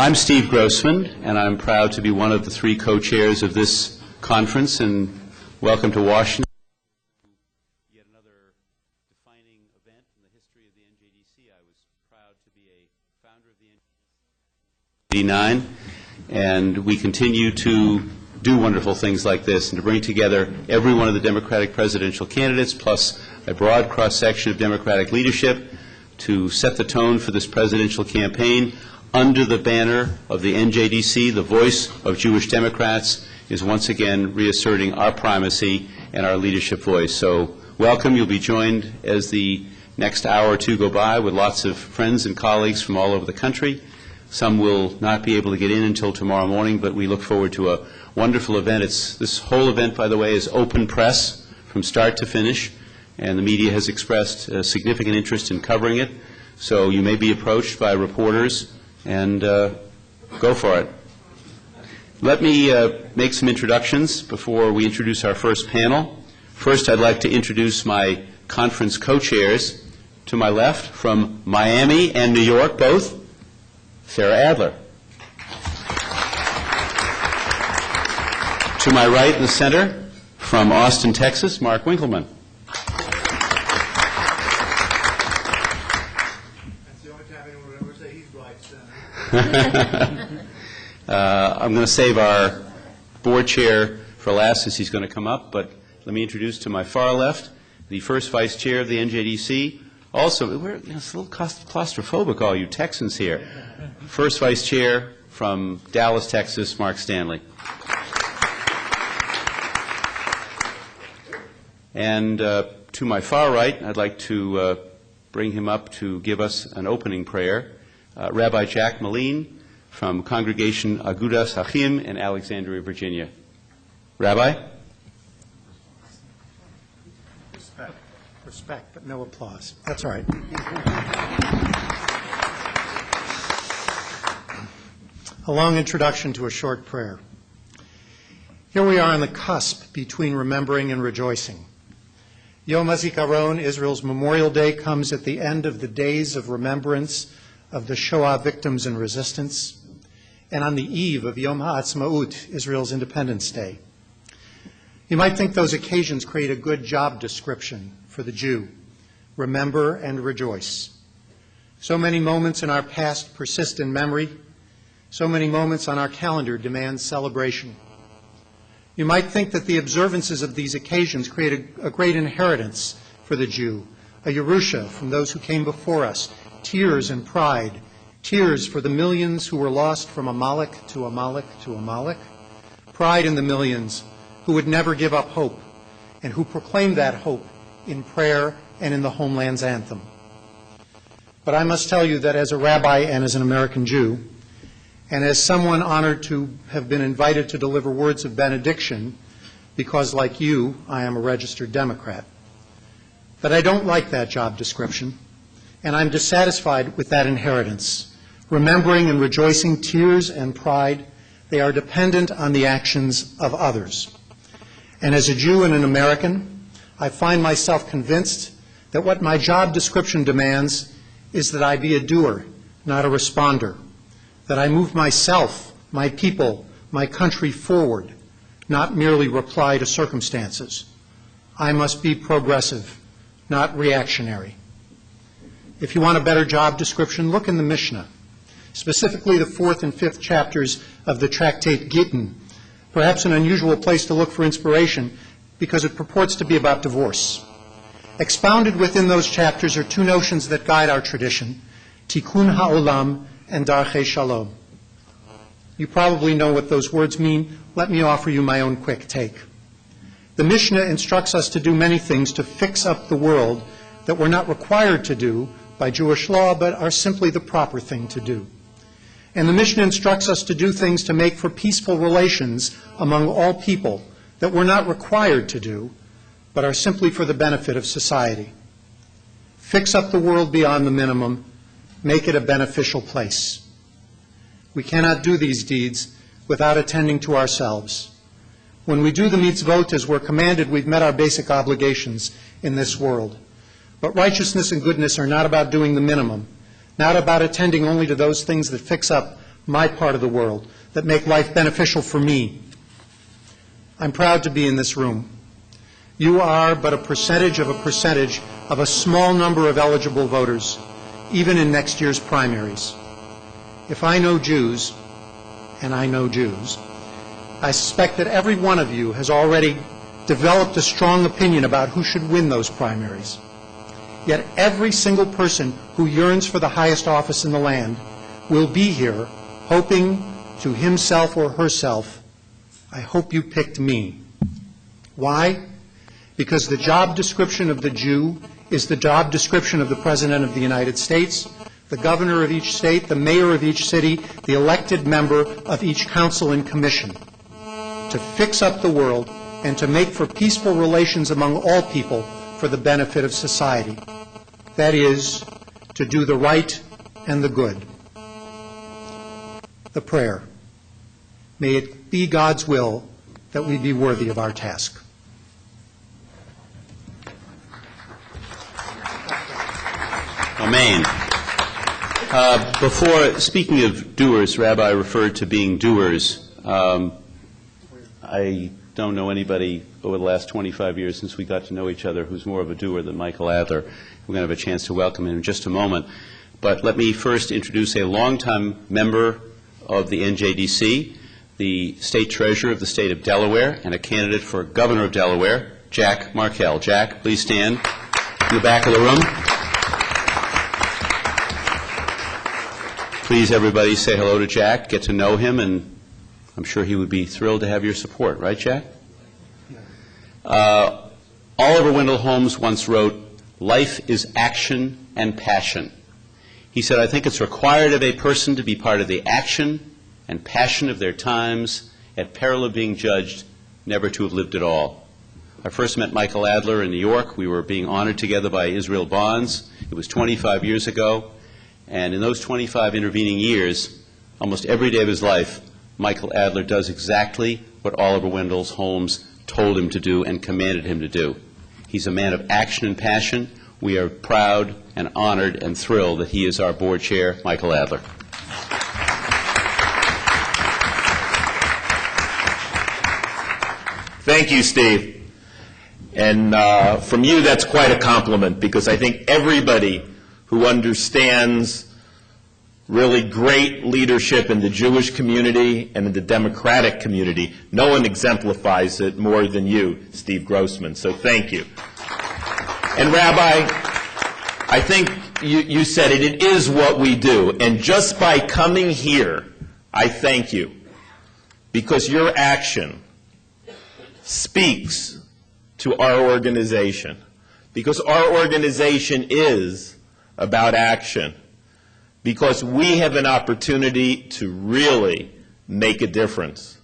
I'm Steve Grossman, and I'm proud to be one of the three co-chairs of this conference, and welcome to Washington. Yet another defining event in the history of the NJDC. I was proud to be a founder of the NJDC in 1989, and we continue to do wonderful things like this and to bring together every one of the Democratic presidential candidates, plus a broad cross-section of Democratic leadership, to set the tone for this presidential campaign under the banner of the NJDC. The voice of Jewish Democrats is once again reasserting our primacy and our leadership voice. So welcome. You'll be joined as the next hour or two go by with lots of friends and colleagues from all over the country. Some will not be able to get in until tomorrow morning, but we look forward to a wonderful event. This whole event, by the way, is open press from start to finish, and the media has expressed significant interest in covering it. So you may be approached by reporters, and go for it. Let me make some introductions before we introduce our first panel. First, I'd like to introduce my conference co-chairs. To my left, from Miami and New York, both, Sarah Adler. To my right in the center, from Austin, Texas, Mark Winkleman. I'm going to save our board chair for last as he's going to come up, but let me introduce to my far left the first vice chair of the NJDC. Also, it's a little claustrophobic, all you Texans here. First vice chair from Dallas, Texas, Mark Stanley. And to my far right, I'd like to bring him up to give us an opening prayer. Rabbi Jack Moline from Congregation Agudas Achim in Alexandria, Virginia. Rabbi? Respect, but no applause. That's all right. A long introduction to a short prayer. Here we are on the cusp between remembering and rejoicing. Yom HaZikaron, Israel's Memorial Day, comes at the end of the days of remembrance of the Shoah victims and resistance, and on the eve of Yom HaAtzmaut, Israel's Independence Day. You might think those occasions create a good job description for the Jew: remember and rejoice. So many moments in our past persist in memory. So many moments on our calendar demand celebration. You might think that the observances of these occasions create a great inheritance for the Jew, a Yerusha from those who came before us, tears and pride, tears for the millions who were lost from Amalek to Amalek to Amalek, pride in the millions who would never give up hope and who proclaimed that hope in prayer and in the homeland's anthem. But I must tell you that as a rabbi and as an American Jew, and as someone honored to have been invited to deliver words of benediction, because like you, I am a registered Democrat, that I don't like that job description, and I'm dissatisfied with that inheritance. Remembering and rejoicing, tears and pride, they are dependent on the actions of others. And as a Jew and an American, I find myself convinced that what my job description demands is that I be a doer, not a responder, that I move myself, my people, my country forward, not merely reply to circumstances. I must be progressive, not reactionary. If you want a better job description, look in the Mishnah, specifically the 4th and 5th chapters of the tractate Gittin, perhaps an unusual place to look for inspiration because it purports to be about divorce. Expounded within those chapters are two notions that guide our tradition: tikkun ha'olam and darchei shalom. You probably know what those words mean. Let me offer you my own quick take. The Mishnah instructs us to do many things to fix up the world that we're not required to do by Jewish law, but are simply the proper thing to do. And the Mishnah instructs us to do things to make for peaceful relations among all people that we're not required to do, but are simply for the benefit of society. Fix up the world beyond the minimum, make it a beneficial place. We cannot do these deeds without attending to ourselves. When we do the mitzvot as we're commanded, we've met our basic obligations in this world. But righteousness and goodness are not about doing the minimum, not about attending only to those things that fix up my part of the world, that make life beneficial for me. I'm proud to be in this room. You are but a percentage of a small number of eligible voters, even in next year's primaries. If I know Jews, and I know Jews, I suspect that every one of you has already developed a strong opinion about who should win those primaries. Yet every single person who yearns for the highest office in the land will be here hoping to himself or herself, I hope you picked me. Why? Because the job description of the Jew is the job description of the President of the United States, the governor of each state, the mayor of each city, the elected member of each council and commission, to fix up the world and to make for peaceful relations among all people for the benefit of society. That is, to do the right and the good. The prayer. May it be God's will that we be worthy of our task. Amen. Before speaking of doers, Rabbi referred to being doers. I don't know anybody over the last 25 years since we got to know each other who's more of a doer than Michael Adler. We're going to have a chance to welcome him in just a moment. But let me first introduce a longtime member of the NJDC, the State Treasurer of the State of Delaware, and a candidate for Governor of Delaware, Jack Markell. Jack, please stand in the back of the room. Please, everybody, say hello to Jack, get to know him, and I'm sure he would be thrilled to have your support. Right, Jack? Oliver Wendell Holmes once wrote, "Life is action and passion." He said, "I think it's required of a person to be part of the action and passion of their times, at peril of being judged never to have lived at all." I first met Michael Adler in New York. We were being honored together by Israel Bonds. It was 25 years ago. And in those 25 intervening years, almost every day of his life, Michael Adler does exactly what Oliver Wendell Holmes told him to do and commanded him to do. He's a man of action and passion. We are proud and honored and thrilled that he is our board chair, Michael Adler. Thank you, Steve. And from you, that's quite a compliment, because I think everybody who understands really great leadership in the Jewish community and in the Democratic community, no one exemplifies it more than you, Steve Grossman. So thank you. And Rabbi, I think you said it, it is what we do. And just by coming here, I thank you, because your action speaks to our organization, because our organization is about action, because we have an opportunity to really make a difference.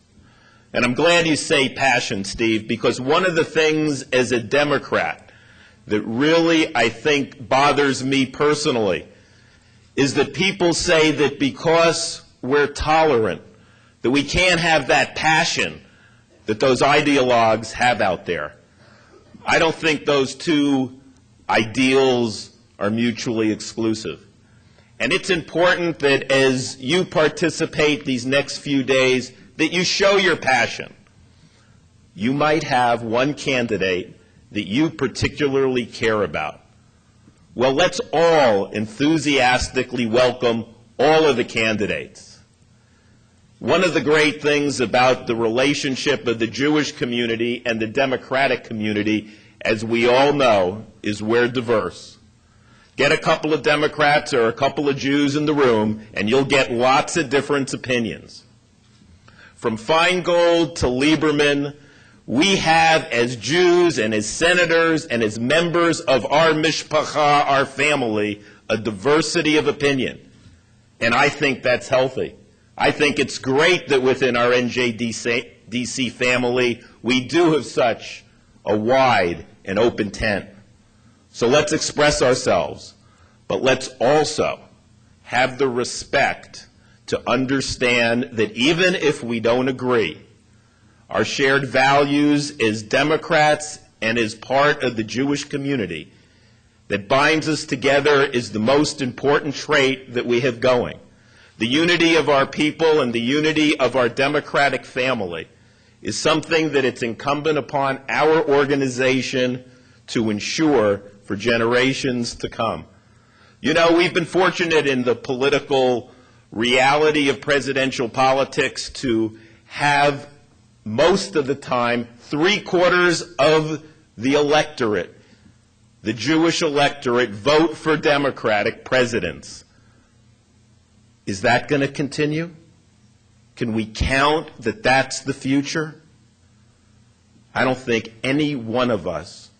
And I'm glad you say passion, Steve, because one of the things as a Democrat that really, I think, bothers me personally is that people say that because we're tolerant, that we can't have that passion that those ideologues have out there. I don't think those two ideals are mutually exclusive. And it's important that as you participate these next few days, that you show your passion. You might have one candidate that you particularly care about. Well, let's all enthusiastically welcome all of the candidates. One of the great things about the relationship of the Jewish community and the Democratic community, as we all know, is we're diverse. Get a couple of Democrats or a couple of Jews in the room, and you'll get lots of different opinions. From Feingold to Lieberman, we have, as Jews and as senators and as members of our mishpacha, our family, a diversity of opinion. And I think that's healthy. I think it's great that within our NJDC family, we do have such a wide and open tent. So let's express ourselves, but let's also have the respect to understand that even if we don't agree, our shared values as Democrats and as part of the Jewish community that binds us together is the most important trait that we have going. The unity of our people and the unity of our democratic family is something that it's incumbent upon our organization to ensure for generations to come. You know, we've been fortunate in the political reality of presidential politics to have most of the time 3/4 of the electorate, the Jewish electorate, vote for Democratic presidents. Is that going to continue? Can we count that that's the future? I don't think any one of us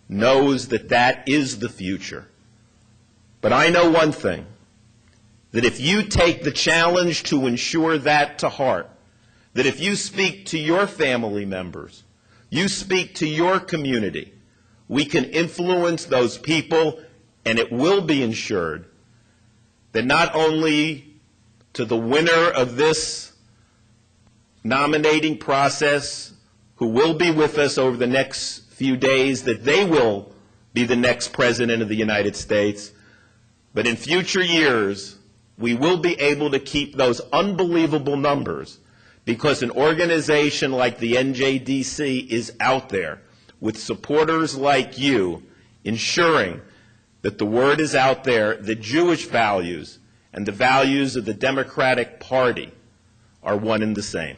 knows that that is the future. But I know one thing, that if you take the challenge to ensure that to heart, that if you speak to your family members, you speak to your community, we can influence those people, and it will be ensured that not only to the winner of this nominating process, who will be with us over the next few days, that they will be the next president of the United States, but in future years, we will be able to keep those unbelievable numbers because an organization like the NJDC is out there with supporters like you, ensuring that the word is out there that Jewish values and the values of the Democratic Party are one and the same.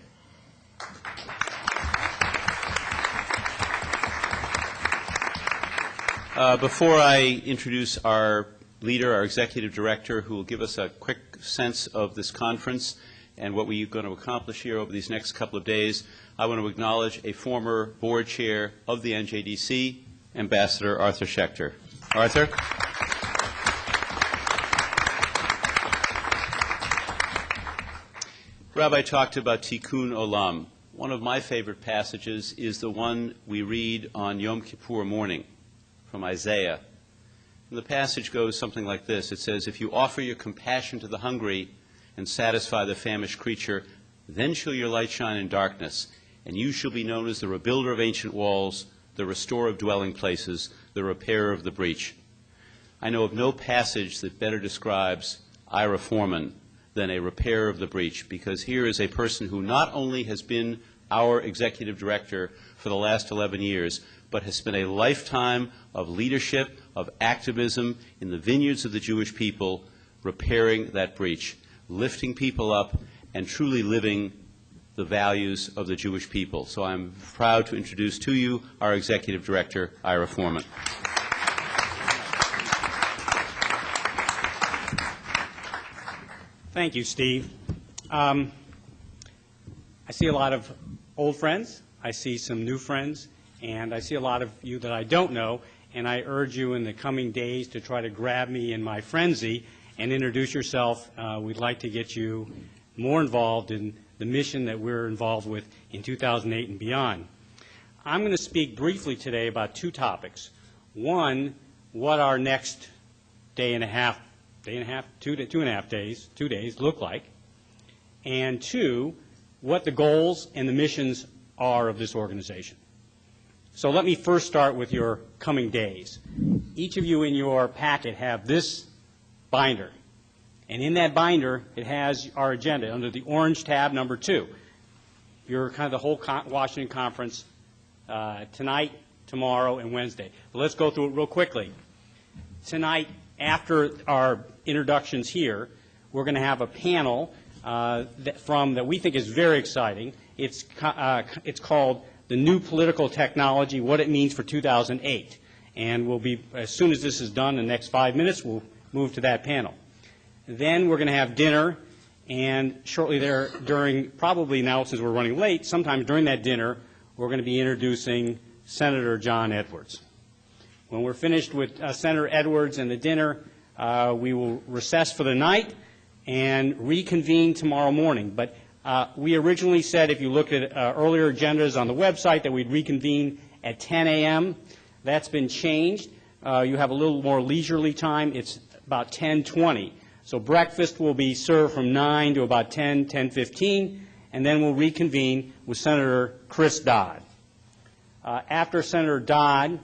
Before I introduce our leader, our executive director, who will give us a quick sense of this conference and what we're going to accomplish here over these next couple of days, I want to acknowledge a former board chair of the NJDC, Ambassador Arthur Schechter. Arthur? Rabbi talked about Tikkun Olam. One of my favorite passages is the one we read on Yom Kippur morning from Isaiah. And the passage goes something like this. It says, "If you offer your compassion to the hungry and satisfy the famished creature, then shall your light shine in darkness, and you shall be known as the rebuilder of ancient walls, the restorer of dwelling places, the repairer of the breach." I know of no passage that better describes Ira Foreman than a repairer of the breach, because here is a person who not only has been our executive director for the last 11 years, but has spent a lifetime of leadership, of activism in the vineyards of the Jewish people, repairing that breach, lifting people up, and truly living the values of the Jewish people. So I'm proud to introduce to you our executive director, Ira Foreman. Thank you, Steve. I see a lot of old friends. I see some new friends. And I see a lot of you that I don't know, and I urge you in the coming days to try to grab me in my frenzy and introduce yourself. We'd like to get you more involved in the mission that we're involved with in 2008 and beyond. I'm going to speak briefly today about two topics. One, what our next two and a half days look like, and two, what the goals and the missions are of this organization. So let me first start with your coming days. Each of you in your packet have this binder. And in that binder, it has our agenda under the orange tab number 2. You're kind of the whole Washington Conference tonight, tomorrow, and Wednesday. But let's go through it real quickly. Tonight, after our introductions here, we're going to have a panel that we think is very exciting. It's called The New Political Technology, What It Means for 2008. And we'll be, as soon as this is done in the next 5 minutes, we'll move to that panel. Then we're going to have dinner, and shortly there, probably now since we're running late, sometime during that dinner, we're going to be introducing Senator John Edwards. When we're finished with Senator Edwards and the dinner, we will recess for the night and reconvene tomorrow morning. But we originally said, if you look at earlier agendas on the website, that we'd reconvene at 10 a.m. That's been changed. You have a little more leisurely time. It's about 10:20. So breakfast will be served from 9 to about 10:15, and then we'll reconvene with Senator Chris Dodd. After Senator Dodd,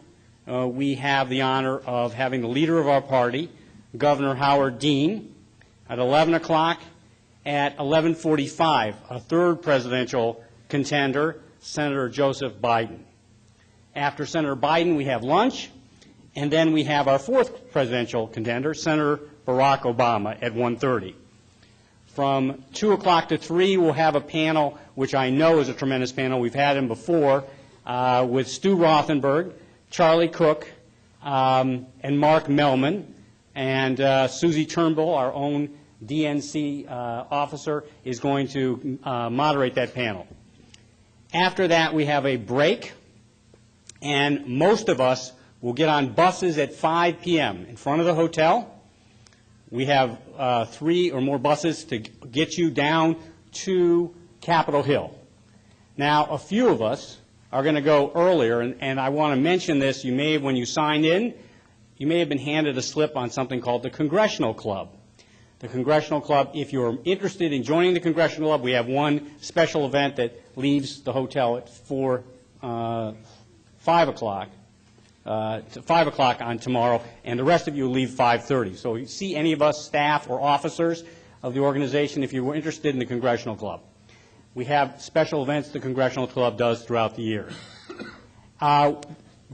we have the honor of having the leader of our party, Governor Howard Dean, At 11 o'clock, at 11:45, a third presidential contender, Senator Joseph Biden. After Senator Biden, we have lunch, and then we have our fourth presidential contender, Senator Barack Obama, at 1:30. From 2 o'clock to 3, we'll have a panel, which I know is a tremendous panel. We've had him before, with Stu Rothenberg, Charlie Cook, and Mark Mellman, and Susie Turnbull, our own DNC officer, is going to moderate that panel. After that, we have a break, and most of us will get on buses at 5 p.m. in front of the hotel. We have 3 or more buses to get you down to Capitol Hill. Now, a few of us are going to go earlier, and I want to mention this. You may have, when you signed in, you may have been handed a slip on something called the Congressional Club. The Congressional Club, if you're interested in joining the Congressional Club, we have one special event that leaves the hotel at 5 o'clock. To 5 o'clock on tomorrow, and the rest of you leave 5:30. So if you see any of us, staff or officers of the organization, if you were interested in the Congressional Club. We have special events the Congressional Club does throughout the year. But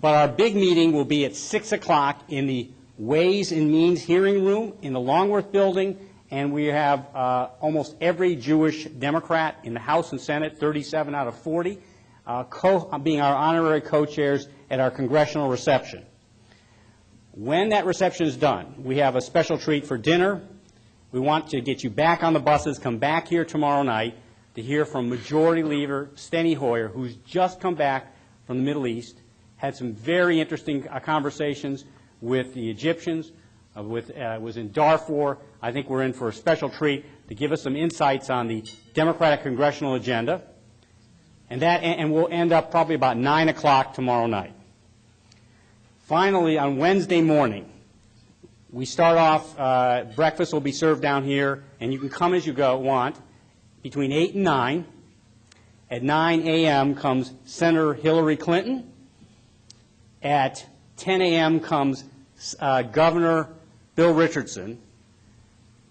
our big meeting will be at 6 o'clock in the Ways and Means hearing room in the Longworth building, and we have almost every Jewish Democrat in the House and Senate, 37 out of 40, being our honorary co-chairs at our congressional reception. When that reception is done, we have a special treat for dinner. We want to get you back on the buses, come back here tomorrow night to hear from Majority Leader Steny Hoyer, who's just come back from the Middle East, had some very interesting conversations with the Egyptians, was in Darfur. I think we're in for a special treat to give us some insights on the Democratic congressional agenda. And we'll end up probably about 9 o'clock tomorrow night. Finally, on Wednesday morning, we start off, breakfast will be served down here, and you can come as you want, between 8 and 9. At 9 a.m. comes Senator Hillary Clinton. At 10 a.m. comes Governor Bill Richardson.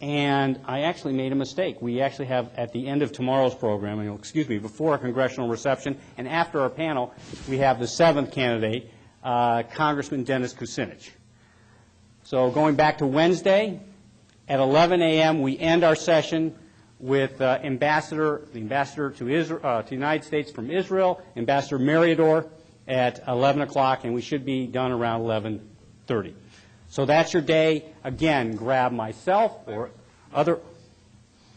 And I actually made a mistake. We actually have, at the end of tomorrow's program, and excuse me, before our congressional reception and after our panel, we have the 7th candidate, Congressman Dennis Kucinich. So going back to Wednesday, at 11 a.m., we end our session with the ambassador to the United States from Israel, Ambassador Meriador, at 11 o'clock, and we should be done around 11:30. So that's your day. Again, grab myself or other.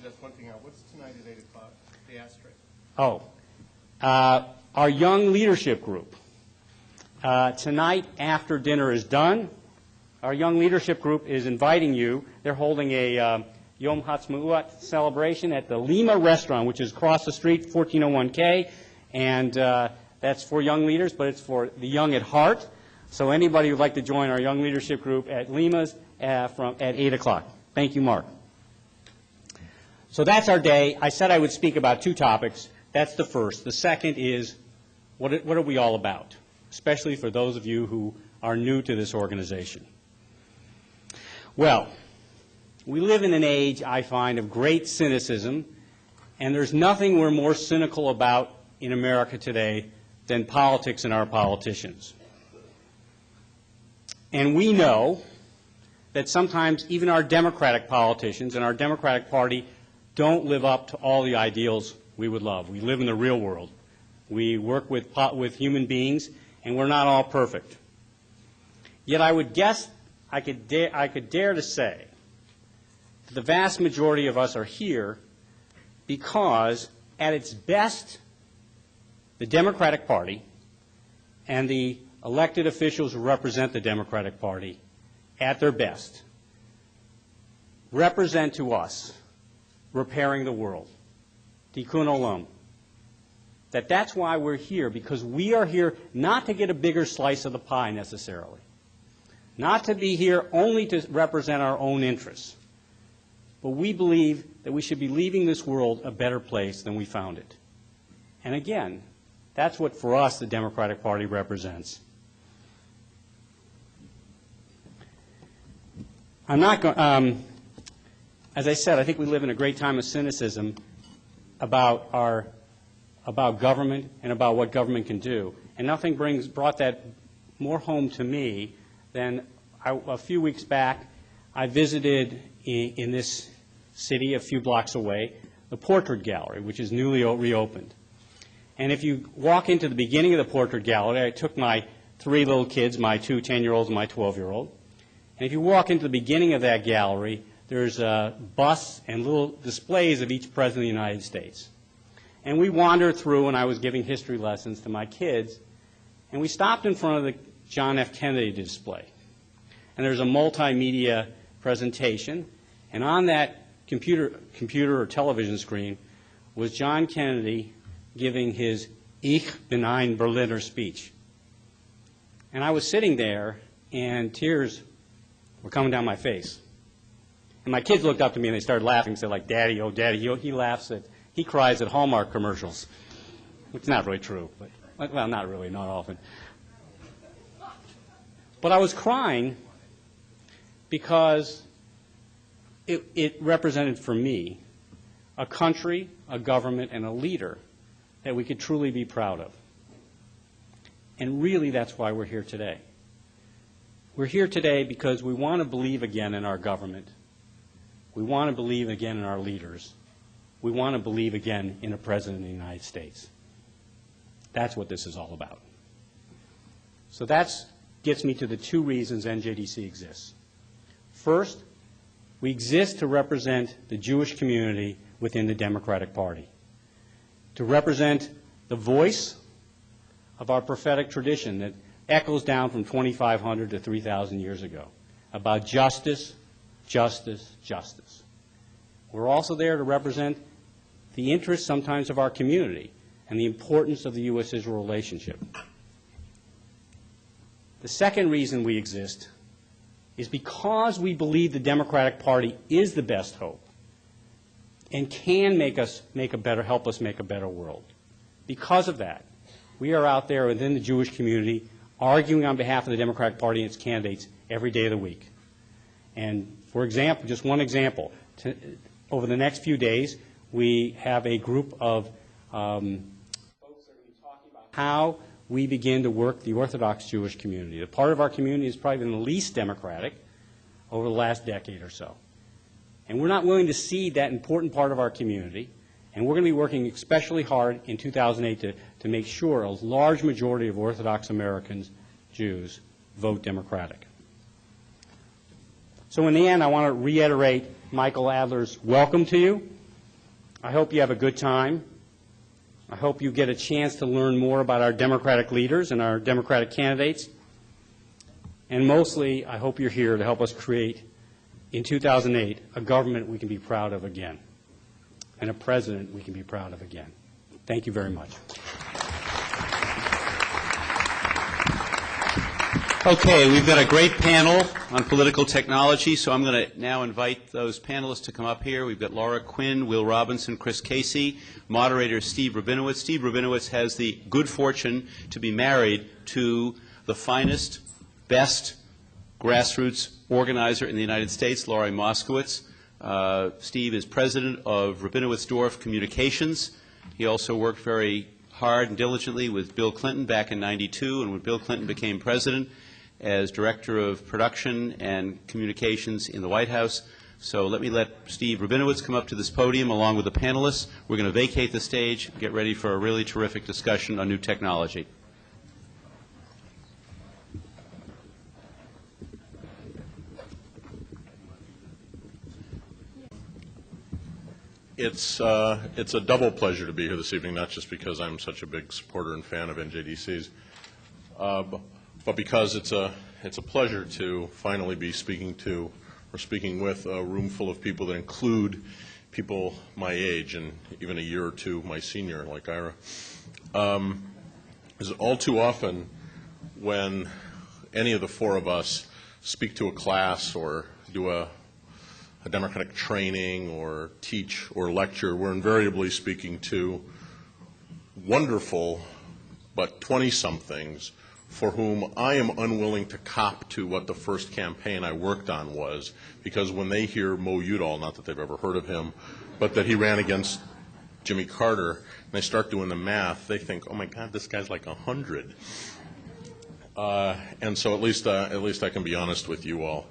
That's one thing out. What's tonight at 8 o'clock? The asterisk. Oh, our young leadership group. Tonight, after dinner is done, our young leadership group is inviting you. They're holding a Yom Ha'atzmaut celebration at the Lima restaurant, which is across the street, 1401 K, and that's for young leaders, but it's for the young at heart. So anybody who'd like to join our young leadership group at Lima's at 8 o'clock. Thank you, Mark. So that's our day. I said I would speak about 2 topics. That's the first. The second is, what are we all about, especially for those of you who are new to this organization? Well, we live in an age, I find, of great cynicism, and there's nothing we're more cynical about in America today than politics and our politicians. And we know that sometimes even our Democratic politicians and our Democratic Party don't live up to all the ideals we would love. We live in the real world. We work with human beings, and we're not all perfect. Yet I would guess, I could dare to say, that the vast majority of us are here because, at its best, the Democratic Party and the elected officials who represent the Democratic Party, at their best, represent to us repairing the world, tikkun olam. That's why we're here, because we are here not to get a bigger slice of the pie necessarily, not to be here only to represent our own interests, but we believe that we should be leaving this world a better place than we found it. And again, that's what, for us, the Democratic Party represents. I'm not going. as I said, I think we live in a great time of cynicism about government and about what government can do. And nothing brought that more home to me than a few weeks back, I visited in this city a few blocks away, the Portrait Gallery, which is newly reopened. And if you walk into the beginning of the Portrait Gallery, I took my 3 little kids, my 2 10-year-olds and my 12-year-old. And if you walk into the beginning of that gallery, there's busts and little displays of each president of the United States. And we wandered through, and I was giving history lessons to my kids, and we stopped in front of the John F. Kennedy display. And there's a multimedia presentation, and on that computer or television screen was John Kennedy giving his Ich bin ein Berliner speech. And I was sitting there, and tears were coming down my face. And my kids looked up to me, and they started laughing and said, like, Daddy, oh, Daddy, he cries at Hallmark commercials. It's not really true, but, well, not really, not often. But I was crying because it represented for me a country, a government, and a leader that we could truly be proud of. And really, that's why we're here today. We're here today because we want to believe again in our government. We want to believe again in our leaders. We want to believe again in a president of the United States. That's what this is all about. So that gets me to the 2 reasons NJDC exists. First, we exist to represent the Jewish community within the Democratic Party, to represent the voice of our prophetic tradition that echoes down from 2,500 to 3,000 years ago about justice, justice, justice. We're also there to represent the interests sometimes of our community and the importance of the U.S.-Israel relationship. The second reason we exist is because we believe the Democratic Party is the best hope and can help us make a better world. Because of that, we are out there within the Jewish community arguing on behalf of the Democratic Party and its candidates every day of the week. And for example, just one example, over the next few days, we have a group of folks that are going to be talking about how we begin to work the Orthodox Jewish community. The part of our community has probably been the least democratic over the last decade or so. And we're not willing to cede that important part of our community, and we're going to be working especially hard in 2008 to make sure a large majority of Orthodox Americans, Jews, vote Democratic. So in the end, I want to reiterate Michael Adler's welcome to you. I hope you have a good time. I hope you get a chance to learn more about our Democratic leaders and our Democratic candidates. And mostly, I hope you're here to help us create, in 2008, a government we can be proud of again, and a president we can be proud of again. Thank you very much. Okay, we've got a great panel on political technology, so I'm going to now invite those panelists to come up here. We've got Laura Quinn, Will Robinson, Chris Casey, moderator Steve Rabinowitz. Steve Rabinowitz has the good fortune to be married to the finest, best grassroots organizer in the United States, Laurie Moskowitz. Steve is president of Rabinowitz-Dorff Communications. He also worked very hard and diligently with Bill Clinton back in '92, and when Bill Clinton became president, as Director of Production and Communications in the White House. So let me let Steve Rabinowitz come up to this podium along with the panelists. We're going to vacate the stage, get ready for a really terrific discussion on new technology. It's a double pleasure to be here this evening, not just because I'm such a big supporter and fan of NJDC's, but because it's a pleasure to finally be speaking with a room full of people that include people my age and even a year or two my senior, like Ira. Because all too often, when any of the 4 of us speak to a class or do a democratic training or teach or lecture, we're invariably speaking to wonderful but 20-somethings for whom I am unwilling to cop to what the first campaign I worked on was, because when they hear Mo Udall, not that they've ever heard of him, but that he ran against Jimmy Carter, and they start doing the math, they think, oh my God, this guy's like 100. And so at least I can be honest with you all.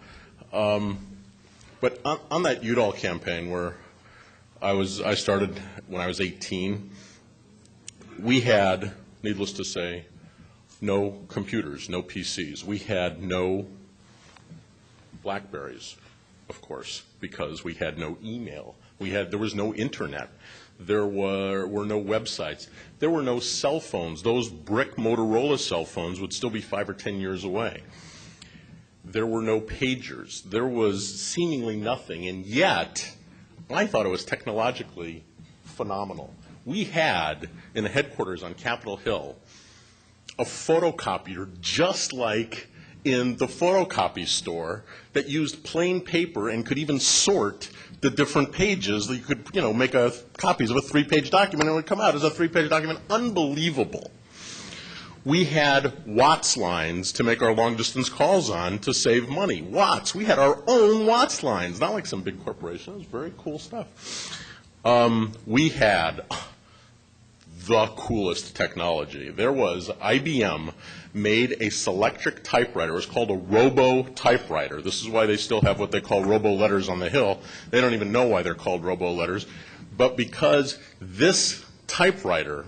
But on that Udall campaign where I started when I was 18, we had, needless to say, no computers, no PCs. We had no BlackBerries, of course, because we had no email. There was no internet. There were no websites. There were no cell phones. Those brick Motorola cell phones would still be 5 or 10 years away. There were no pagers. There was seemingly nothing, and yet I thought it was technologically phenomenal. We had, in the headquarters on Capitol Hill, a photocopier just like in the photocopy store that used plain paper and could even sort the different pages. You could, make copies of a 3-page document and it would come out as a 3-page document. Unbelievable. We had Watts lines to make our long-distance calls on to save money. Watts. We had our own Watts lines, not like some big corporation. It was very cool stuff. We had the coolest technology. There was, IBM made a Selectric typewriter. It was called a Robo typewriter. This is why they still have what they call Robo letters on the Hill. They don't even know why they're called Robo letters. But because this typewriter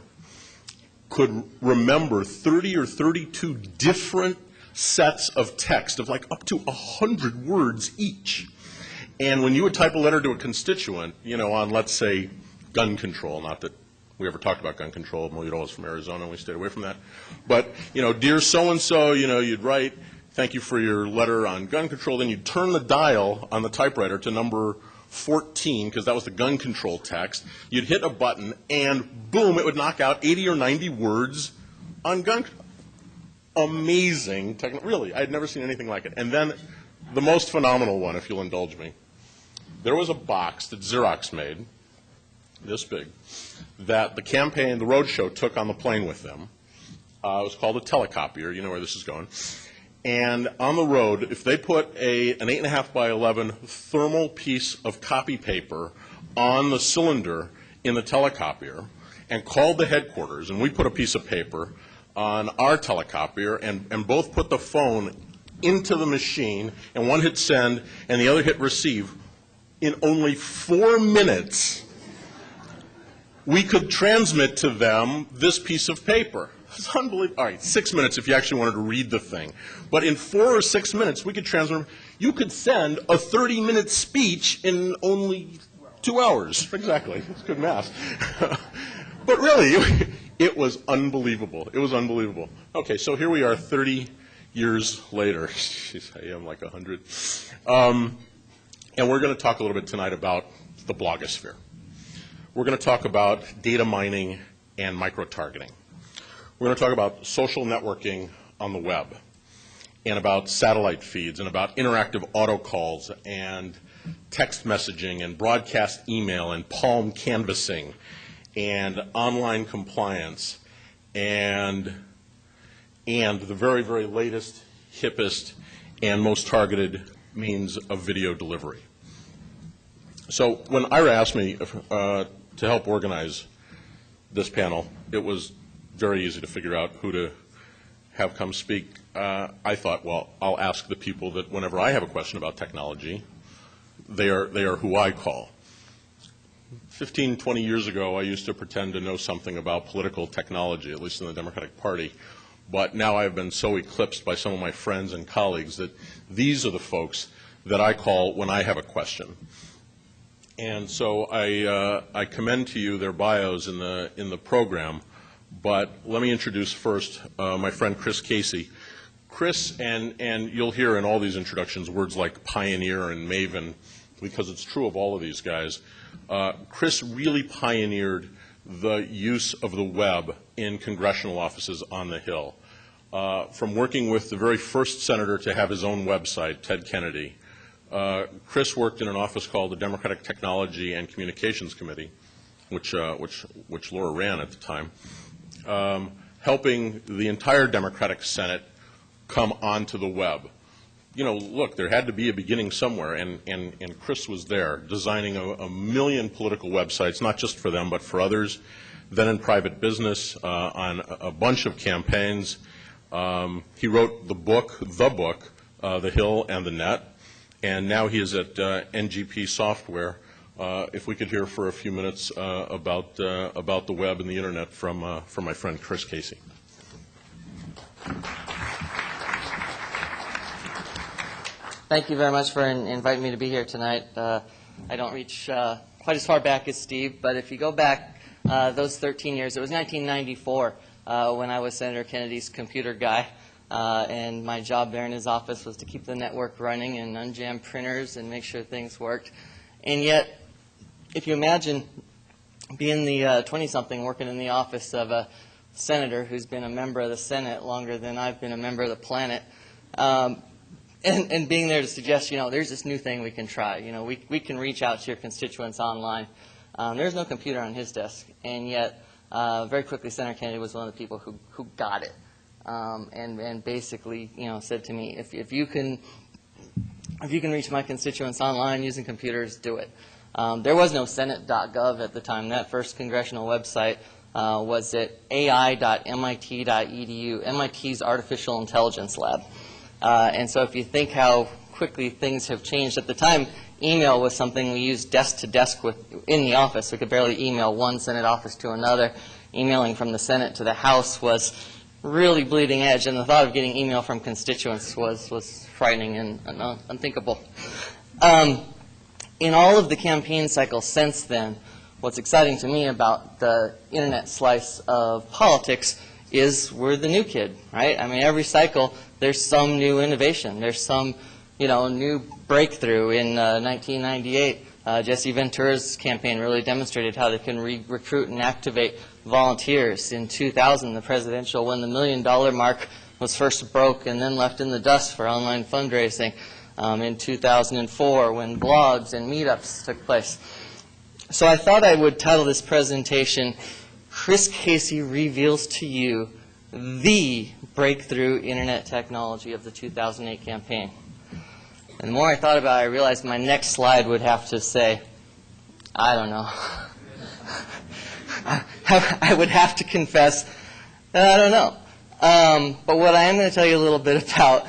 could remember 30 or 32 different sets of text of like up to 100 words each. And when you would type a letter to a constituent, on, let's say, gun control, not that we ever talked about gun control. Mo Udall was from Arizona, and we stayed away from that. But, dear so-and-so, you'd write, thank you for your letter on gun control. Then you'd turn the dial on the typewriter to number 14, because that was the gun control text. You'd hit a button, and boom, it would knock out 80 or 90 words on gun control. Amazing technology. Really, I had never seen anything like it. And then the most phenomenal one, if you'll indulge me. There was a box that Xerox made, this big, that the campaign, the roadshow, took on the plane with them. It was called a telecopier. You know where this is going. And on the road, if they put an 8.5 by 11 thermal piece of copy paper on the cylinder in the telecopier and called the headquarters, and we put a piece of paper on our telecopier and both put the phone into the machine, and one hit send and the other hit receive, in only 4 minutes, we could transmit to them this piece of paper. It's unbelievable. All right, 6 minutes if you actually wanted to read the thing. But in 4 or 6 minutes, we could transmit. You could send a 30-minute speech in only 2 hours. Exactly. It's good math. But really, it was unbelievable. It was unbelievable. Okay, so here we are 30 years later. Jeez, I am like 100. And we're going to talk a little bit tonight about the blogosphere. We're going to talk about data mining and micro-targeting. We're going to talk about social networking on the web, and about satellite feeds, and about interactive autocalls, and text messaging, and broadcast email, and palm canvassing, and online compliance, and the very, very latest, hippest, and most targeted means of video delivery. So when Ira asked me to help organize this panel, it was very easy to figure out who to have come speak. I thought, well, I'll ask the people that whenever I have a question about technology, they are who I call. 15, 20 years ago, I used to pretend to know something about political technology, at least in the Democratic Party. But now I have been so eclipsed by some of my friends and colleagues that these are the folks that I call when I have a question. And so I commend to you their bios in the program. But let me introduce first my friend Chris Casey. Chris, and you'll hear in all these introductions words like pioneer and maven, because it's true of all of these guys. Chris really pioneered the use of the web in congressional offices on the Hill. From working with the very first senator to have his own website, Ted Kennedy, Chris worked in an office called the Democratic Technology and Communications Committee, which Laura ran at the time. helping the entire Democratic Senate come onto the web. You know, look, there had to be a beginning somewhere, and Chris was there, designing a million political websites, not just for them, but for others, then in private business, on a bunch of campaigns. He wrote the book, The Hill and the Net, and now he is at NGP Software. If we could hear for a few minutes about the web and the internet from my friend Chris Casey. Thank you very much for inviting me to be here tonight. I don't reach quite as far back as Steve, but if you go back those 13 years, it was 1994 when I was Senator Kennedy's computer guy, and my job there in his office was to keep the network running and unjam printers and make sure things worked. And yet, if you imagine being the 20-something working in the office of a senator who's been a member of the Senate longer than I've been a member of the planet, and being there to suggest, you know, there's this new thing we can try. You know, we can reach out to your constituents online. There's no computer on his desk, and yet very quickly Senator Kennedy was one of the people who got it, and basically, you know, said to me, if you can reach my constituents online using computers, do it. There was no Senate.gov at the time. That first congressional website was at ai.mit.edu, MIT's Artificial Intelligence Lab. And so if you think how quickly things have changed, at the time, email was something we used desk to desk with in the office. We could barely email one Senate office to another. Emailing from the Senate to the House was really bleeding edge, and the thought of getting email from constituents was frightening and unthinkable. In all of the campaign cycles since then, what's exciting to me about the internet slice of politics is we're the new kid, right? I mean, every cycle there's some new innovation. There's some, you know, new breakthrough. In 1998, Jesse Ventura's campaign really demonstrated how they can recruit and activate volunteers. In 2000, the presidential when the $1 million mark was first broke and then left in the dust for online fundraising. In 2004, when blogs and meetups took place. So I thought I would title this presentation, Chris Casey Reveals to You the Breakthrough Internet Technology of the 2008 Campaign. And the more I thought about it, I realized my next slide would have to say, I don't know. I would have to confess that I don't know. But what I am going to tell you a little bit about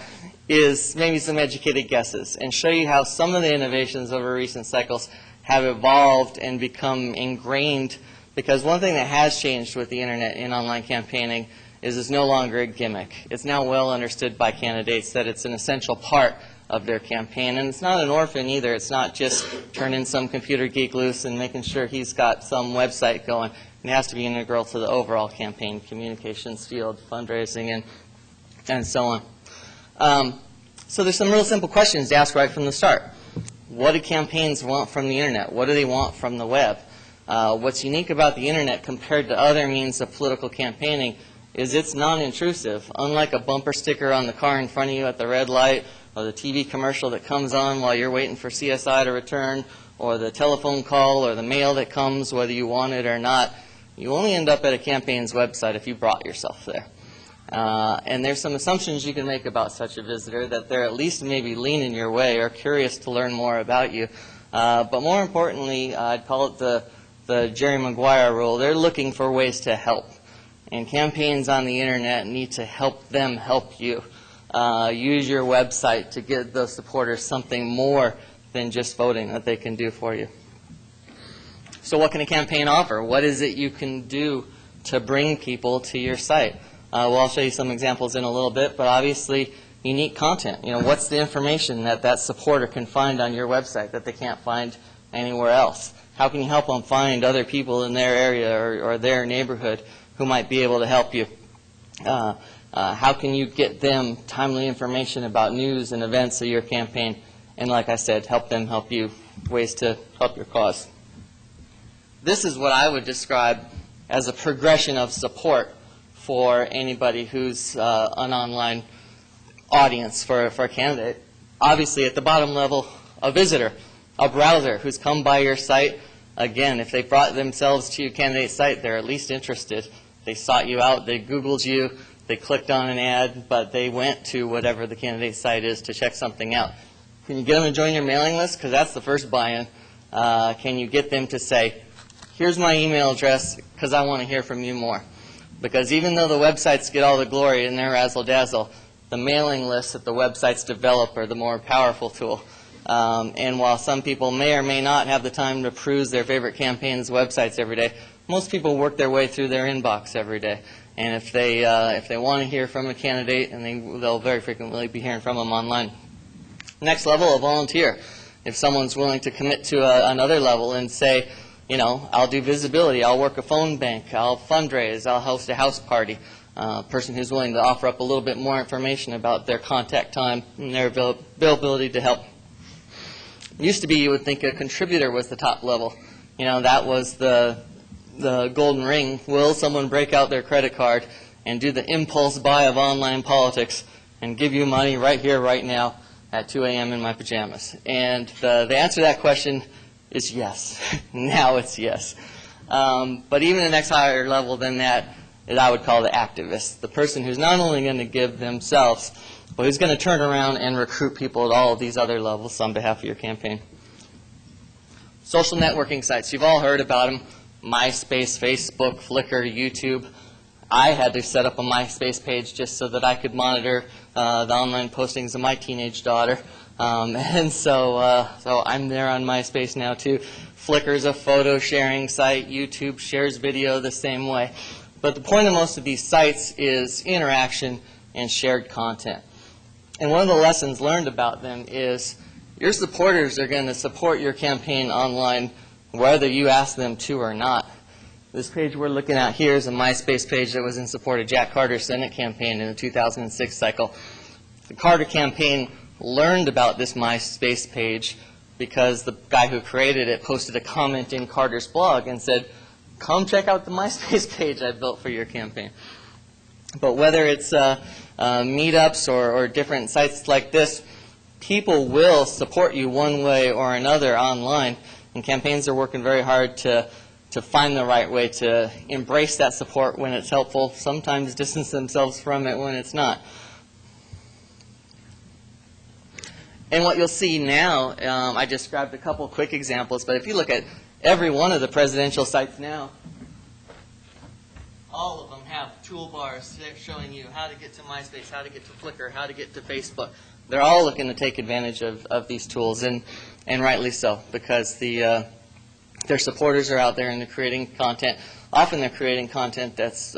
is maybe some educated guesses and show you how some of the innovations over recent cycles have evolved and become ingrained, because one thing that has changed with the internet in online campaigning is it's no longer a gimmick. It's now well understood by candidates that it's an essential part of their campaign. And it's not an orphan either. It's not just turning some computer geek loose and making sure he's got some website going. It has to be integral to the overall campaign, communications field, fundraising, and so on. So there's some real simple questions to ask right from the start. What do campaigns want from the internet? What do they want from the web? What's unique about the internet compared to other means of political campaigning is it's non-intrusive. Unlike a bumper sticker on the car in front of you at the red light, or the TV commercial that comes on while you're waiting for CSI to return, or the telephone call or the mail that comes whether you want it or not, you only end up at a campaign's website if you brought yourself there. And there's some assumptions you can make about such a visitor, that they're at least maybe leaning your way or curious to learn more about you. But more importantly, I'd call it the Jerry Maguire rule. They're looking for ways to help. And campaigns on the internet need to help them help you. Use your website to give those supporters something more than just voting that they can do for you. So what can a campaign offer? What is it you can do to bring people to your site? Well, I'll show you some examples in a little bit, but obviously unique content. You know, what's the information that supporter can find on your website that they can't find anywhere else? How can you help them find other people in their area or their neighborhood who might be able to help you? How can you get them timely information about news and events of your campaign? And like I said, help them help you, ways to help your cause. This is what I would describe as a progression of support for anybody who's an online audience for a candidate. Obviously, at the bottom level, a visitor, a browser who's come by your site. Again, if they brought themselves to your candidate's site, they're at least interested. They sought you out, they Googled you, they clicked on an ad, but they went to whatever the candidate site is to check something out. Can you get them to join your mailing list? Because that's the first buy-in. Can you get them to say, here's my email address because I want to hear from you more? Because even though the websites get all the glory and they're razzle-dazzle, the mailing lists that the websites develop are the more powerful tool. And while some people may or may not have the time to peruse their favorite campaigns' websites every day, most people work their way through their inbox every day. And if they want to hear from a candidate, and they'll very frequently be hearing from them online. Next level, a volunteer. If someone's willing to commit to another level and say, you know, I'll do visibility, I'll work a phone bank, I'll fundraise, I'll host a house party. Person who's willing to offer up a little bit more information about their contact time and their availability to help. It used to be you would think a contributor was the top level. You know, that was the golden ring. Will someone break out their credit card and do the impulse buy of online politics and give you money right here, right now at 2 a.m. in my pajamas? And the answer to that question is yes. Now it's yes. But even the next higher level than that is I would call the activist, the person who's not only going to give themselves, but who's going to turn around and recruit people at all of these other levels on behalf of your campaign. Social networking sites, you've all heard about them. MySpace, Facebook, Flickr, YouTube. I had to set up a MySpace page just so that I could monitor the online postings of my teenage daughter. And so I'm there on MySpace now too. Flickr's a photo sharing site. YouTube shares video the same way. But the point of most of these sites is interaction and shared content. And one of the lessons learned about them is your supporters are going to support your campaign online whether you ask them to or not. This page we're looking at here is a MySpace page that was in support of Jack Carter's Senate campaign in the 2006 cycle. The Carter campaign learned about this MySpace page because the guy who created it posted a comment in Carter's blog and said, come check out the MySpace page I built for your campaign. But whether it's meetups or different sites like this, people will support you one way or another online, and campaigns are working very hard to find the right way to embrace that support when it's helpful, sometimes distance themselves from it when it's not. And what you'll see now, I just grabbed a couple quick examples, but if you look at every one of the presidential sites now, all of them have toolbars showing you how to get to MySpace, how to get to Flickr, how to get to Facebook. They're all looking to take advantage of these tools, and rightly so, because their supporters are out there and they're creating content. Often they're creating content that's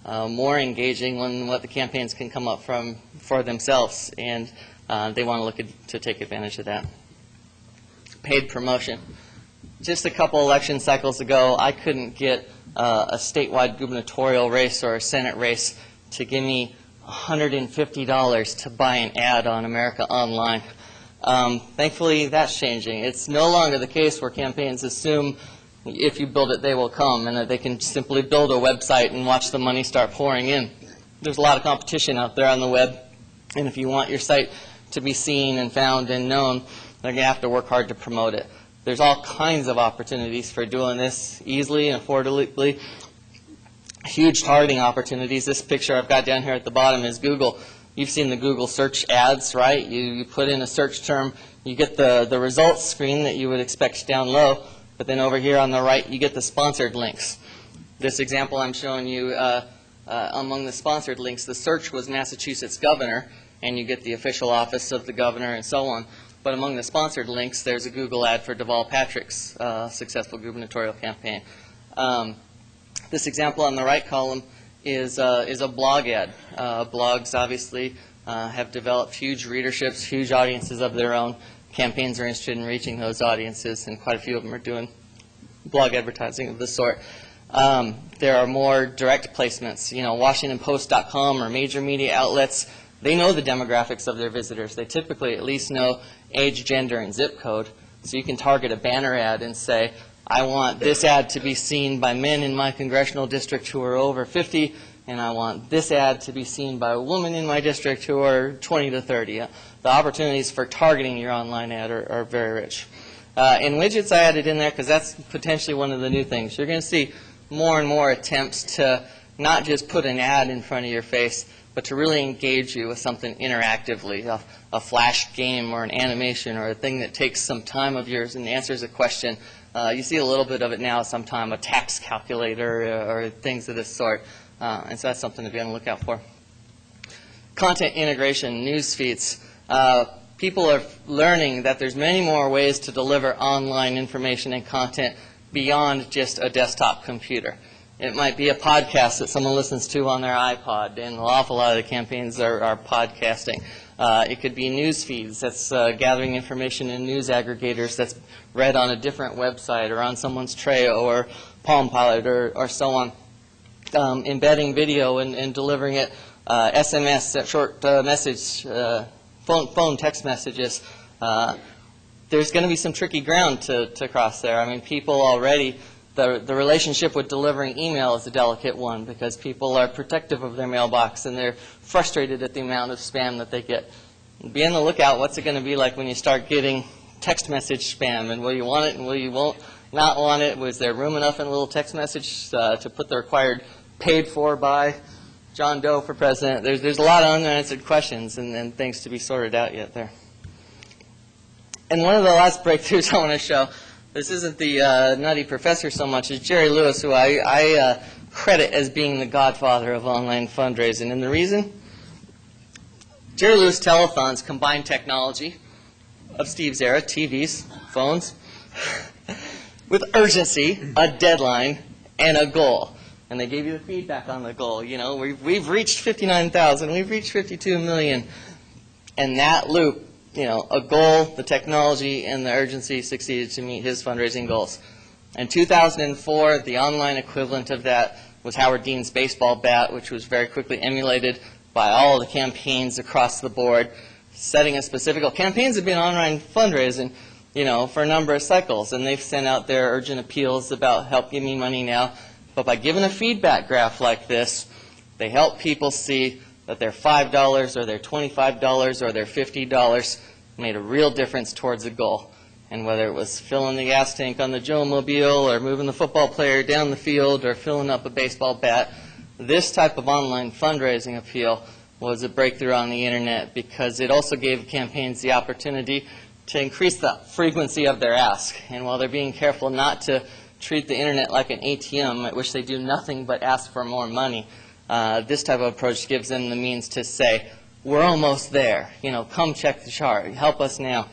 more engaging than what the campaigns can come up for themselves, and they want to look to take advantage of that. Paid promotion. Just a couple election cycles ago, I couldn't get a statewide gubernatorial race or a Senate race to give me $150 to buy an ad on America Online. Thankfully, that's changing. It's no longer the case where campaigns assume if you build it, they will come, and that they can simply build a website and watch the money start pouring in. There's a lot of competition out there on the web, and if you want your site to be seen and found and known, they're going to have to work hard to promote it. There's all kinds of opportunities for doing this easily and affordably. Huge targeting opportunities. This picture I've got down here at the bottom is Google. You've seen the Google search ads, right? You put in a search term, you get the results screen that you would expect down low, but then over here on the right, you get the sponsored links. This example I'm showing you, among the sponsored links, the search was Massachusetts governor, and you get the official office of the governor and so on. But among the sponsored links, there's a Google ad for Deval Patrick's successful gubernatorial campaign. This example on the right column is a blog ad. Blogs obviously have developed huge readerships, huge audiences of their own. Campaigns are interested in reaching those audiences, and quite a few of them are doing blog advertising of this sort. There are more direct placements. You know, WashingtonPost.com or major media outlets, they know the demographics of their visitors. They typically at least know age, gender, and zip code. So you can target a banner ad and say, I want this ad to be seen by men in my congressional district who are over 50, and I want this ad to be seen by a woman in my district who are 20 to 30. The opportunities for targeting your online ad are very rich. And widgets I added in there because that's potentially one of the new things. You're going to see more and more attempts to not just put an ad in front of your face, but to really engage you with something interactively, a flash game or an animation or a thing that takes some time of yours and answers a question. You see a little bit of it now sometime, a tax calculator or things of this sort. And so that's something to be on the lookout for. Content integration, news feeds. People are learning that there's many more ways to deliver online information and content beyond just a desktop computer. It might be a podcast that someone listens to on their iPod, and an awful lot of the campaigns are podcasting. It could be news feeds that's gathering information in news aggregators that's read on a different website or on someone's Trello or Palm Pilot or so on. Embedding video and delivering it, SMS, short message, phone text messages. There's going to be some tricky ground to cross there. I mean, people already, the relationship with delivering email is a delicate one because people are protective of their mailbox and they're frustrated at the amount of spam that they get. Be on the lookout. What's it going to be like when you start getting text message spam, and will you want it and will you won't not want it? Was there room enough in a little text message to put the required paid for by John Doe for president? There's a lot of unanswered questions and things to be sorted out yet there. And one of the last breakthroughs I want to show, this isn't the nutty professor so much as Jerry Lewis, who I credit as being the godfather of online fundraising. And the reason? Jerry Lewis telethons combine technology of Steve's era, TVs, phones, with urgency, a deadline, and a goal. And they gave you the feedback on the goal. You know, we've reached 59,000, we've reached 52 million. And that loop, you know, a goal, the technology, and the urgency succeeded to meet his fundraising goals. In 2004, the online equivalent of that was Howard Dean's baseball bat, which was very quickly emulated by all the campaigns across the board, setting a specific goal. Campaigns have been online fundraising, you know, for a number of cycles, and they've sent out their urgent appeals about help give me money now. But by giving a feedback graph like this, they help people see that their $5 or their $25 or their $50 made a real difference towards a goal. And whether it was filling the gas tank on the Joe-mobile or moving the football player down the field or filling up a baseball bat, this type of online fundraising appeal was a breakthrough on the internet because it also gave campaigns the opportunity to increase the frequency of their ask. And while they're being careful not to treat the internet like an ATM at which they do nothing but ask for more money, this type of approach gives them the means to say, we're almost there, you know, come check the chart, help us now.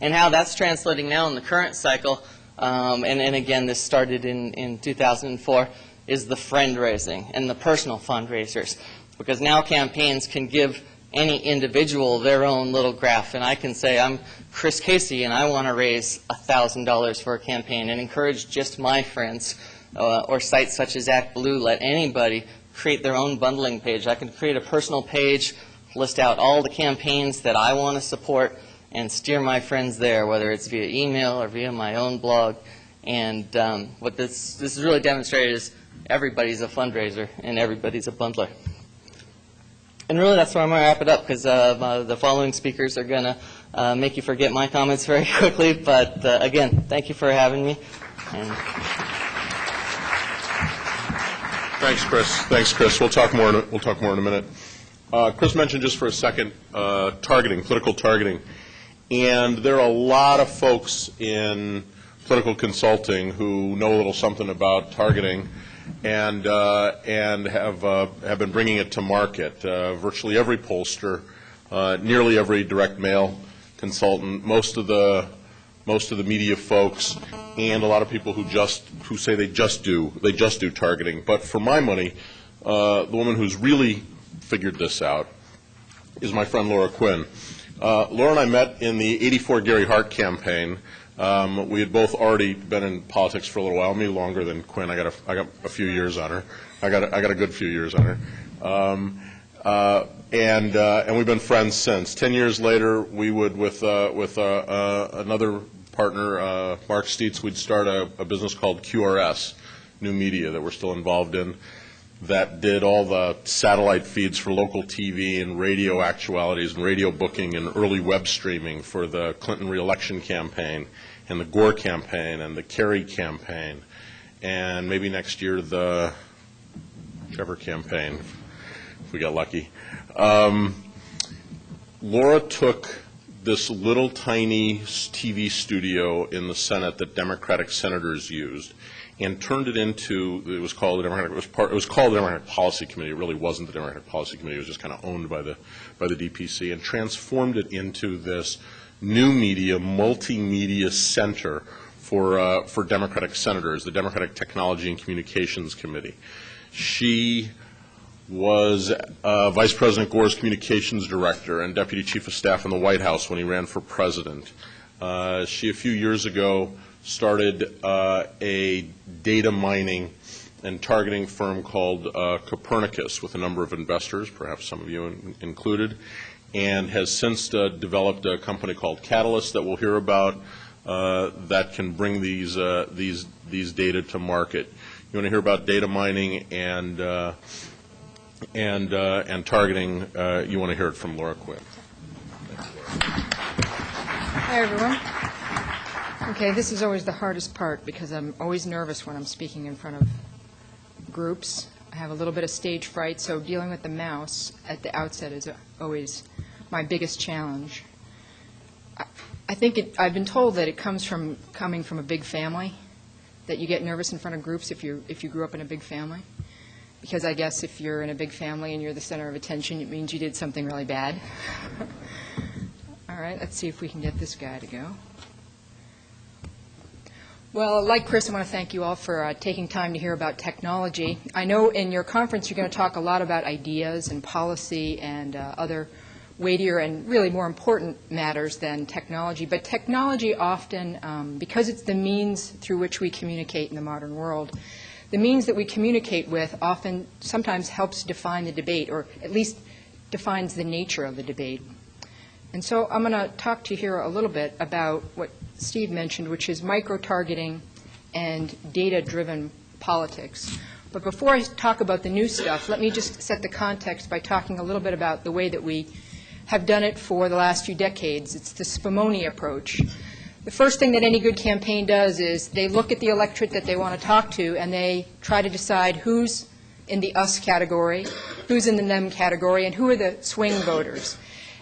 And how that's translating now in the current cycle, and again this started in 2004, is the friend raising and the personal fundraisers. Because now campaigns can give any individual their own little graph, and I can say, I'm Chris Casey and I want to raise $1,000 for a campaign and encourage just my friends. Or sites such as ActBlue let anybody create their own bundling page. I can create a personal page, list out all the campaigns that I want to support, and steer my friends there, whether it's via email or via my own blog. And what this is really demonstrated is everybody's a fundraiser and everybody's a bundler. And really that's where I'm going to wrap it up, because the following speakers are going to make you forget my comments very quickly. But again, thank you for having me. And Thanks, Chris. Thanks, Chris. We'll talk more in a minute. Chris mentioned just for a second targeting, political targeting, and there are a lot of folks in political consulting who know a little something about targeting, and have been bringing it to market. Virtually every pollster, nearly every direct mail consultant, most of the media folks, and a lot of people who say they just do targeting. But for my money, the woman who's really figured this out is my friend Laura Quinn. Laura and I met in the '84 Gary Hart campaign. We had both already been in politics for a little while. Me longer than Quinn. I got a few years on her. I got a good few years on her. And we've been friends since. 10 years later, we would with another partner, Mark Steitz, we'd start a business called QRS, New Media, that we're still involved in, that did all the satellite feeds for local TV and radio actualities and radio booking and early web streaming for the Clinton re-election campaign and the Gore campaign and the Kerry campaign, and maybe next year the whichever campaign, if we got lucky. Laura took this little tiny TV studio in the Senate that Democratic senators used and turned it into, it was called the Democratic Policy Committee. It really wasn't the Democratic Policy Committee. It was just kind of owned by the DPC, and transformed it into this new media, multimedia center for Democratic senators, the Democratic Technology and Communications Committee. She was Vice President Gore's communications director and deputy chief of staff in the White House when he ran for president. She, a few years ago, started a data mining and targeting firm called Copernicus with a number of investors, perhaps some of you included, and has since developed a company called Catalyst that we'll hear about that can bring these data to market. You want to hear about data mining and targeting? You want to hear it from Laura Quinn. Hi, everyone. Okay, this is always the hardest part because I'm always nervous when I'm speaking in front of groups. I have a little bit of stage fright, so dealing with the mouse at the outset is always my biggest challenge. I think I've been told that it comes from coming from a big family, that you get nervous in front of groups if you grew up in a big family. Because I guess if you're in a big family and you're the center of attention, it means you did something really bad. All right, let's see if we can get this guy to go. Well, like Chris, I want to thank you all for taking time to hear about technology. I know in your conference you're going to talk a lot about ideas and policy and other weightier and really more important matters than technology. But technology often, because it's the means through which we communicate in the modern world, the means that we communicate with often sometimes helps define the debate, or at least defines the nature of the debate. And so I'm going to talk to you here a little bit about what Steve mentioned, which is micro-targeting and data-driven politics. But before I talk about the new stuff, let me just set the context by talking a little bit about the way that we have done it for the last few decades. It's the Spumoni approach. The first thing that any good campaign does is they look at the electorate that they want to talk to, and they try to decide who's in the us category, who's in the them category, and who are the swing voters.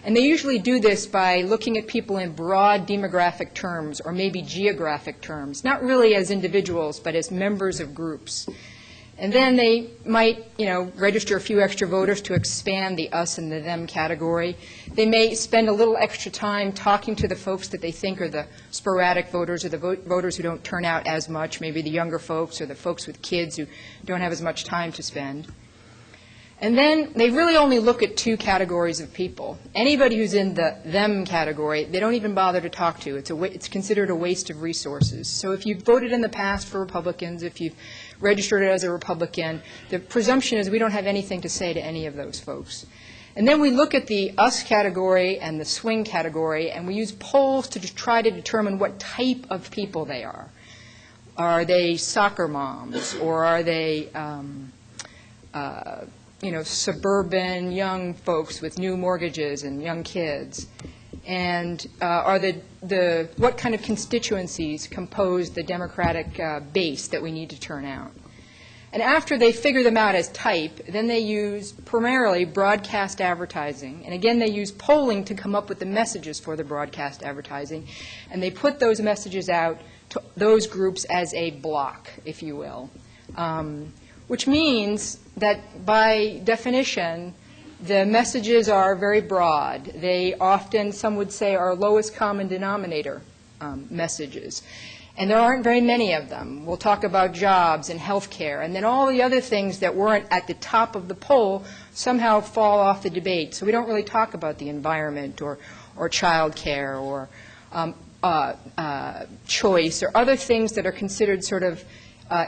And they usually do this by looking at people in broad demographic terms or maybe geographic terms, not really as individuals, but as members of groups. And then they might, register a few extra voters to expand the us and the them category. They may spend a little extra time talking to the folks that they think are the sporadic voters, or the voters who don't turn out as much, maybe the younger folks or the folks with kids who don't have as much time to spend. And then they really only look at two categories of people. Anybody who's in the them category, they don't even bother to talk to. It's considered a waste of resources. So if you've voted in the past for Republicans, if you've registered as a Republican, the presumption is we don't have anything to say to any of those folks. And then we look at the us category and the swing category, and we use polls to try to determine what type of people they are. Are they soccer moms, or are they suburban young folks with new mortgages and young kids? And are what kind of constituencies compose the Democratic base that we need to turn out? And after they figure them out as type, then they use primarily broadcast advertising. And again, they use polling to come up with the messages for the broadcast advertising. And they put those messages out to those groups as a block, if you will. Which means that by definition, the messages are very broad. They often, some would say, are lowest common denominator messages. And there aren't very many of them. We'll talk about jobs and health care, and then all the other things that weren't at the top of the poll somehow fall off the debate. So we don't really talk about the environment or child care or choice or other things that are considered sort of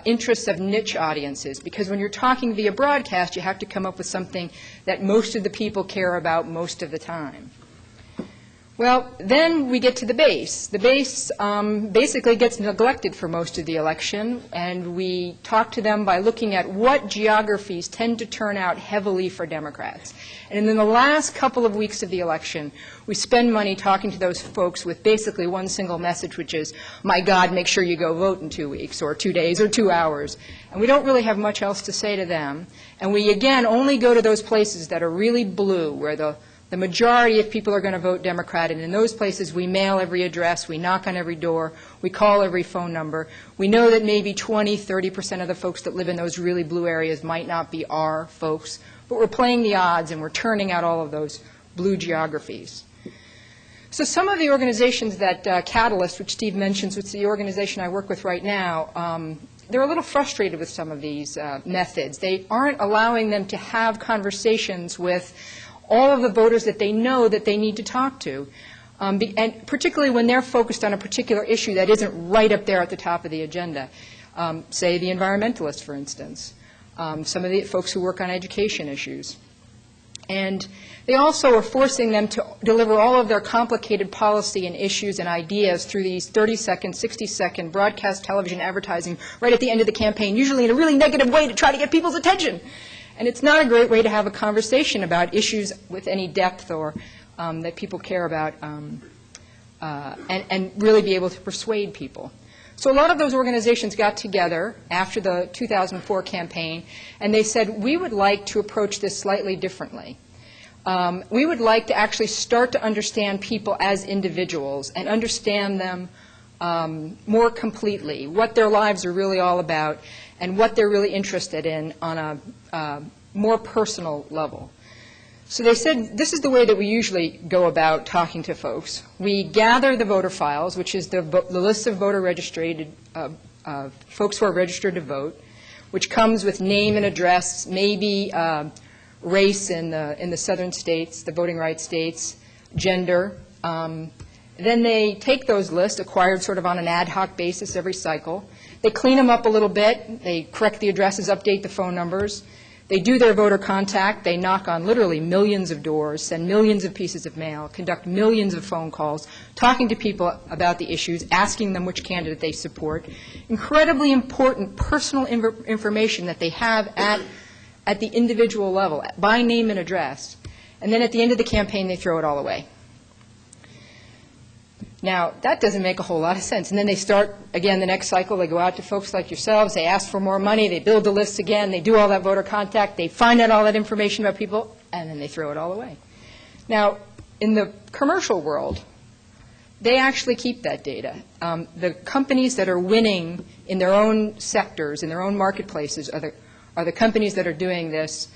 interests of niche audiences, because when you're talking via broadcast, you have to come up with something that most of the people care about most of the time. Well, then we get to the base. The base basically gets neglected for most of the election, and we talk to them by looking at what geographies tend to turn out heavily for Democrats. And in the last couple of weeks of the election, we spend money talking to those folks with basically one single message, which is, my God, make sure you go vote in 2 weeks or 2 days or 2 hours. And we don't really have much else to say to them. And we, again, only go to those places that are really blue, where the majority of people are going to vote Democrat, and in those places we mail every address, we knock on every door, we call every phone number. We know that maybe 20–30% of the folks that live in those really blue areas might not be our folks, but we're playing the odds and we're turning out all of those blue geographies. So some of the organizations that Catalyst, which Steve mentions, which is the organization I work with right now, they're a little frustrated with some of these methods. They aren't allowing them to have conversations with all of the voters that they know that they need to talk to, and particularly when they're focused on a particular issue that isn't right up there at the top of the agenda. Say the environmentalists, for instance, some of the folks who work on education issues. And they also are forcing them to deliver all of their complicated policy and issues and ideas through these 30-second, 60-second broadcast television advertising right at the end of the campaign, usually in a really negative way to try to get people's attention. And it's not a great way to have a conversation about issues with any depth or that people care about and really be able to persuade people. So a lot of those organizations got together after the 2004 campaign, and they said, we would like to approach this slightly differently. We would like to actually start to understand people as individuals and understand them more completely, what their lives are really all about, and what they're really interested in on a more personal level. So they said, this is the way that we usually go about talking to folks. We gather the voter files, which is the list of voter registered folks who are registered to vote, which comes with name and address, maybe race in the southern states, the voting rights states, gender. Then they take those lists, acquired sort of on an ad hoc basis every cycle. They clean them up a little bit. They correct the addresses, update the phone numbers. They do their voter contact. They knock on literally millions of doors, send millions of pieces of mail, conduct millions of phone calls, talking to people about the issues, asking them which candidate they support. Incredibly important personal information that they have at the individual level, by name and address. And then at the end of the campaign, they throw it all away. Now, that doesn't make a whole lot of sense. And then they start, again, the next cycle. They go out to folks like yourselves. They ask for more money. They build the lists again. They do all that voter contact. They find out all that information about people, and then they throw it all away. Now, in the commercial world, they actually keep that data. The companies that are winning in their own sectors, in their own marketplaces, are the companies that are doing this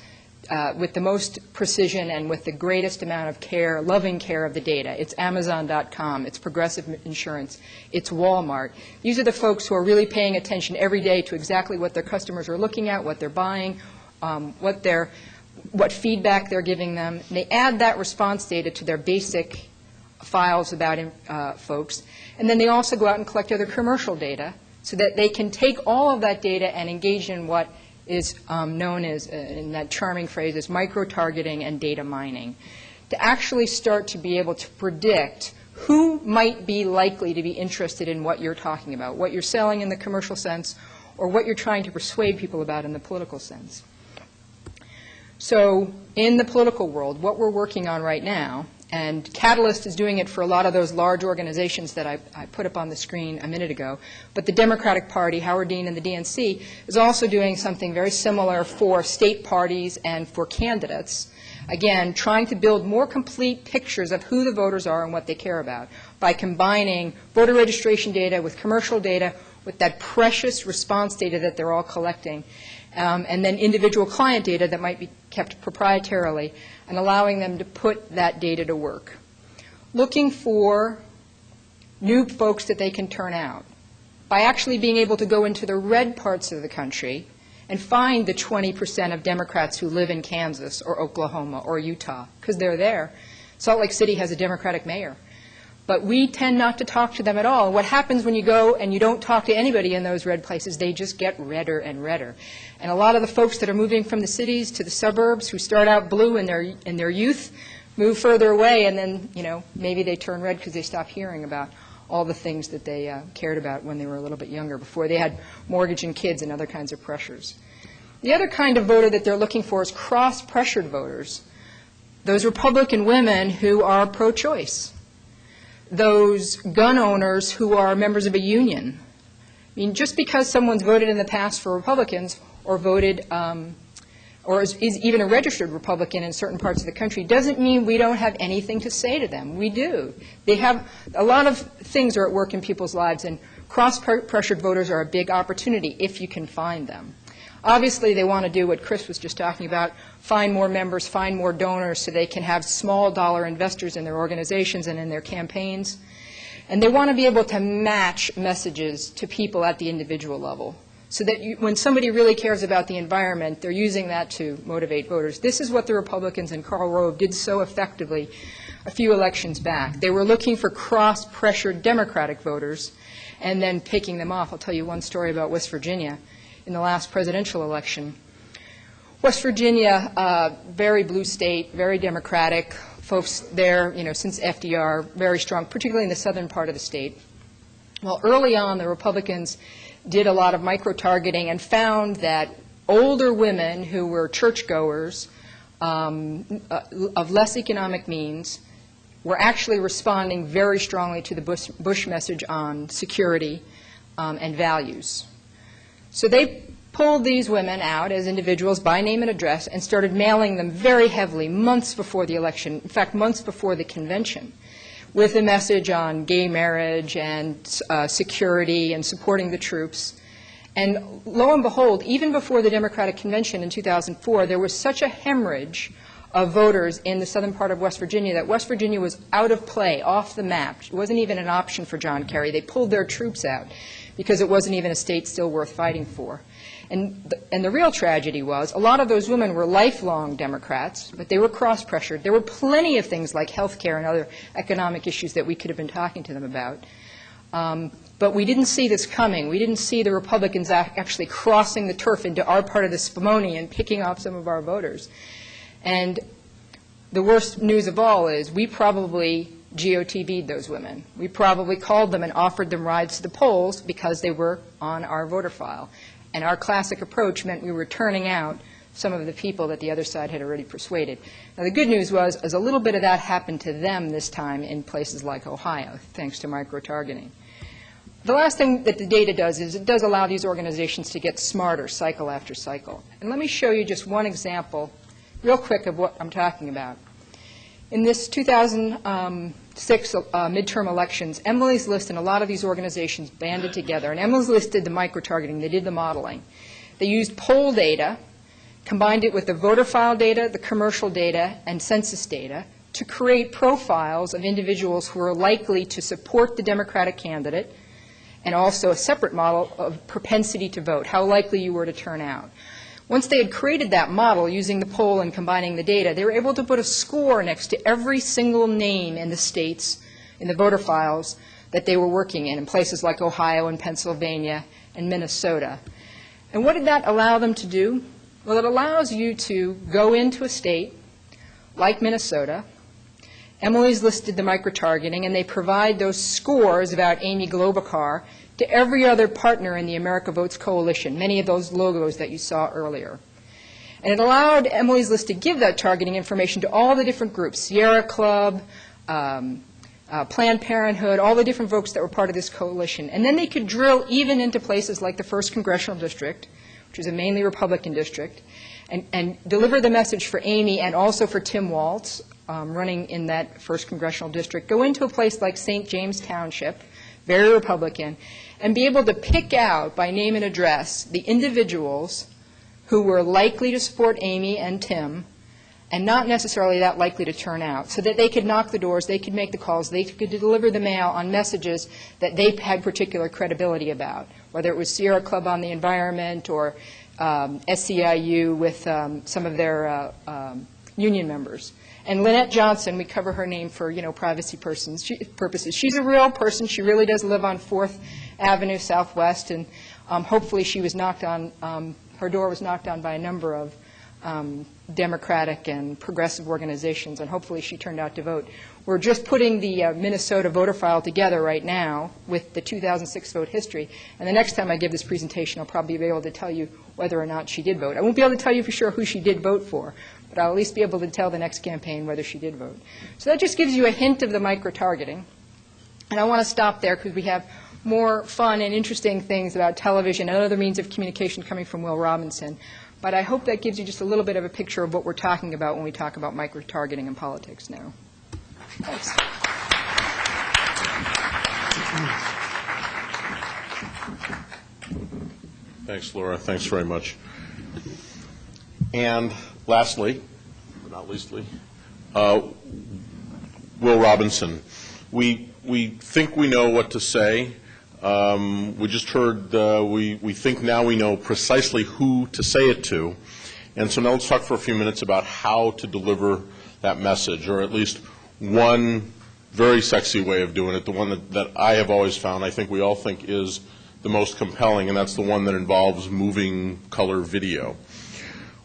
with the most precision and with the greatest amount of care, loving care of the data. It's Amazon.com, it's Progressive Insurance, it's Walmart. These are the folks who are really paying attention every day to exactly what their customers are looking at, what they're buying, what feedback they're giving them. And they add that response data to their basic files about folks. And then they also go out and collect other commercial data so that they can take all of that data and engage in what is known as, in that charming phrase, as micro-targeting and data mining, to actually start to be able to predict who might be likely to be interested in what you're talking about, what you're selling in the commercial sense, or what you're trying to persuade people about in the political sense. So in the political world, what we're working on right now, and Catalyst is doing it for a lot of those large organizations that I put up on the screen a minute ago, but the Democratic Party, Howard Dean and the DNC, is also doing something very similar for state parties and for candidates. Again, trying to build more complete pictures of who the voters are and what they care about by combining voter registration data with commercial data with that precious response data that they're all collecting, and then individual client data that might be kept proprietarily, and allowing them to put that data to work. Looking for new folks that they can turn out by actually being able to go into the red parts of the country and find the 20% of Democrats who live in Kansas or Oklahoma or Utah, because they're there. Salt Lake City has a Democratic mayor. But we tend not to talk to them at all. What happens when you go and you don't talk to anybody in those red places, they just get redder and redder. And a lot of the folks that are moving from the cities to the suburbs who start out blue in their youth move further away, and then, maybe they turn red because they stop hearing about all the things that they cared about when they were a little bit younger, before they had mortgage and kids and other kinds of pressures. The other kind of voter that they're looking for is cross-pressured voters, those Republican women who are pro-choice, those gun owners who are members of a union. I mean, just because someone's voted in the past for Republicans or voted or is even a registered Republican in certain parts of the country doesn't mean we don't have anything to say to them. We do. They have a lot of things are at work in people's lives, and cross-pressured voters are a big opportunity if you can find them. Obviously, they want to do what Chris was just talking about, find more members, find more donors so they can have small dollar investors in their organizations and in their campaigns. And they want to be able to match messages to people at the individual level, so that when somebody really cares about the environment, they're using that to motivate voters. This is what the Republicans and Karl Rove did so effectively a few elections back. They were looking for cross-pressured Democratic voters and then picking them off. I'll tell you one story about West Virginia. In the last presidential election, West Virginia, very blue state, very Democratic, folks there, since FDR, very strong, particularly in the southern part of the state. Well, early on, the Republicans did a lot of micro-targeting and found that older women who were churchgoers of less economic means were actually responding very strongly to the Bush message on security and values. So they pulled these women out as individuals by name and address and started mailing them very heavily months before the election, in fact, months before the convention, with a message on gay marriage and security and supporting the troops. And lo and behold, even before the Democratic Convention in 2004, there was such a hemorrhage of voters in the southern part of West Virginia that West Virginia was out of play, off the map. It wasn't even an option for John Kerry. They pulled their troops out because it wasn't even a state still worth fighting for. And the real tragedy was a lot of those women were lifelong Democrats, but they were cross-pressured. There were plenty of things like health care and other economic issues that we could have been talking to them about. But we didn't see this coming. We didn't see the Republicans actually crossing the turf into our part of the Spumoni and picking off some of our voters. And the worst news of all is we probably GOTV'd those women. We probably called them and offered them rides to the polls because they were on our voter file. And our classic approach meant we were turning out some of the people that the other side had already persuaded. Now, the good news was a little bit of that happened to them this time in places like Ohio, thanks to micro-targeting. The last thing that the data does is it does allow these organizations to get smarter cycle after cycle. And let me show you just one example real quick of what I'm talking about. In this 2006 midterm elections, Emily's List and a lot of these organizations banded together, and Emily's List did the micro-targeting, they did the modeling. They used poll data, combined it with the voter file data, the commercial data, and census data to create profiles of individuals who are likely to support the Democratic candidate, and also a separate model of propensity to vote, how likely you were to turn out. Once they had created that model using the poll and combining the data, they were able to put a score next to every single name in the states, in the voter files that they were working in places like Ohio and Pennsylvania and Minnesota. And what did that allow them to do? Well, it allows you to go into a state like Minnesota. Emily's listed the micro-targeting, and they provide those scores about Amy Klobuchar to every other partner in the America Votes Coalition, many of those logos that you saw earlier. And it allowed Emily's List to give that targeting information to all the different groups, Sierra Club, Planned Parenthood, all the different folks that were part of this coalition. And then they could drill even into places like the 1st Congressional District, which is a mainly Republican district, and deliver the message for Amy and also for Tim Walz, running in that 1st Congressional District. Go into a place like St. James Township, very Republican, and be able to pick out by name and address the individuals who were likely to support Amy and Tim and not necessarily that likely to turn out, so that they could knock the doors, they could make the calls, they could deliver the mail on messages that they had particular credibility about, whether it was Sierra Club on the environment or SEIU with some of their union members. And Lynette Johnson, we cover her name for, privacy purposes. She's a real person. She really does live on 4th Avenue Southwest, and hopefully she was knocked on, her door was knocked on by a number of Democratic and progressive organizations, and hopefully she turned out to vote. We're just putting the Minnesota voter file together right now with the 2006 vote history, and the next time I give this presentation, I'll probably be able to tell you whether or not she did vote. I won't be able to tell you for sure who she did vote for, but I'll at least be able to tell the next campaign whether she did vote. So that just gives you a hint of the micro-targeting, and I want to stop there because we have more fun and interesting things about television and other means of communication coming from Will Robinson. But I hope that gives you just a little bit of a picture of what we're talking about when we talk about micro-targeting in politics now. Thanks. Thanks, Laura. Thanks very much. And lastly, but not leastly, Will Robinson. We think we know what to say. We just heard, we think now we know precisely who to say it to. And so now let's talk for a few minutes about how to deliver that message, or at least one very sexy way of doing it, the one that I have always found, I think we all think is the most compelling, and that's the one that involves moving color video,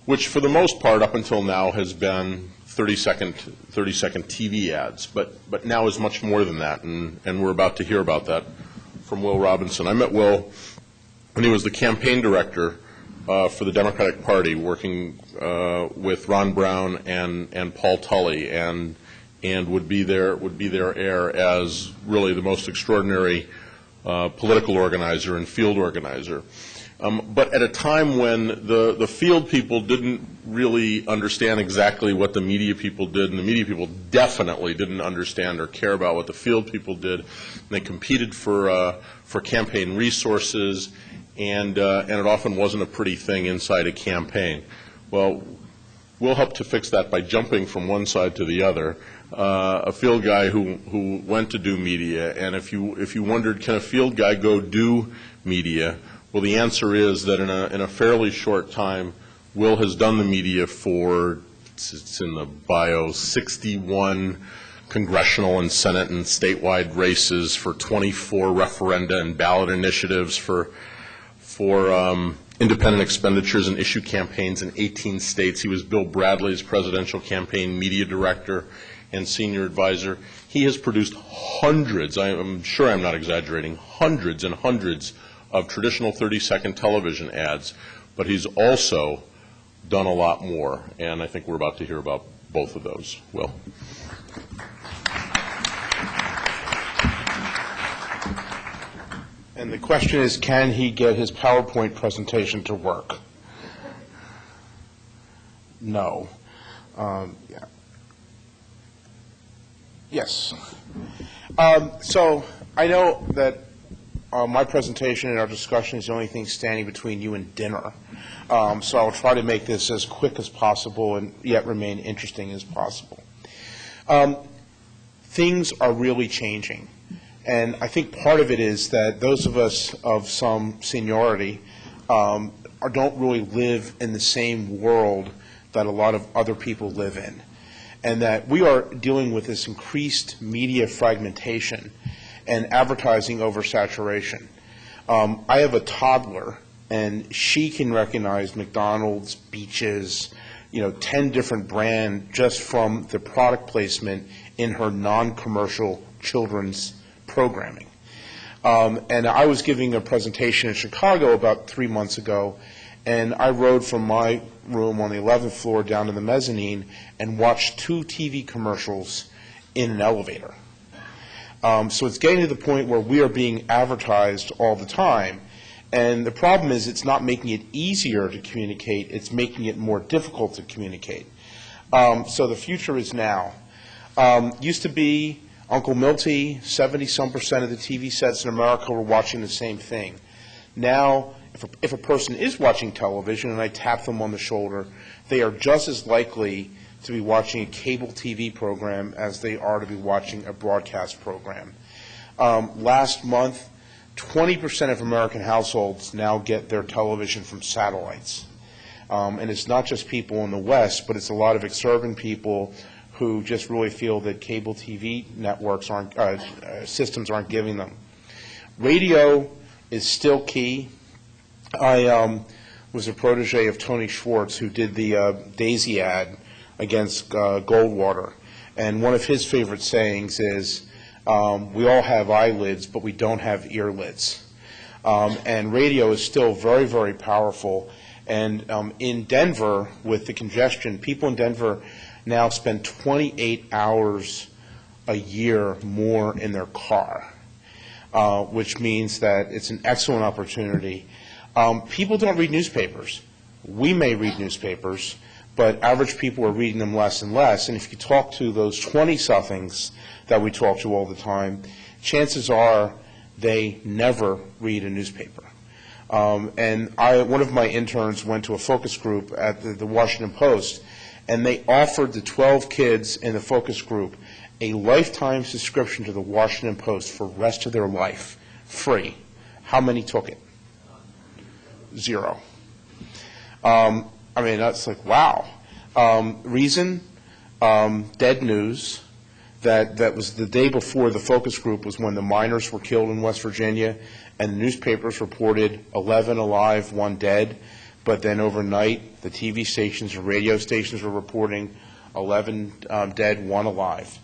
which for the most part up until now has been 30-second TV ads, but now is much more than that, and we're about to hear about that from Will Robinson. I met Will when he was the campaign director for the Democratic Party, working with Ron Brown and Paul Tully, and would be their heir as really the most extraordinary political organizer and field organizer. But at a time when the field people didn't really understand exactly what the media people did, and the media people definitely didn't understand or care about what the field people did, and they competed for campaign resources, and it often wasn't a pretty thing inside a campaign. Well, we'll help to fix that by jumping from one side to the other. A field guy who went to do media, and if you wondered, can a field guy go do media? Well, the answer is that in a fairly short time, Will has done the media for, it's in the bio, 61 congressional and Senate and statewide races, for 24 referenda and ballot initiatives, for independent expenditures and issue campaigns in 18 states. He was Bill Bradley's presidential campaign media director and senior advisor. He has produced hundreds, I'm sure I'm not exaggerating, hundreds and hundreds of traditional 30-second television ads, but he's also done a lot more, and I think we're about to hear about both of those. Will. And the question is, can he get his PowerPoint presentation to work? No. Yeah. Yes. So I know that my presentation and our discussion is the only thing standing between you and dinner. So I'll try to make this as quick as possible and yet remain interesting as possible. Things are really changing. And I think part of it is that those of us of some seniority don't really live in the same world that a lot of other people live in. And that we are dealing with this increased media fragmentation and advertising oversaturation. I have a toddler, and she can recognize McDonald's, Beaches, 10 different brands just from the product placement in her non-commercial children's programming. And I was giving a presentation in Chicago about 3 months ago, and I rode from my room on the 11th floor down to the mezzanine and watched 2 TV commercials in an elevator. So it's getting to the point where we are being advertised all the time. And the problem is it's not making it easier to communicate, it's making it more difficult to communicate. So the future is now. Used to be Uncle Milty, 70-some% of the TV sets in America were watching the same thing. Now, if a person is watching television and I tap them on the shoulder, they are just as likely to be watching a cable TV program as they are to be watching a broadcast program. Last month, 20% of American households now get their television from satellites. And it's not just people in the West, but it's a lot of exurban people who just really feel that cable TV networks systems aren't giving them. Radio is still key. I was a protege of Tony Schwartz, who did the Daisy ad against Goldwater. And one of his favorite sayings is, we all have eyelids, but we don't have earlids. And radio is still very, very powerful. And in Denver, with the congestion, people in Denver now spend 28 hours a year more in their car, which means that it's an excellent opportunity. People don't read newspapers. We may read newspapers, but average people are reading them less and less. And if you talk to those 20-somethings that we talk to all the time, chances are they never read a newspaper. And one of my interns went to a focus group at the Washington Post, and they offered the 12 kids in the focus group a lifetime subscription to the Washington Post for the rest of their life, free. How many took it? 0. I mean, that's like, wow. Reason, dead news. That was the day before the focus group was when the miners were killed in West Virginia, and the newspapers reported 11 alive, 1 dead. But then overnight, the TV stations and radio stations were reporting 11 dead, 1 alive.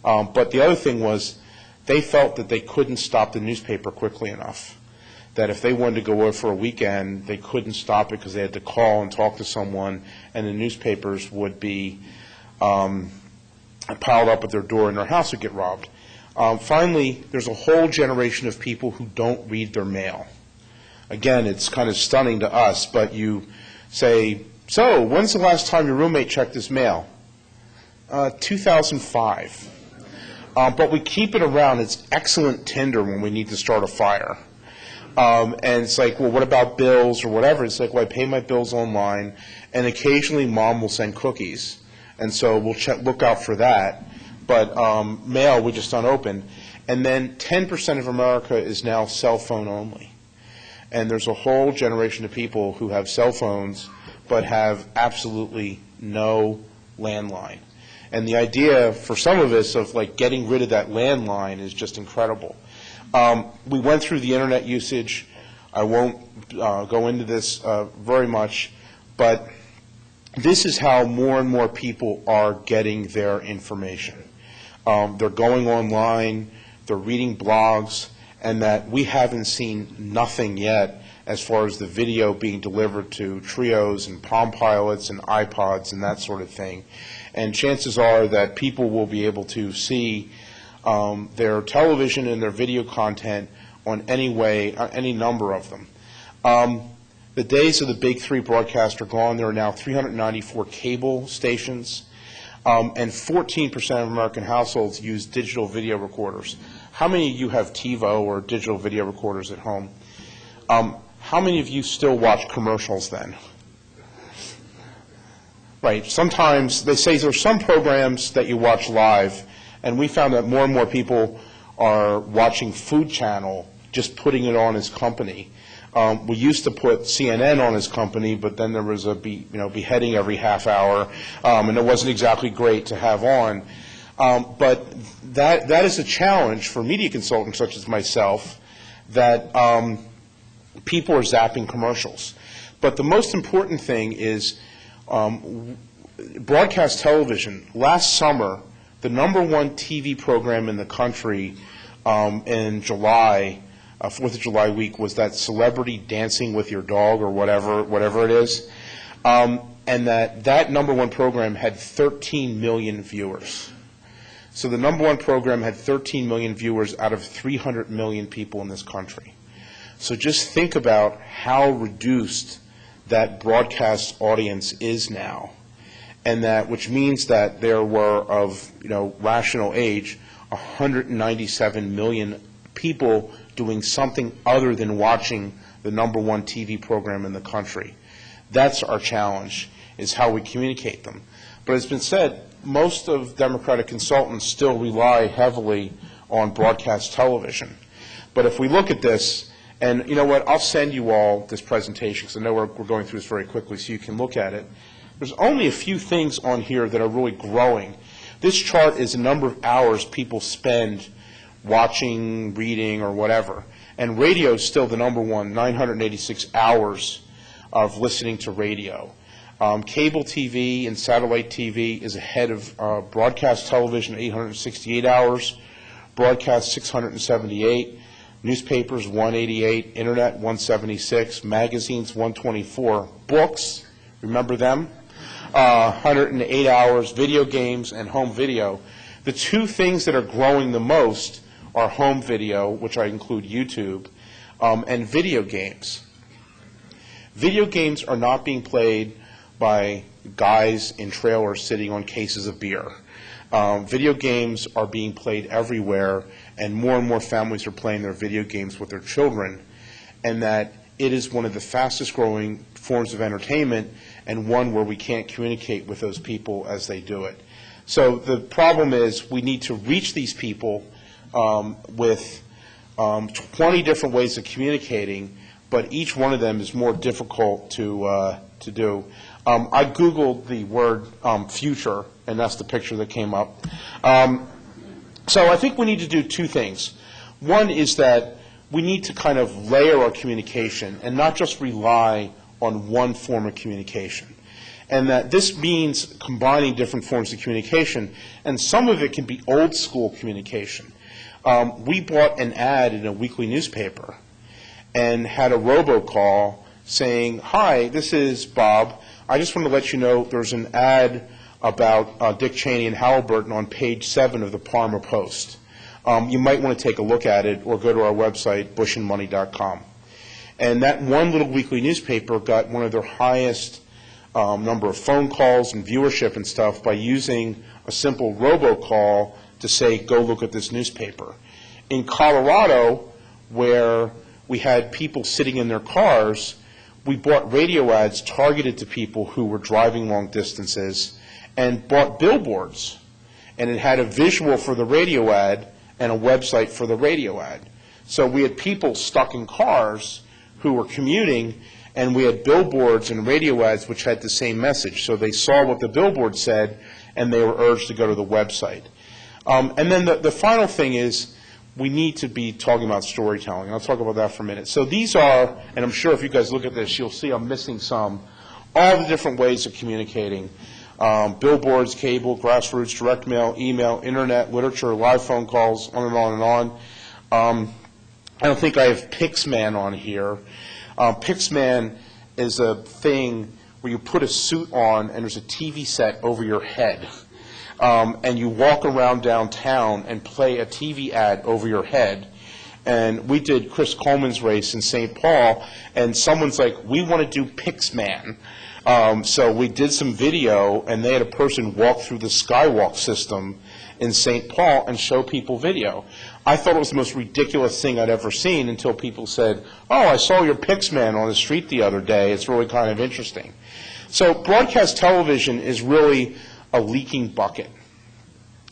But the other thing was they felt that they couldn't stop the newspaper quickly enough, that if they wanted to go out for a weekend, they couldn't stop it because they had to call and talk to someone, and the newspapers would be piled up at their door and their house would get robbed. Finally, there's a whole generation of people who don't read their mail. Again, it's kind of stunning to us, but you say, so when's the last time your roommate checked his mail? 2005. But we keep it around. It's excellent tinder when we need to start a fire. And it's like, well, what about bills or whatever? It's like, well, I pay my bills online, and occasionally Mom will send cookies. And so we'll look out for that. But mail, we just don't open. And then 10% of America is now cell phone only. And there's a whole generation of people who have cell phones but have absolutely no landline. And the idea for some of us of like getting rid of that landline is just incredible. We went through the internet usage. I won't go into this very much, but this is how more and more people are getting their information. They're going online, they're reading blogs, and that we haven't seen nothing yet as far as the video being delivered to Trios and Palm Pilots and iPods and that sort of thing. And chances are that people will be able to see their television and their video content on any number of them. The days of the big 3 broadcasts are gone. There are now 394 cable stations, and 14% of American households use digital video recorders. How many of you have TiVo or digital video recorders at home? How many of you still watch commercials then? Right. Sometimes they say there are some programs that you watch live, and we found that more and more people are watching Food Channel, just putting it on as company. We used to put CNN on as company, but then there was a beheading every half hour, and it wasn't exactly great to have on. But that is a challenge for media consultants such as myself, that people are zapping commercials. But the most important thing is broadcast television. Last summer, the #1 TV program in the country in July, 4th of July week, was that Celebrity Dancing with Your Dog or whatever it is. And that #1 program had 13 million viewers. So the #1 program had 13 million viewers out of 300 million people in this country. So just think about how reduced that broadcast audience is now, and which means that there were of rational age 197 million people doing something other than watching the #1 TV program in the country. That's our challenge, is how we communicate them. But as has been said, most of Democratic consultants still rely heavily on broadcast television. But if we look at this, and you know what, I'll send you all this presentation because I know we're going through this very quickly so you can look at it. There's only a few things on here that are really growing. This chart is the number of hours people spend watching, reading, or whatever. And radio is still the #1, 986 hours of listening to radio. Cable TV and satellite TV is ahead of broadcast television, 868 hours, broadcast 678, newspapers 188, internet 176, magazines 124, books, remember them? 108 hours, video games and home video. The two things that are growing the most are home video, which I include YouTube, and video games. Video games are not being played by guys in trailers sitting on cases of beer. Video games are being played everywhere, and more families are playing their video games with their children, and that it is one of the fastest growing forms of entertainment and one where we can't communicate with those people as they do it. So the problem is we need to reach these people with 20 different ways of communicating, but each one of them is more difficult to do. I Googled the word future, and that's the picture that came up. So I think we need to do two things. One is that we need to kind of layer our communication and not just rely on one form of communication. And that this means combining different forms of communication, and some of it can be old school communication. We bought an ad in a weekly newspaper and had a robocall saying, "Hi, this is Bob. I just want to let you know there's an ad about Dick Cheney and Halliburton on page 7 of the Parma Post. You might want to take a look at it or go to our website, bushandmoney.com." And that one little weekly newspaper got one of their highest number of phone calls and viewership and stuff by using a simple robocall to say, go look at this newspaper. In Colorado, where we had people sitting in their cars, we bought radio ads targeted to people who were driving long distances and bought billboards. And it had a visual for the radio ad and a website for the radio ad. So we had people stuck in cars who were commuting, and we had billboards and radio ads which had the same message. So they saw what the billboard said, and they were urged to go to the website. And then the final thing is we need to be talking about storytelling. I'll talk about that for a minute. So these are, and I'm sure if you guys look at this, you'll see I'm missing some, all the different ways of communicating. Billboards, cable, grassroots, direct mail, email, internet, literature, live phone calls, on and on and on. I don't think I have Pixman on here. Pixman is a thing where you put a suit on and there's a TV set over your head. And you walk around downtown and play a TV ad over your head. And we did Chris Coleman's race in St. Paul, and someone's like, we want to do Pixman. So we did some video, and they had a person walk through the Skywalk system in St. Paul and show people video. I thought it was the most ridiculous thing I'd ever seen until people said, oh, I saw your Pixman on the street the other day. It's really kind of interesting. So broadcast television is really a leaking bucket,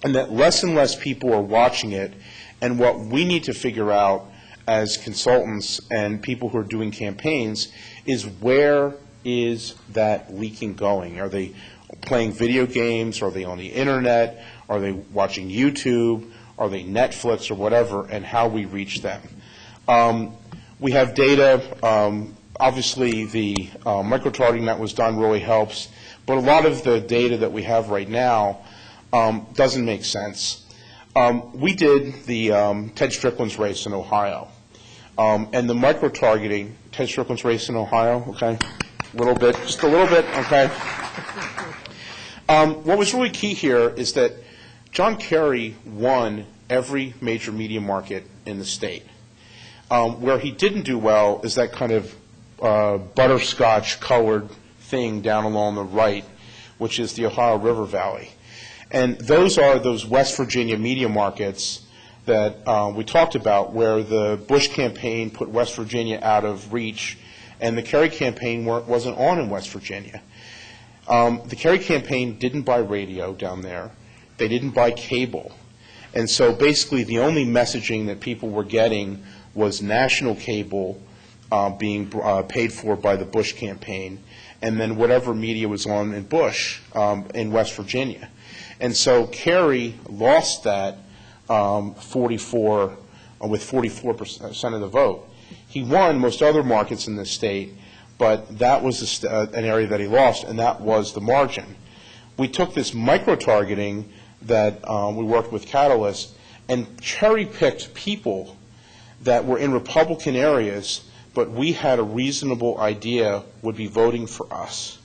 and that less and less people are watching it. And what we need to figure out as consultants and people who are doing campaigns is, where is that leaking going? Are they playing video games? Are they on the internet? Are they watching YouTube? Are they Netflix or whatever? And how we reach them. We have data. Obviously, the micro-targeting that was done really helps. But a lot of the data that we have right now doesn't make sense. We did the Ted Strickland's race in Ohio. And the micro-targeting, Ted Strickland's race in Ohio, okay? A little bit, just a little bit, okay? What was really key here is that John Kerry won every major media market in the state. Where he didn't do well is that kind of butterscotch-colored thing down along the right, which is the Ohio River Valley. And those are those West Virginia media markets that we talked about, where the Bush campaign put West Virginia out of reach, and the Kerry campaign wasn't on in West Virginia. The Kerry campaign didn't buy radio down there. They didn't buy cable. And so basically the only messaging that people were getting was national cable being paid for by the Bush campaign, and then whatever media was on in Bush in West Virginia. And so Kerry lost that 44 with 44% of the vote. He won most other markets in the state, but that was an area that he lost, and that was the margin. We took this micro-targeting that we worked with Catalyst and cherry-picked people that were in Republican areas, but we had a reasonable idea would be voting for us.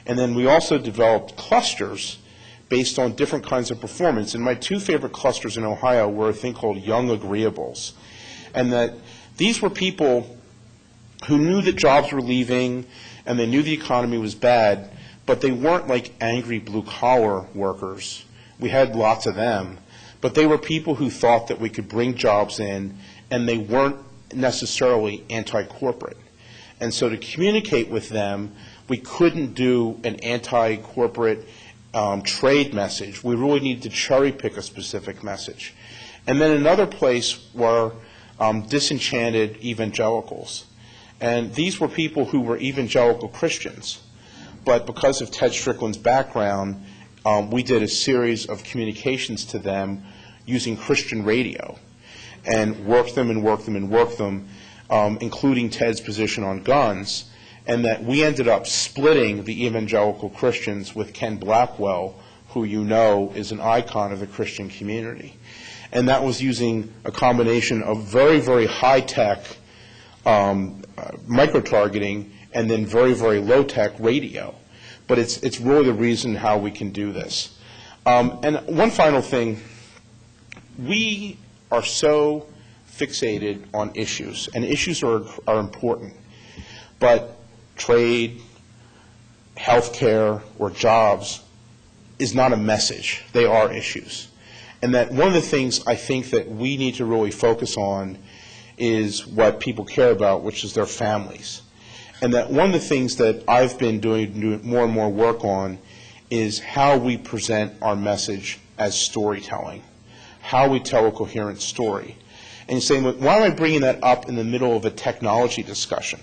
And then we also developed clusters based on different kinds of performance. And my two favorite clusters in Ohio were a thing called Young Agreeables. And that these were people who knew that jobs were leaving and they knew the economy was bad, but they weren't like angry blue-collar workers. We had lots of them. But they were people who thought that we could bring jobs in, and they weren't necessarily anti-corporate. And so to communicate with them, we couldn't do an anti-corporate trade message. We really needed to cherry-pick a specific message. And then another place were disenchanted evangelicals. And these were people who were evangelical Christians. But because of Ted Strickland's background, we did a series of communications to them using Christian radio and worked them, including Ted's position on guns, and that we ended up splitting the evangelical Christians with Ken Blackwell, who you know is an icon of the Christian community. And that was using a combination of very, very high-tech micro-targeting and then very, very low-tech radio. But it's really the reason how we can do this. And one final thing, we are so fixated on issues, and issues are important. But trade, healthcare, or jobs is not a message. They are issues. And that one of the things I think that we need to really focus on is what people care about, which is their families. And that one of the things that I've been doing more and more work on is how we present our message as storytelling, how we tell a coherent story. And you're saying, well, why am I bringing that up in the middle of a technology discussion?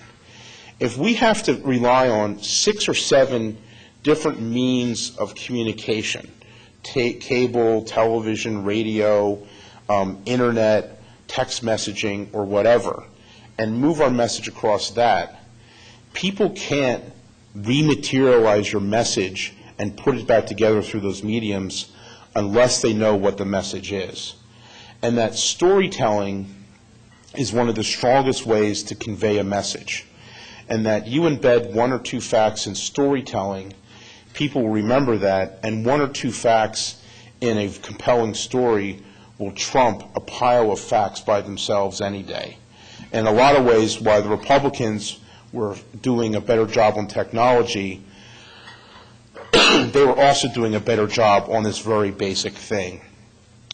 If we have to rely on 6 or 7 different means of communication, cable, television, radio, internet, text messaging, or whatever, and move our message across that, people can't rematerialize your message and put it back together through those mediums unless they know what the message is. And that storytelling is one of the strongest ways to convey a message. And that you embed 1 or 2 facts in storytelling, people will remember that, and 1 or 2 facts in a compelling story will trump a pile of facts by themselves any day. In a lot of ways, while the Republicans were doing a better job on technology, they were also doing a better job on this very basic thing.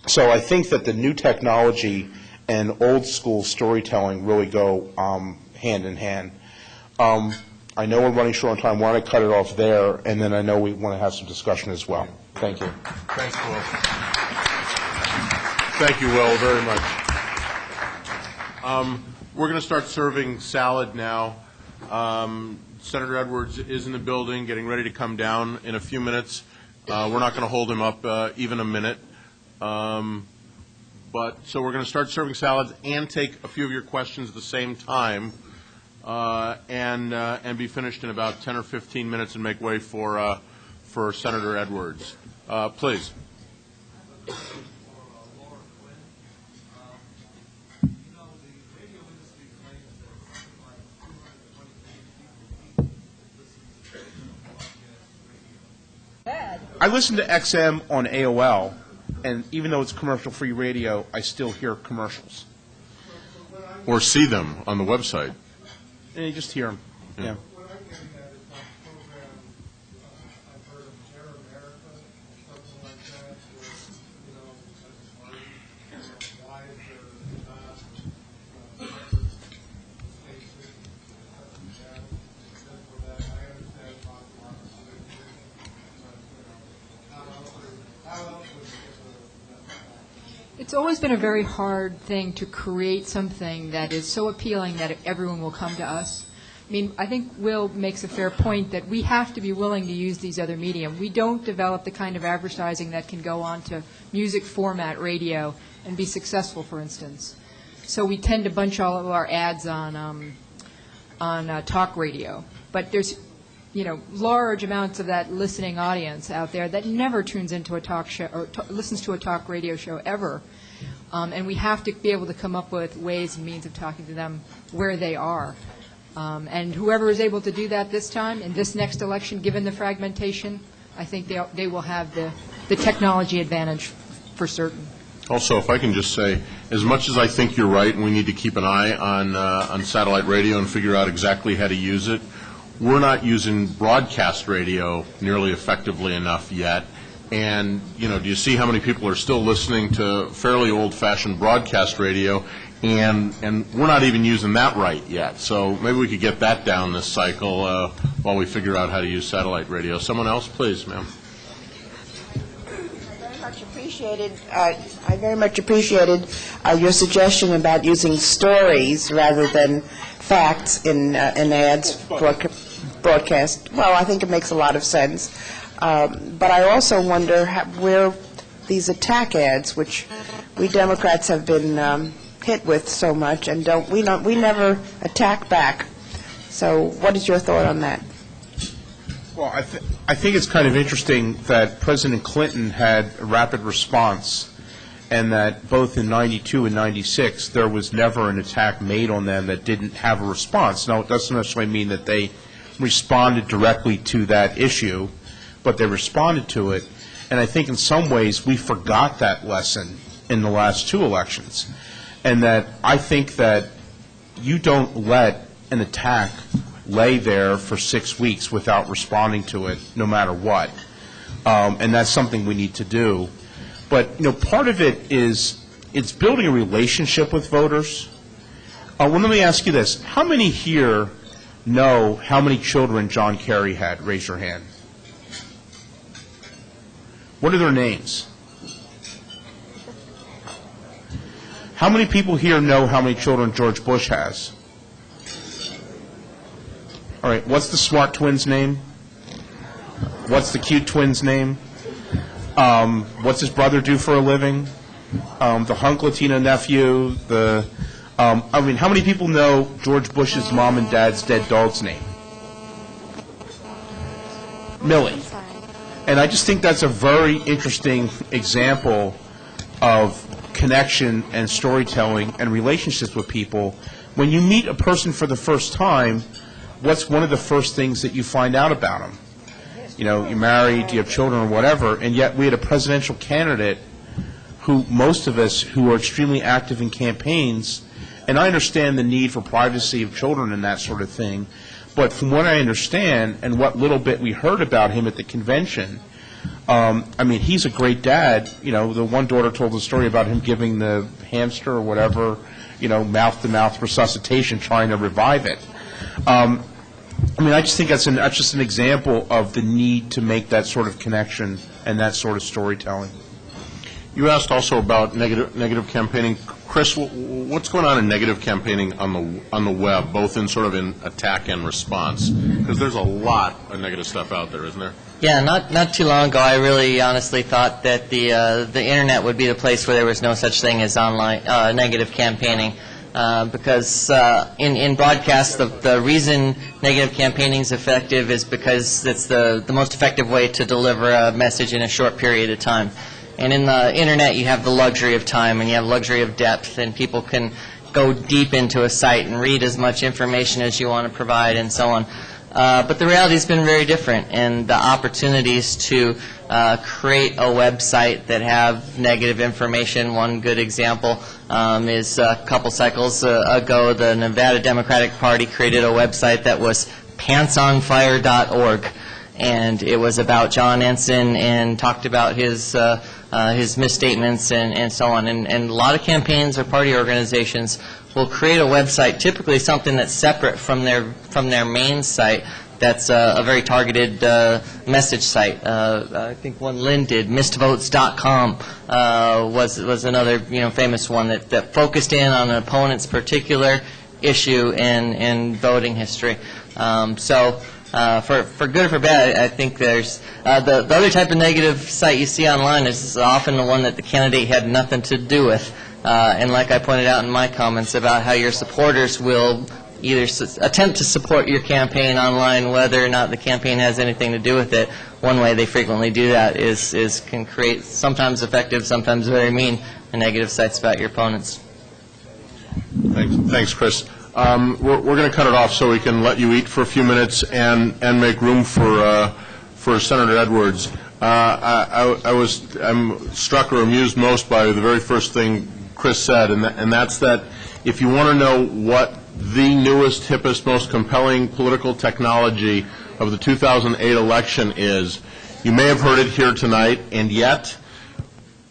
So I think that the new technology and old school storytelling really go hand in hand. I know we're running short on time. Why don't I cut it off there, and then I know we want to have some discussion as well. Thank you. Thanks, Will. Thank you, Will, very much. We're going to start serving salad now. Senator Edwards is in the building, getting ready to come down in a few minutes. We're not going to hold him up even a minute. So we're going to start serving salads and take a few of your questions at the same time, and be finished in about 10 or 15 minutes and make way for Senator Edwards. Please. I listen to XM on AOL, and even though it's commercial-free radio, I still hear commercials. Or see them on the website. And you just hear them. Yeah. What I'm getting at is my program, I've heard of Terror America, something like that, where, you know, why is there not spaces, stuff like that, except for that, I understand about democracy, but, how else would you get the It's always been a very hard thing to create something that is so appealing that everyone will come to us. I mean, I think Will makes a fair point that we have to be willing to use these other medium. We don't develop the kind of advertising that can go on to music format radio and be successful, for instance. So we tend to bunch all of our ads on on talk radio. But there's, large amounts of that listening audience out there that never tunes into a talk show or listens to a talk radio show ever. And we have to be able to come up with ways and means of talking to them where they are. And whoever is able to do that this time, in this next election, given the fragmentation, I think they will have the technology advantage for certain. Also, if I can just say, as much as I think you're right and we need to keep an eye on satellite radio and figure out exactly how to use it, we're not using broadcast radio nearly effectively enough yet. And, do you see how many people are still listening to fairly old-fashioned broadcast radio, and we're not even using that right yet. So maybe we could get that down this cycle while we figure out how to use satellite radio. Someone else, please, ma'am. I very much appreciated your suggestion about using stories rather than facts in ads broadcast. Well, I think it makes a lot of sense. But I also wonder where these attack ads, which we Democrats have been hit with so much, and we never attack back. So what is your thought on that? Well, I think it's kind of interesting that President Clinton had a rapid response, and that both in 92 and 96 there was never an attack made on them that didn't have a response. Now, it doesn't necessarily mean that they responded directly to that issue, but they responded to it. And I think in some ways we forgot that lesson in the last two elections. And that I think that you don't let an attack lay there for 6 weeks without responding to it, no matter what. And that's something we need to do. But, part of it is it's building a relationship with voters. Well, let me ask you this. How many here know how many children John Kerry had? Raise your hand. What are their names? How many people here know how many children George Bush has? All right, what's the smart twin's name? What's the cute twin's name? What's his brother do for a living? The hunk Latino nephew, how many people know George Bush's mom and dad's dead dog's name? Millie. And I just think that's a very interesting example of connection and storytelling and relationships with people. When you meet a person for the first time, what's one of the first things that you find out about them? You're married, you have children or whatever, and yet we had a presidential candidate who most of us who are extremely active in campaigns, and I understand the need for privacy of children and that sort of thing, but from what I understand and what little bit we heard about him at the convention, he's a great dad. The one daughter told the story about him giving the hamster or whatever, mouth-to-mouth resuscitation, trying to revive it. I just think that's just an example of the need to make that sort of connection and that sort of storytelling. You asked also about negative campaigning. Chris, what's going on in negative campaigning on the web, both in sort of in attack and response? Because there's a lot of negative stuff out there, isn't there? Yeah, not too long ago, I really honestly thought that the internet would be the place where there was no such thing as online negative campaigning. Because in broadcast, the reason negative campaigning is effective is because it's the most effective way to deliver a message in a short period of time. And in the internet, you have the luxury of time and you have luxury of depth, and people can go deep into a site and read as much information as you want to provide and so on. But the reality has been very different, and the opportunities to create a website that have negative information. One good example is a couple cycles ago, the Nevada Democratic Party created a website that was pantsonfire.org, and it was about John Ensign and talked about his misstatements and so on. And a lot of campaigns or party organizations will create a website, typically something that's separate from their main site, that's a very targeted message site. I think one Lynn did, missedvotes.com was another famous one that focused in on an opponent's particular issue and voting history. For good or for bad, I think there's the other type of negative site you see online is often the one that the candidate had nothing to do with. And like I pointed out in my comments about how your supporters will either attempt to support your campaign online, whether or not the campaign has anything to do with it. One way they frequently do that is can create sometimes effective, sometimes very mean, and negative sites about your opponents. Thanks, Chris. We're going to cut it off so we can let you eat for a few minutes and make room for Senator Edwards. I'm struck or amused most by the very first thing Chris said, and that's that if you want to know what the newest, hippest, most compelling political technology of the 2008 election is, you may have heard it here tonight, and yet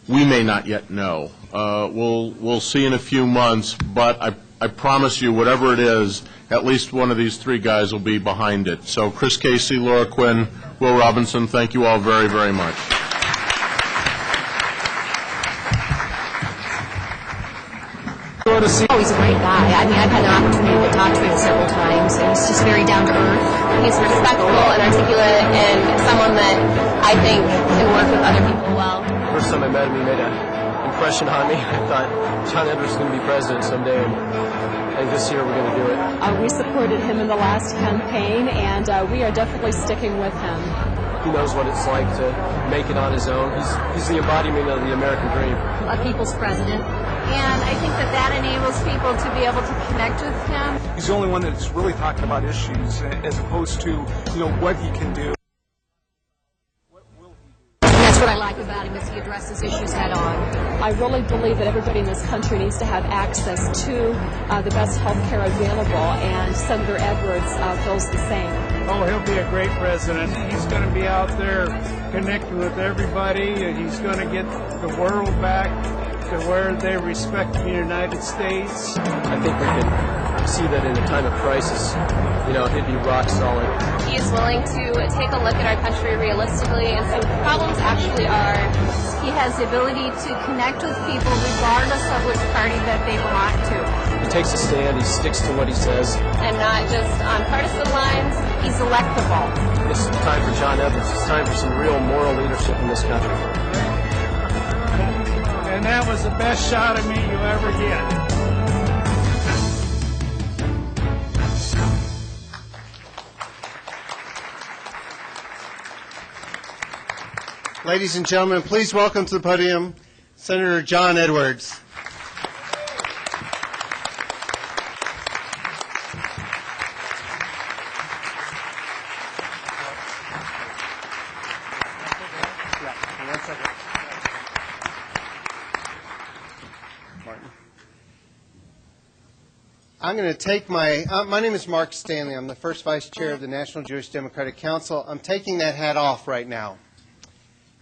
we may not yet know. We'll see in a few months, but I promise you, whatever it is, at least one of these three guys will be behind it. So Chris Casey, Laura Quinn, Will Robinson, thank you all very, very much. Oh, he's a great guy. I mean, I've had an opportunity to talk to him several times, and he's just very down to earth. He's respectful and articulate, and someone that I think can work with other people well. First time I met him, he made an impression on me. I thought John Edwards is going to be president someday, and this year we're going to do it. We supported him in the last campaign, and we are definitely sticking with him. He knows what it's like to make it on his own. He's the embodiment of the American dream. A people's president. And I think that enables people to be able to connect with him. He's the only one that's really talking about issues as opposed to, what he can do. That's what I like about him, is he addresses issues head on. I really believe that everybody in this country needs to have access to the best health care available, and Senator Edwards feels the same. Oh, he'll be a great president. He's going to be out there connecting with everybody, and he's going to get the world back to where they respect the United States. I think we can see that in a time of crisis, he'd be rock solid. He is willing to take a look at our country realistically and see what the problems actually are. He has the ability to connect with people regardless of which party that they belong to. He takes a stand, he sticks to what he says. And not just on partisan lines, he's electable. This is time for John Edwards. It's time for some real moral leadership in this country. And that was the best shot of me you ever get. Ladies and gentlemen, please welcome to the podium Senator John Edwards. I'm going to take my name is Mark Stanley. I'm the first vice chair of the National Jewish Democratic Council. I'm taking that hat off right now.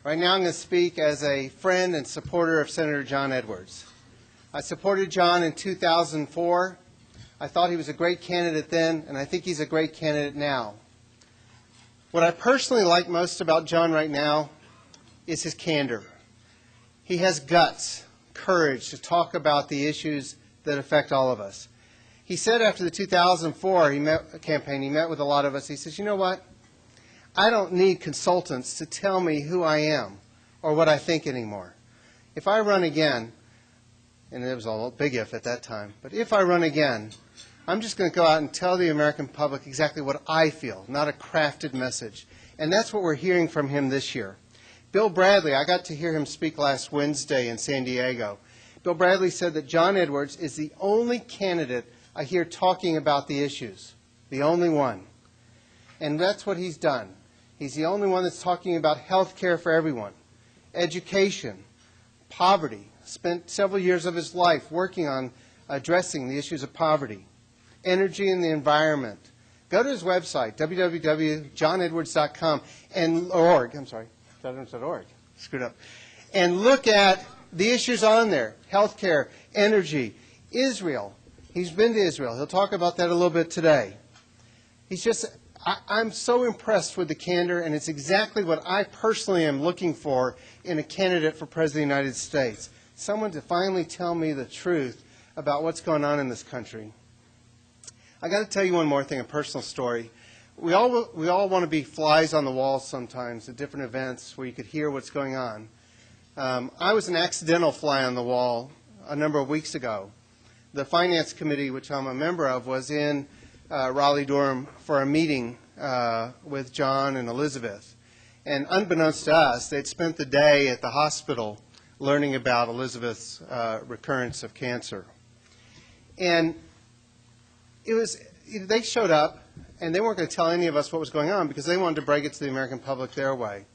Right now I'm going to speak as a friend and supporter of Senator John Edwards. I supported John in 2004. I thought he was a great candidate then, and I think he's a great candidate now. What I personally like most about John right now is his candor. He has guts, courage to talk about the issues that affect all of us. He said after the 2004 campaign, he met with a lot of us. He says, you know what? I don't need consultants to tell me who I am or what I think anymore. If I run again, and it was a big if at that time, but if I run again, I'm just going to go out and tell the American public exactly what I feel, not a crafted message. And that's what we're hearing from him this year. Bill Bradley, I got to hear him speak last Wednesday in San Diego. Bill Bradley said that John Edwards is the only candidate I hear talking about the issues, the only one. And that's what he's done. He's the only one that's talking about health care for everyone, education, poverty, spent several years of his life working on addressing the issues of poverty, energy and the environment. Go to his website, www.johnedwards.com and org. I'm sorry, .org. Screwed up. And look at the issues on there: health care, energy, Israel. He's been to Israel. He'll talk about that a little bit today. I'm so impressed with the candor, and it's exactly what I personally am looking for in a candidate for President of the United States. Someone to finally tell me the truth about what's going on in this country. I got to tell you one more thing, a personal story. We all want to be flies on the wall sometimes at different events where you could hear what's going on. I was an accidental fly on the wall a number of weeks ago. the Finance Committee, which I'm a member of, was in Raleigh-Durham for a meeting with John and Elizabeth. And unbeknownst to us, they'd spent the day at the hospital learning about Elizabeth's recurrence of cancer. And they showed up, and they weren't going to tell any of us what was going on because they wanted to break it to the American public their way.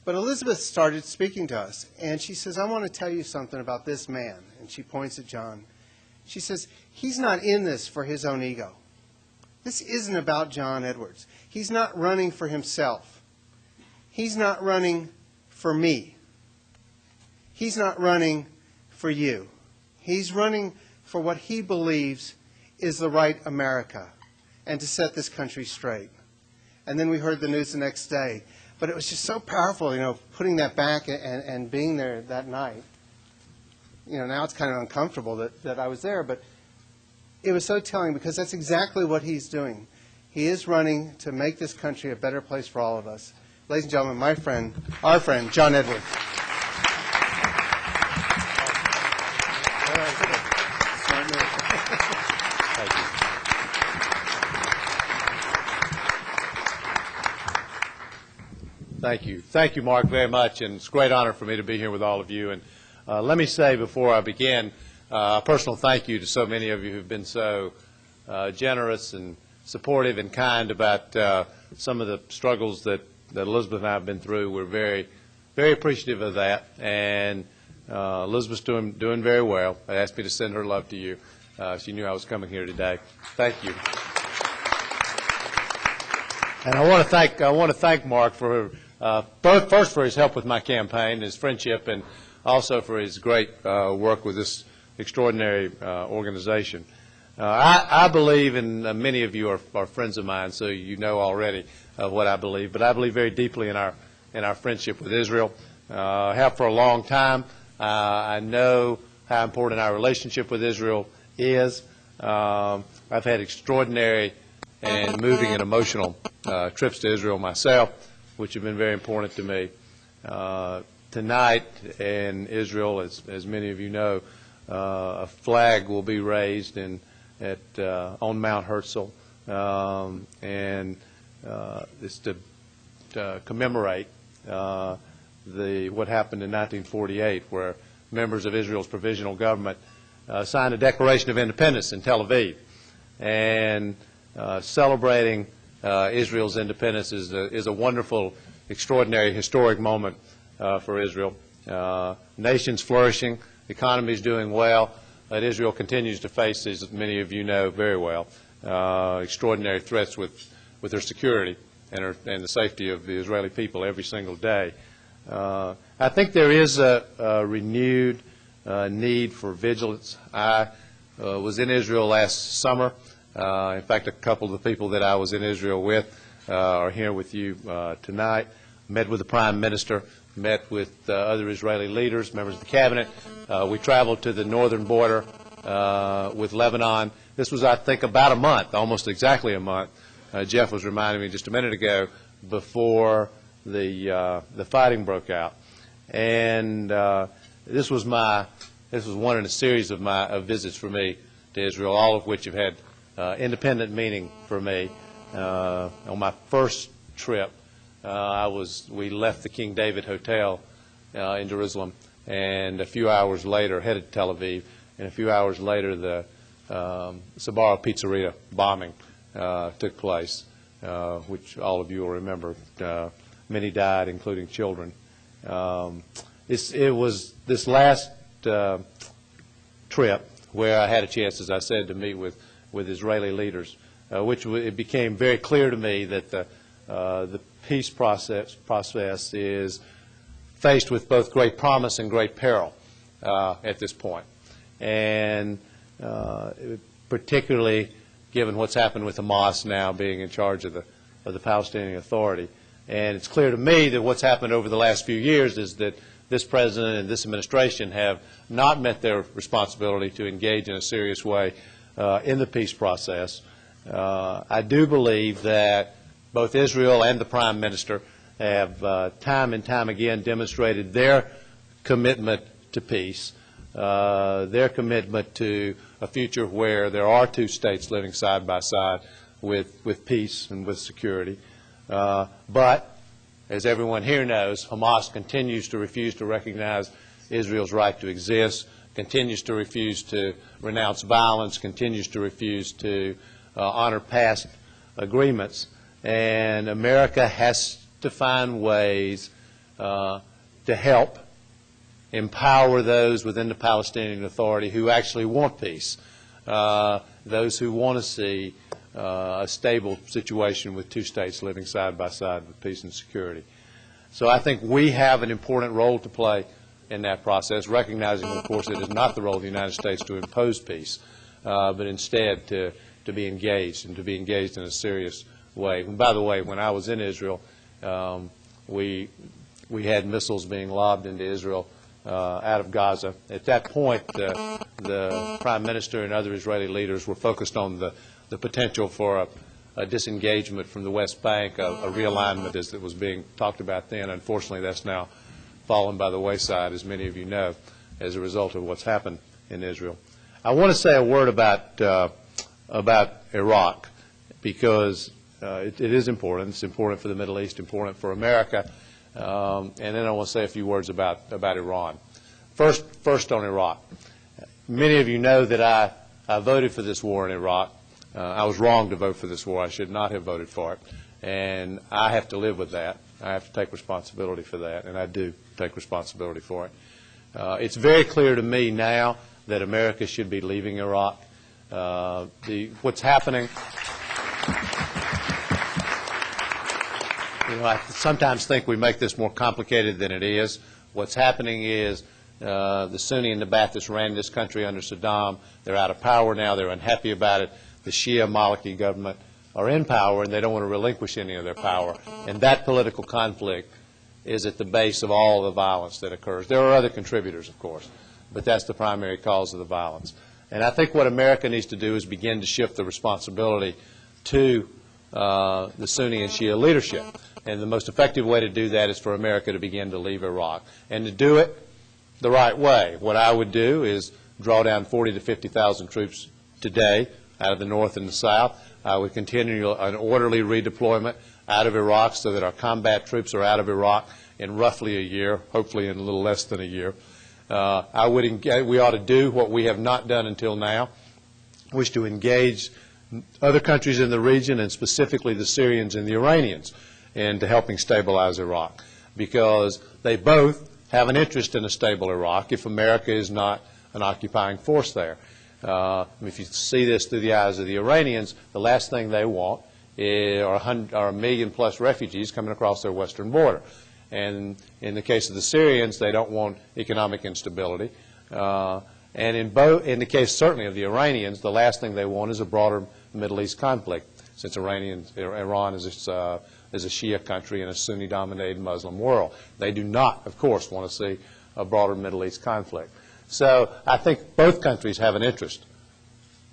But Elizabeth started speaking to us, and she says, I want to tell you something about this man. And she points at John. She says, he's not in this for his own ego. This isn't about John Edwards. He's not running for himself. He's not running for me. He's not running for you. He's running for what he believes is the right America and to set this country straight. And then we heard the news the next day. But it was just so powerful, you know, putting that back and being there that night. You know, now it's kind of uncomfortable that I was there, but it was so telling because that's exactly what he's doing. He is running to make this country a better place for all of us. Ladies and gentlemen, my friend, our friend, John Edwards. Thank you. Thank you, Mark, very much, and it's a great honor for me to be here with all of you. And let me say before I begin a personal thank you to so many of you who've been so generous and supportive and kind about some of the struggles that Elizabeth and I have been through. We're very, very appreciative of that, and Elizabeth's doing very well. I asked me to send her love to you. She knew I was coming here today. Thank you. And I want to thank Mark for first for his help with my campaign, his friendship, and also for his great work with this extraordinary organization. I believe, and many of you are friends of mine, so you know already what I believe. But I believe very deeply in our friendship with Israel. I have for a long time. I know how important our relationship with Israel is. I've had extraordinary and moving and emotional trips to Israel myself, which have been very important to me. Tonight in Israel, as many of you know, a flag will be raised on Mount Herzl, and it's to commemorate what happened in 1948, where members of Israel's provisional government signed a Declaration of Independence in Tel Aviv. And celebrating Israel's independence is a wonderful, extraordinary, historic moment for Israel. Nation's flourishing, the economy is doing well, but Israel continues to face, as many of you know very well, extraordinary threats with their security and the safety of the Israeli people every single day. I think there is a renewed need for vigilance. I was in Israel last summer. In fact, a couple of the people that I was in Israel with are here with you tonight. Met with the Prime Minister, met with other Israeli leaders, members of the Cabinet. We traveled to the northern border with Lebanon. This was, I think, about a month, almost exactly a month. Jeff was reminding me just a minute ago before the fighting broke out. And this was one in a series of visits for me to Israel, all of which have had independent meaning for me. On my first trip, we left the King David Hotel in Jerusalem, and a few hours later headed to Tel Aviv, and a few hours later the Sbarro Pizzeria bombing took place, which all of you will remember. Many died, including children. It was this last trip where I had a chance, as I said, to meet with Israeli leaders, it became very clear to me that the peace process is faced with both great promise and great peril at this point. And particularly given what's happened with Hamas now being in charge of the Palestinian Authority. And it's clear to me that what's happened over the last few years is that this President and this administration have not met their responsibility to engage in a serious way in the peace process. I do believe that both Israel and the Prime Minister have time and time again demonstrated their commitment to peace. their commitment to a future where there are two states living side by side with peace and with security. But, as everyone here knows, Hamas continues to refuse to recognize Israel's right to exist, continues to refuse to renounce violence, continues to refuse to honor past agreements, and America has to find ways to help empower those within the Palestinian Authority who actually want peace, those who want to see a stable situation with two states living side by side with peace and security. So I think we have an important role to play in that process, recognizing, of course, it is not the role of the United States to impose peace, but instead to be engaged, and to be engaged in a serious way. And by the way, when I was in Israel, we had missiles being lobbed into Israel out of Gaza. At that point, the Prime Minister and other Israeli leaders were focused on the potential for a disengagement from the West Bank, a realignment as it was being talked about then. Unfortunately, that's now fallen by the wayside, as many of you know, as a result of what's happened in Israel. I want to say a word about Iraq, because it is important. It's important for the Middle East, important for America. And then I want to say a few words about Iran. First on Iraq. Many of you know that I voted for this war in Iraq. I was wrong to vote for this war. I should not have voted for it. And I have to live with that. I have to take responsibility for that, and I do take responsibility for it. It's very clear to me now that America should be leaving Iraq. What's happening, I sometimes think we make this more complicated than it is. What's happening is the Sunni and the Ba'athists ran this country under Saddam. They're out of power now. They're unhappy about it. The Shia Maliki government are in power, and they don't want to relinquish any of their power. And that political conflict is at the base of all the violence that occurs. There are other contributors, of course, but that's the primary cause of the violence. And I think what America needs to do is begin to shift the responsibility to the Sunni and Shia leadership. And the most effective way to do that is for America to begin to leave Iraq, and to do it the right way. What I would do is draw down 40,000 to 50,000 troops today out of the north and the south. I would continue an orderly redeployment out of Iraq so that our combat troops are out of Iraq in roughly a year, hopefully in a little less than a year. We ought to do what we have not done until now, which is to engage other countries in the region, and specifically the Syrians and the Iranians, into helping stabilize Iraq, because they both have an interest in a stable Iraq if America is not an occupying force there. If you see this through the eyes of the Iranians, the last thing they want are a million-plus refugees coming across their western border. And in the case of the Syrians, they don't want economic instability. And in the case certainly of the Iranians, the last thing they want is a broader Middle East conflict, since Iran is a Shia country in a Sunni-dominated Muslim world. They do not, of course, want to see a broader Middle East conflict. So I think both countries have an interest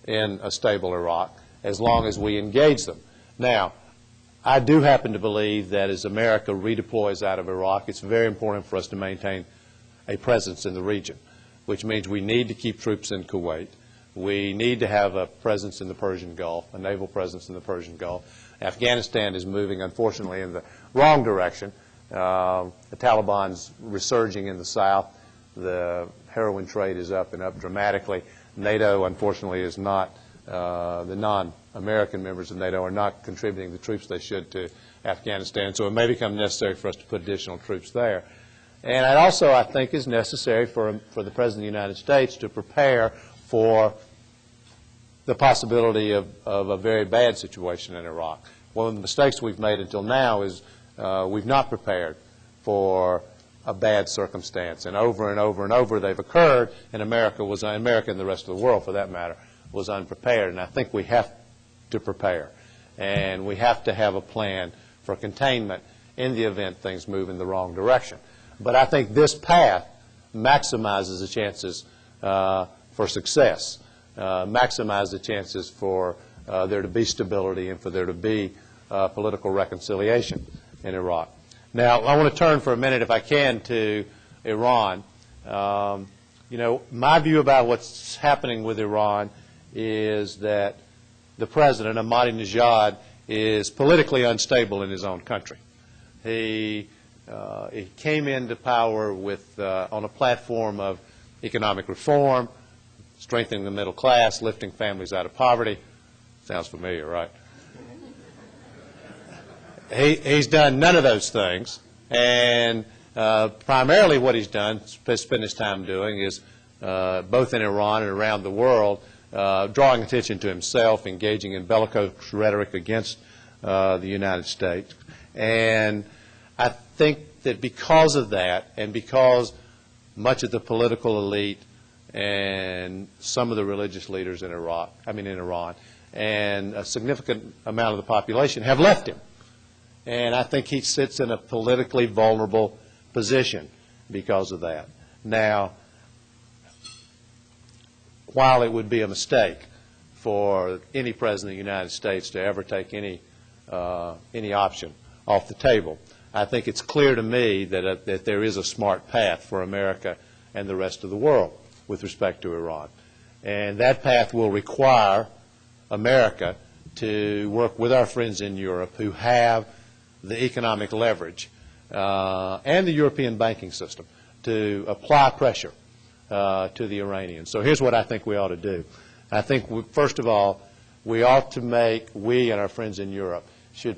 in a stable Iraq as long as we engage them. Now, I do happen to believe that as America redeploys out of Iraq, it's very important for us to maintain a presence in the region, which means we need to keep troops in Kuwait. We need to have a presence in the Persian Gulf, a naval presence in the Persian Gulf. Afghanistan is moving, unfortunately, in the wrong direction. The Taliban's resurging in the south. The heroin trade is up and up dramatically. NATO, unfortunately, is not, the non-American members of NATO are not contributing the troops they should to Afghanistan, so it may become necessary for us to put additional troops there. And it also, I think, is necessary for the President of the United States to prepare for the possibility of a very bad situation in Iraq. One of the mistakes we've made until now is we've not prepared for a bad circumstance, and over and over and over they've occurred, and America and the rest of the world, for that matter, was unprepared. And I think we have to prepare, and we have to have a plan for containment in the event things move in the wrong direction. But I think this path maximizes the chances for success, maximizes the chances for there to be stability and for there to be political reconciliation in Iraq. Now, I want to turn for a minute, if I can, to Iran. You know, my view about what's happening with Iran is that the president, Ahmadinejad, is politically unstable in his own country. He came into power with, on a platform of economic reform, strengthening the middle class, lifting families out of poverty. Sounds familiar, right? He's done none of those things, and primarily what he's done, spent his time doing, is both in Iran and around the world, drawing attention to himself, engaging in bellicose rhetoric against the United States. And I think that because of that, and because much of the political elite and some of the religious leaders in Iran, and a significant amount of the population have left him. And I think he sits in a politically vulnerable position because of that. Now, while it would be a mistake for any president of the United States to ever take any option off the table, I think it's clear to me that there is a smart path for America and the rest of the world with respect to Iran. And that path will require America to work with our friends in Europe who have the economic leverage and the European banking system to apply pressure to the Iranians. So here's what I think we ought to do. I think, first of all, we ought to we and our friends in Europe should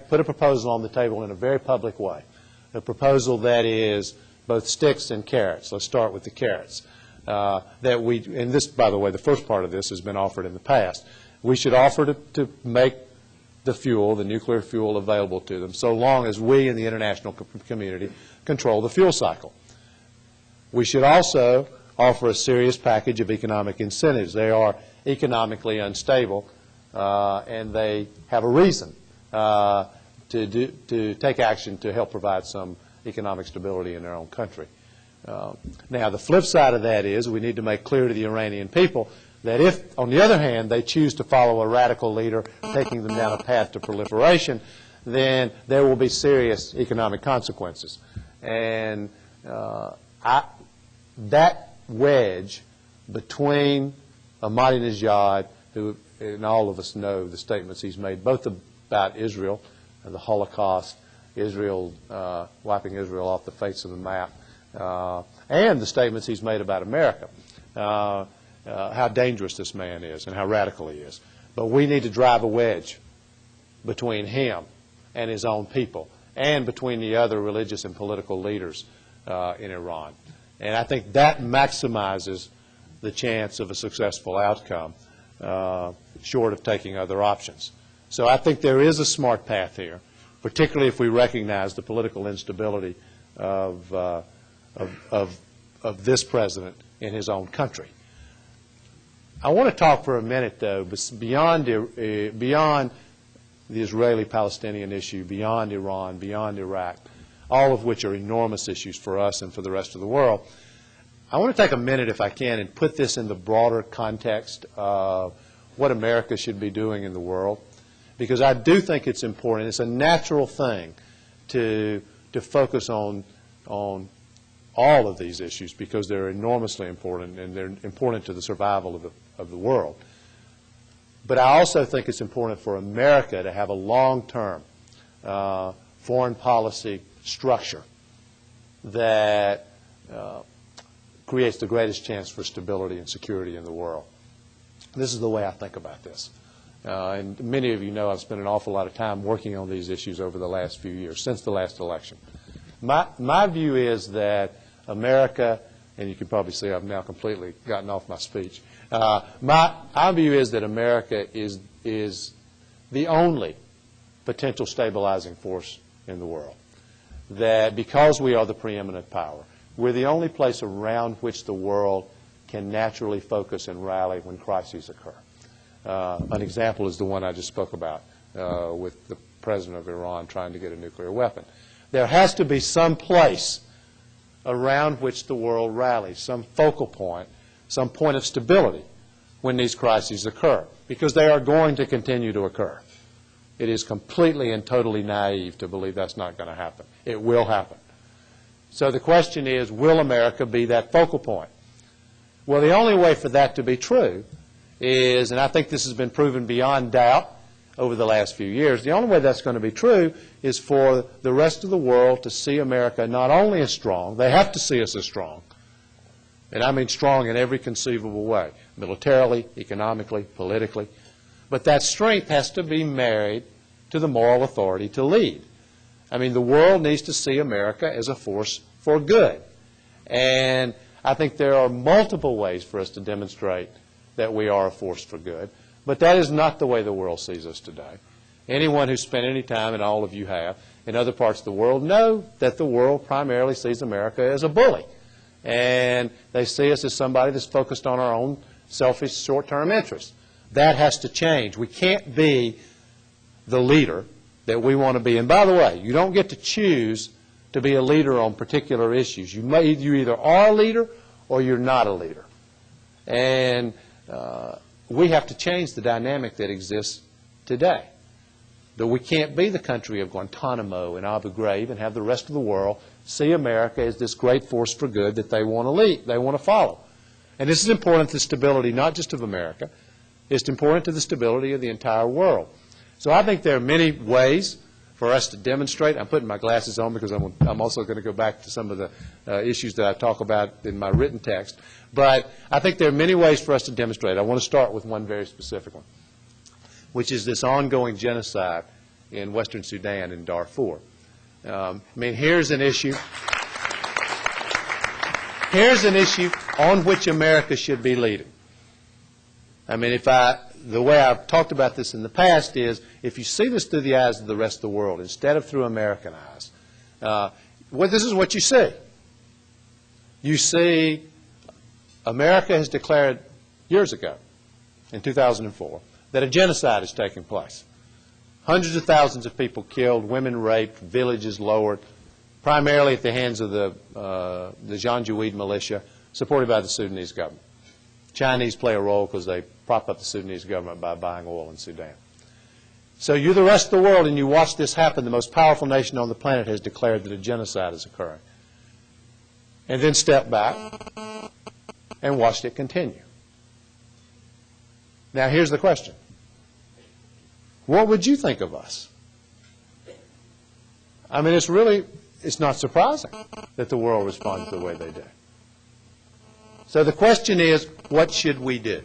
put a proposal on the table in a very public way, a proposal that is both sticks and carrots. Let's start with the carrots. And this, by the way, the first part of this has been offered in the past. We should offer to make the fuel, the nuclear fuel, available to them, so long as we in the international community control the fuel cycle. We should also offer a serious package of economic incentives. They are economically unstable, and they have a reason to take action to help provide some economic stability in their own country. Now, the flip side of that is we need to make clear to the Iranian people that if, on the other hand, they choose to follow a radical leader taking them down a path to proliferation, then there will be serious economic consequences. And that wedge between Ahmadinejad, who, and all of us know the statements he's made, both about Israel and the Holocaust, Israel, wiping Israel off the face of the map, and the statements he's made about America, how dangerous this man is and how radical he is. But we need to drive a wedge between him and his own people, and between the other religious and political leaders in Iran. And I think that maximizes the chance of a successful outcome, short of taking other options. So I think there is a smart path here, particularly if we recognize the political instability of this president in his own country. I want to talk for a minute, though, beyond the Israeli-Palestinian issue, beyond Iran, beyond Iraq, all of which are enormous issues for us and for the rest of the world. I want to take a minute, if I can, and put this in the broader context of what America should be doing in the world, because I do think it's important. It's a natural thing to focus on all of these issues because they're enormously important and they're important to the survival of the world. But I also think it's important for America to have a long-term foreign policy structure that creates the greatest chance for stability and security in the world. This is the way I think about this. And many of you know I've spent an awful lot of time working on these issues over the last few years, since the last election. My view is that America, and you can probably see I've now completely gotten off my speech, our view is that America is the only potential stabilizing force in the world. That because we are the preeminent power, we're the only place around which the world can naturally focus and rally when crises occur. An example is the one I just spoke about with the president of Iran trying to get a nuclear weapon. There has to be some place around which the world rallies, some focal point, some point of stability when these crises occur, because they are going to continue to occur. It is completely and totally naive to believe that's not going to happen. It will happen. So the question is, will America be that focal point? Well, the only way for that to be true is, and I think this has been proven beyond doubt over the last few years, the only way that's going to be true is for the rest of the world to see America not only as strong, they have to see us as strong, and I mean strong in every conceivable way, militarily, economically, politically, but that strength has to be married to the moral authority to lead. I mean, the world needs to see America as a force for good. And I think there are multiple ways for us to demonstrate that we are a force for good, but that is not the way the world sees us today. Anyone who's spent any time, and all of you have, in other parts of the world know that the world primarily sees America as a bully. And they see us as somebody that's focused on our own selfish short-term interests. That has to change. We can't be the leader that we want to be. And by the way, you don't get to choose to be a leader on particular issues. You either are a leader or you're not a leader. And we have to change the dynamic that exists today. That we can't be the country of Guantanamo and Abu Ghraib and have the rest of the world see America as this great force for good that they want to lead, they want to follow. And this is important to the stability not just of America, it's important to the stability of the entire world. So I think there are many ways for us to demonstrate. I'm putting my glasses on because I'm also going to go back to some of the issues that I talk about in my written text. But I think there are many ways for us to demonstrate. I want to start with one very specific one, which is this ongoing genocide in Western Sudan and Darfur. I mean, here's an issue. Here's an issue on which America should be leading. I mean, the way I've talked about this in the past is, if you see this through the eyes of the rest of the world instead of through American eyes, this is what you see. You see America has declared years ago, in 2004, that a genocide is taking place. Hundreds of thousands of people killed, women raped, villages lowered, primarily at the hands of the Janjaweed militia, supported by the Sudanese government. Chinese play a role because they prop up the Sudanese government by buying oil in Sudan. So you're the rest of the world and you watch this happen. The most powerful nation on the planet has declared that a genocide is occurring. And then step back and watched it continue. Now here's the question. What would you think of us? I mean, it's not surprising that the world responds the way they do. So the question is, what should we do?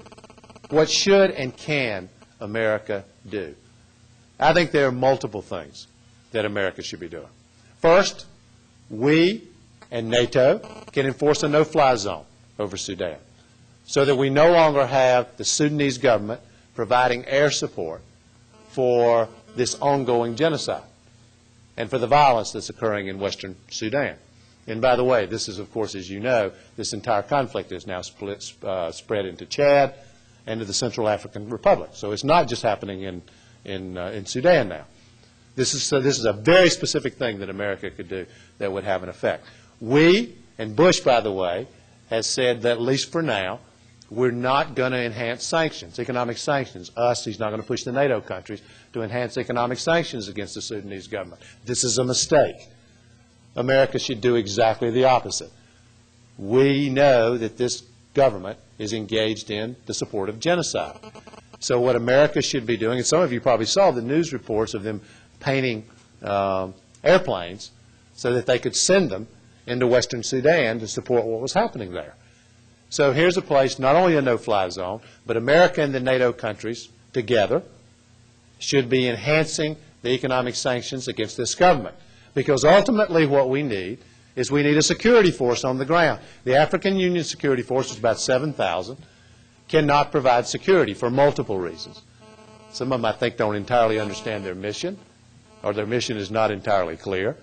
What should and can America do? I think there are multiple things that America should be doing. First, we and NATO can enforce a no-fly zone over Sudan so that we no longer have the Sudanese government providing air support for this ongoing genocide and for the violence that's occurring in Western Sudan. And by the way, this is, of course, as you know, this entire conflict is now spread into Chad and to the Central African Republic. So it's not just happening in Sudan now. This is a very specific thing that America could do that would have an effect. We, and Bush, by the way, has said that, at least for now, we're not going to enhance sanctions, economic sanctions. He's not going to push the NATO countries to enhance economic sanctions against the Sudanese government. This is a mistake. America should do exactly the opposite. We know that this government is engaged in the support of genocide. So what America should be doing, and some of you probably saw the news reports of them painting airplanes so that they could send them into Western Sudan to support what was happening there. So here's a place, not only a no-fly zone, but America and the NATO countries together should be enhancing the economic sanctions against this government. Because ultimately what we need is we need a security force on the ground. The African Union security force is about 7,000, cannot provide security for multiple reasons. Some of them, I think, don't entirely understand their mission, or their mission is not entirely clear,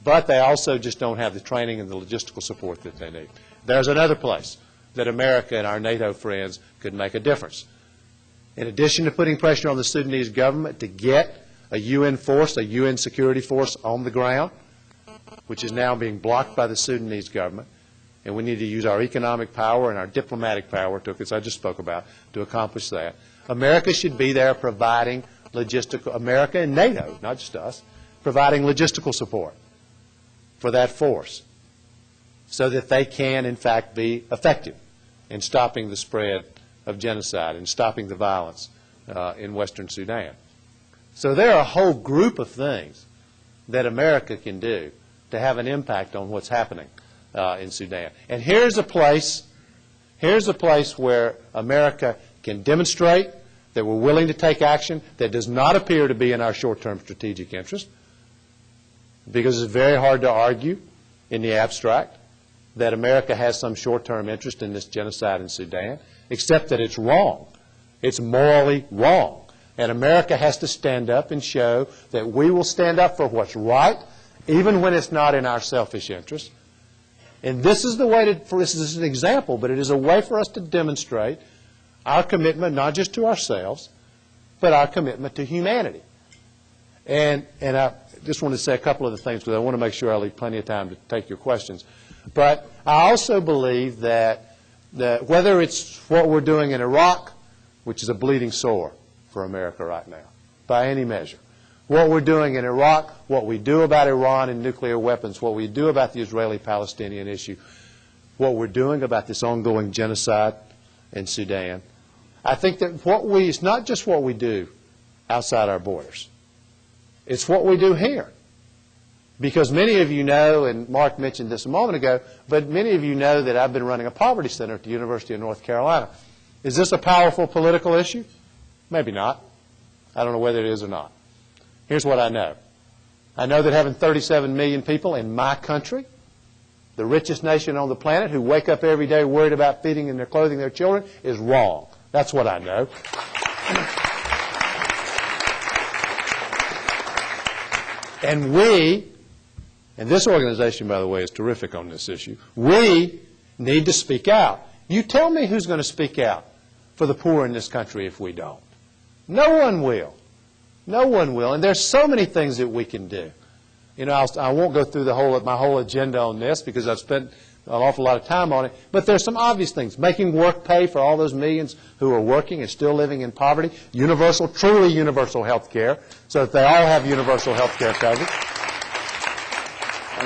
but they also just don't have the training and the logistical support that they need. There's another place that America and our NATO friends could make a difference. In addition to putting pressure on the Sudanese government to get a UN force, a UN security force on the ground, which is now being blocked by the Sudanese government, and we need to use our economic power and our diplomatic power, as I just spoke about, to accomplish that. America should be there providing logistical, America and NATO, not just us, providing logistical support for that force so that they can, in fact, be effective in stopping the spread of genocide and stopping the violence in Western Sudan. So there are a whole group of things that America can do to have an impact on what's happening in Sudan. And here's a place where America can demonstrate that we're willing to take action that does not appear to be in our short-term strategic interest, because it's very hard to argue in the abstract that America has some short-term interest in this genocide in Sudan, except that it's wrong. It's morally wrong. And America has to stand up and show that we will stand up for what's right, even when it's not in our selfish interest. And this is the way to, this is an example, but it is a way for us to demonstrate our commitment not just to ourselves, but our commitment to humanity. And I just want to say a couple of the things, because I want to make sure I leave plenty of time to take your questions. But I also believe that whether it's what we're doing in Iraq, which is a bleeding sore for America right now, by any measure, what we're doing in Iraq, what we do about Iran and nuclear weapons, what we do about the Israeli-Palestinian issue, what we're doing about this ongoing genocide in Sudan, I think that it's not just what we do outside our borders. It's what we do here. Because many of you know, and Mark mentioned this a moment ago, but many of you know that I've been running a poverty center at the University of North Carolina. Is this a powerful political issue? Maybe not. I don't know whether it is or not. Here's what I know. I know that having 37 million people in my country, the richest nation on the planet, who wake up every day worried about feeding and clothing their children, is wrong. That's what I know. And we, and this organization, by the way, is terrific on this issue, we need to speak out. You tell me who's going to speak out for the poor in this country if we don't. No one will. No one will. And there's so many things that we can do. You know, I won't go through my whole agenda on this because I've spent an awful lot of time on it. But there's some obvious things. Making work pay for all those millions who are working and still living in poverty. Universal, truly universal health care, so that they all have universal health care coverage.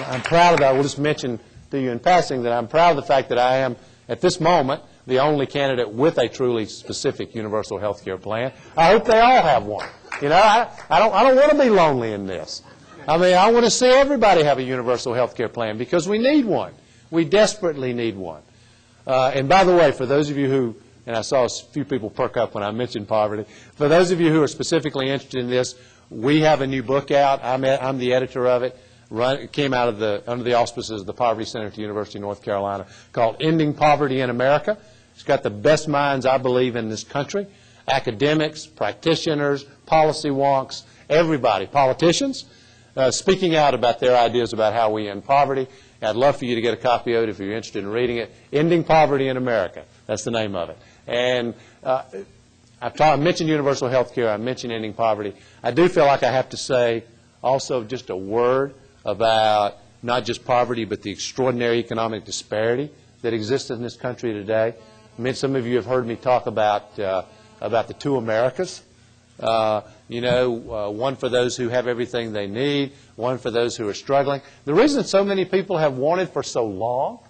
I'm proud of that. I will just mention to you in passing that I'm proud of the fact that I am, at this moment, the only candidate with a truly specific universal health care plan. I hope they all have one. You know, I don't want to be lonely in this. I mean, I want to see everybody have a universal health care plan because we need one. We desperately need one. And by the way, for those of you who, and I saw a few people perk up when I mentioned poverty, for those of you who are specifically interested in this, we have a new book out. I'm the editor of it. It came out of under the auspices of the Poverty Center at the University of North Carolina, called Ending Poverty in America. It's got the best minds, I believe, in this country. Academics, practitioners, policy wonks, everybody, politicians, speaking out about their ideas about how we end poverty. I'd love for you to get a copy of it if you're interested in reading it. Ending Poverty in America. That's the name of it. And I mentioned universal health care. I mentioned ending poverty. I do feel like I have to say also just a word about not just poverty, but the extraordinary economic disparity that exists in this country today. I mean, some of you have heard me talk about the two Americas. You know, one for those who have everything they need, one for those who are struggling. The reason so many people have wanted for so long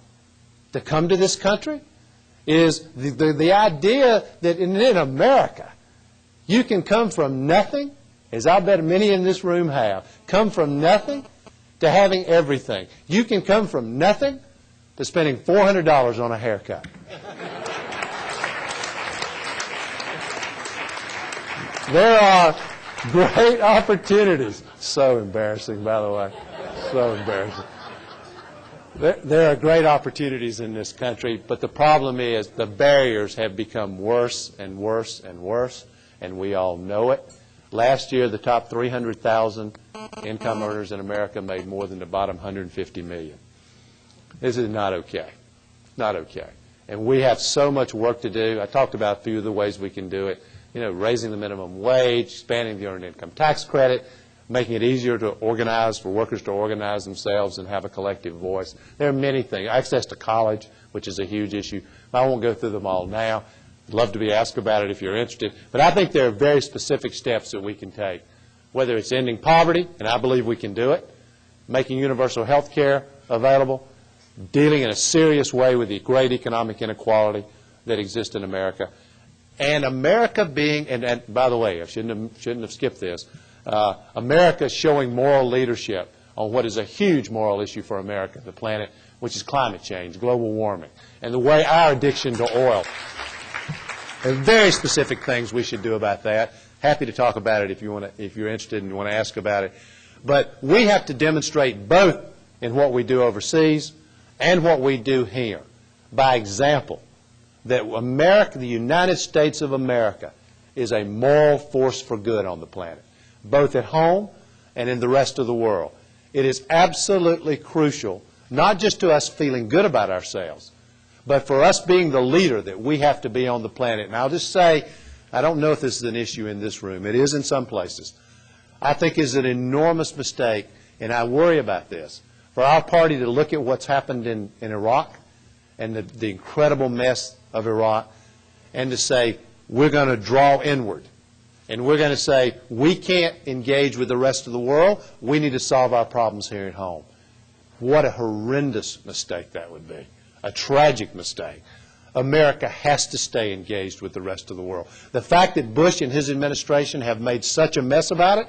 to come to this country is the idea that in America, you can come from nothing, as I bet many in this room have, come from nothing to having everything. You can come from nothing to spending $400 on a haircut. There are great opportunities. So embarrassing, by the way. So embarrassing. There are great opportunities in this country, but the problem is the barriers have become worse and worse and worse, and we all know it. Last year, the top 300,000 income earners in America made more than the bottom 150 million. This is not okay. Not okay. And we have so much work to do. I talked about a few of the ways we can do it. You know, raising the minimum wage, expanding the earned income tax credit, making it easier to organize, for workers to organize themselves and have a collective voice. There are many things. Access to college, which is a huge issue. I won't go through them all now. I'd love to be asked about it if you're interested. But I think there are very specific steps that we can take, whether it's ending poverty, and I believe we can do it, making universal health care available, dealing in a serious way with the great economic inequality that exist in America. And America being, and by the way, I shouldn't have skipped this, America showing moral leadership on what is a huge moral issue for America, the planet, which is climate change, global warming, and the way our addiction to oil. There are very specific things we should do about that. Happy to talk about it if you're interested and you want to ask about it. But we have to demonstrate both in what we do overseas and what we do here by example that America, the United States of America, is a moral force for good on the planet, both at home and in the rest of the world. It is absolutely crucial, not just to us feeling good about ourselves, but for us being the leader that we have to be on the planet. And I'll just say, I don't know if this is an issue in this room. It is in some places. I think it's an enormous mistake, and I worry about this, for our party to look at what's happened in Iraq and the incredible mess of Iraq and to say, we're going to draw inward. And we're going to say, we can't engage with the rest of the world. We need to solve our problems here at home. What a horrendous mistake that would be. A tragic mistake. America has to stay engaged with the rest of the world. The fact that Bush and his administration have made such a mess about it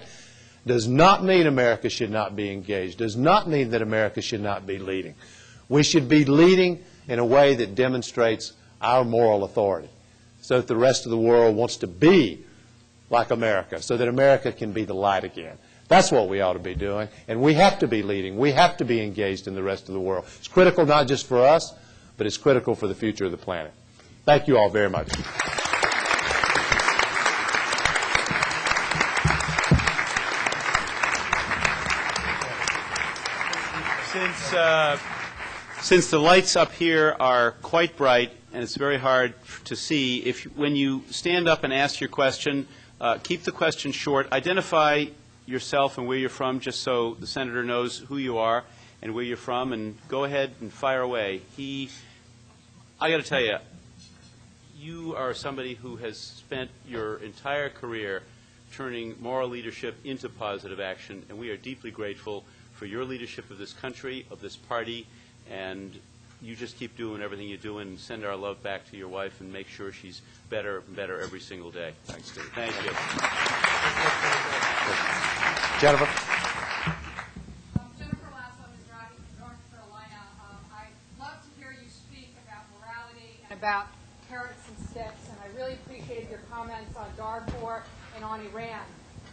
does not mean America should not be engaged, does not mean that America should not be leading. We should be leading in a way that demonstrates our moral authority so that the rest of the world wants to be like America, so that America can be the light again. That's what we ought to be doing, and we have to be leading. We have to be engaged in the rest of the world. It's critical not just for us, but it's critical for the future of the planet. Thank you all very much. Since the lights up here are quite bright and it's very hard to see, when you stand up and ask your question, keep the question short. Identify yourself and where you're from, just so the senator knows who you are and where you're from, and go ahead and fire away. I got to tell you, you are somebody who has spent your entire career turning moral leadership into positive action, and we are deeply grateful for your leadership of this country, of this party, and you just keep doing everything you're doing, and send our love back to your wife and make sure she's better and better every single day. Thanks, Steve. Thank you. Jennifer. Jennifer Lasso, North Carolina. I'd love to hear you speak about morality and about carrots and sticks, and I really appreciated your comments on Darfur and on Iran.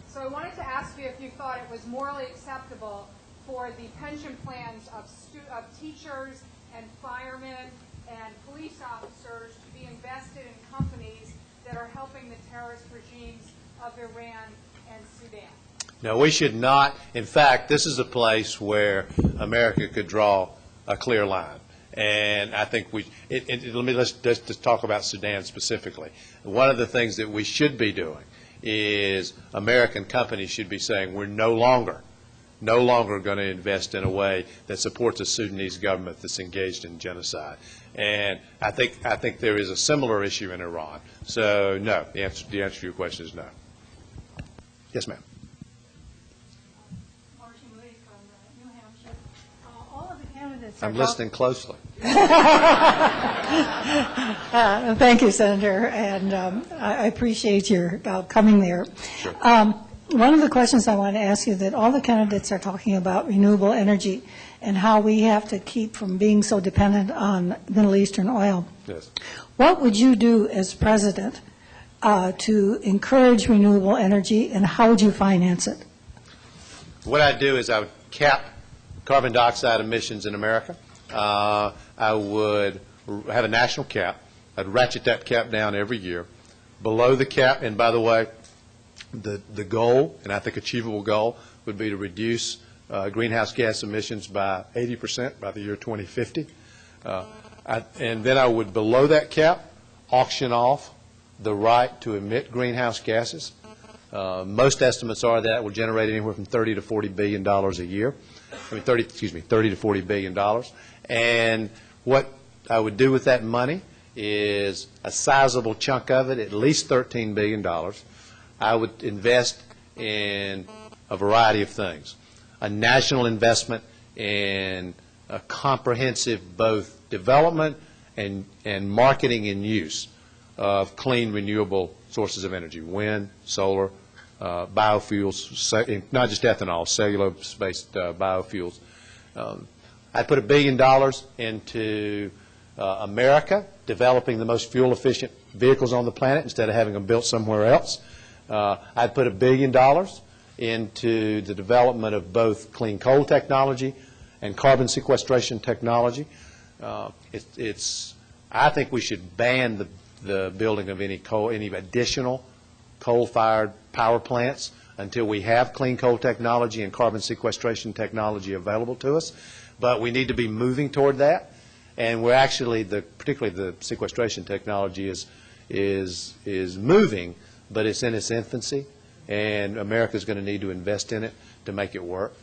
So I wanted to ask you if you thought it was morally acceptable for the pension plans of teachers and firemen and police officers to be invested in companies that are helping the terrorist regimes of Iran and Sudan. No, we should not. In fact, this is a place where America could draw a clear line. And I think let's just talk about Sudan specifically. One of the things that we should be doing is American companies should be saying we're no longer going to invest in a way that supports a Sudanese government that's engaged in genocide. And I think there is a similar issue in Iran. So no, the answer to your question is no. Yes, ma'am. I'm listening closely. Thank you, Senator, and I appreciate your coming there. Sure. One of the questions I want to ask you, that all the candidates are talking about renewable energy and how we have to keep from being so dependent on Middle Eastern oil. Yes. What would you do as president to encourage renewable energy, and how would you finance it? What I'd do is I would cap carbon dioxide emissions in America. I would have a national cap. I'd ratchet that cap down every year. Below the cap, and by the way, the goal, and I think achievable goal, would be to reduce greenhouse gas emissions by 80% by the year 2050. And then I would, below that cap, auction off the right to emit greenhouse gases. Most estimates are that will generate anywhere from $30 to $40 billion a year. $30 to $40 billion. And what I would do with that money is a sizable chunk of it, at least $13 billion. I would invest in a variety of things. A national investment in a comprehensive both development and marketing and use of clean, renewable sources of energy, wind, solar, biofuels, not just ethanol, cellulose-based biofuels. I put $1 billion into America, developing the most fuel-efficient vehicles on the planet instead of having them built somewhere else. I'd put $1 billion into the development of both clean coal technology and carbon sequestration technology. I think we should ban the building of any additional coal-fired power plants until we have clean coal technology and carbon sequestration technology available to us. But we need to be moving toward that. And we're actually, particularly the sequestration technology is moving, but it's in its infancy, and America's going to need to invest in it to make it work.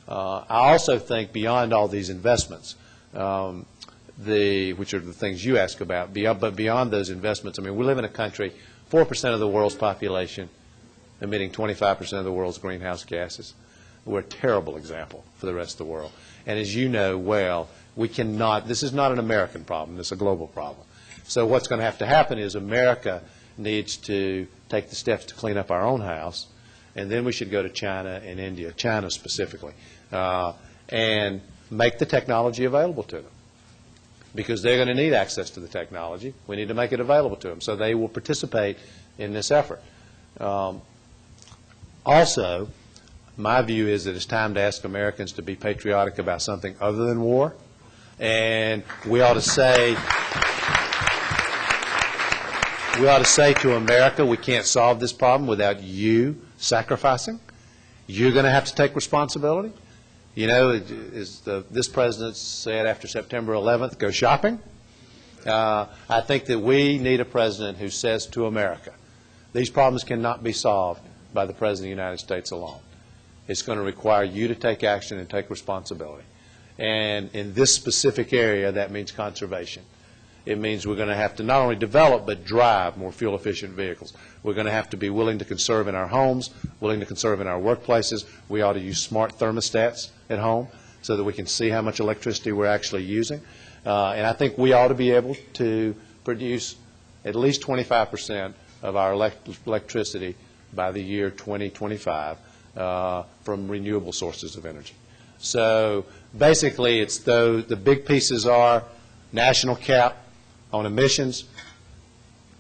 I also think beyond all these investments, which are the things you ask about, but beyond those investments, I mean, we live in a country, 4% of the world's population emitting 25% of the world's greenhouse gases. We're a terrible example for the rest of the world. And as you know well, we cannot, this is not an American problem, this is a global problem. So what's going to have to happen is America needs to take the steps to clean up our own house, and then we should go to China and India, China specifically, and make the technology available to them. Because they're going to need access to the technology. We need to make it available to them so they will participate in this effort. Also, my view is that it's time to ask Americans to be patriotic about something other than war. And we ought to say to America, we can't solve this problem without you sacrificing. You're going to have to take responsibility. You know, this president said after September 11th, go shopping. I think that we need a president who says to America, these problems cannot be solved by the President of the United States alone. It's going to require you to take action and take responsibility. And in this specific area, that means conservation. It means we're going to have to not only develop but drive more fuel-efficient vehicles. We're going to have to be willing to conserve in our homes, willing to conserve in our workplaces. We ought to use smart thermostats at home so that we can see how much electricity we're actually using. And I think we ought to be able to produce at least 25% of our electricity by the year 2025 from renewable sources of energy. So basically, it's the big pieces are national cap on emissions,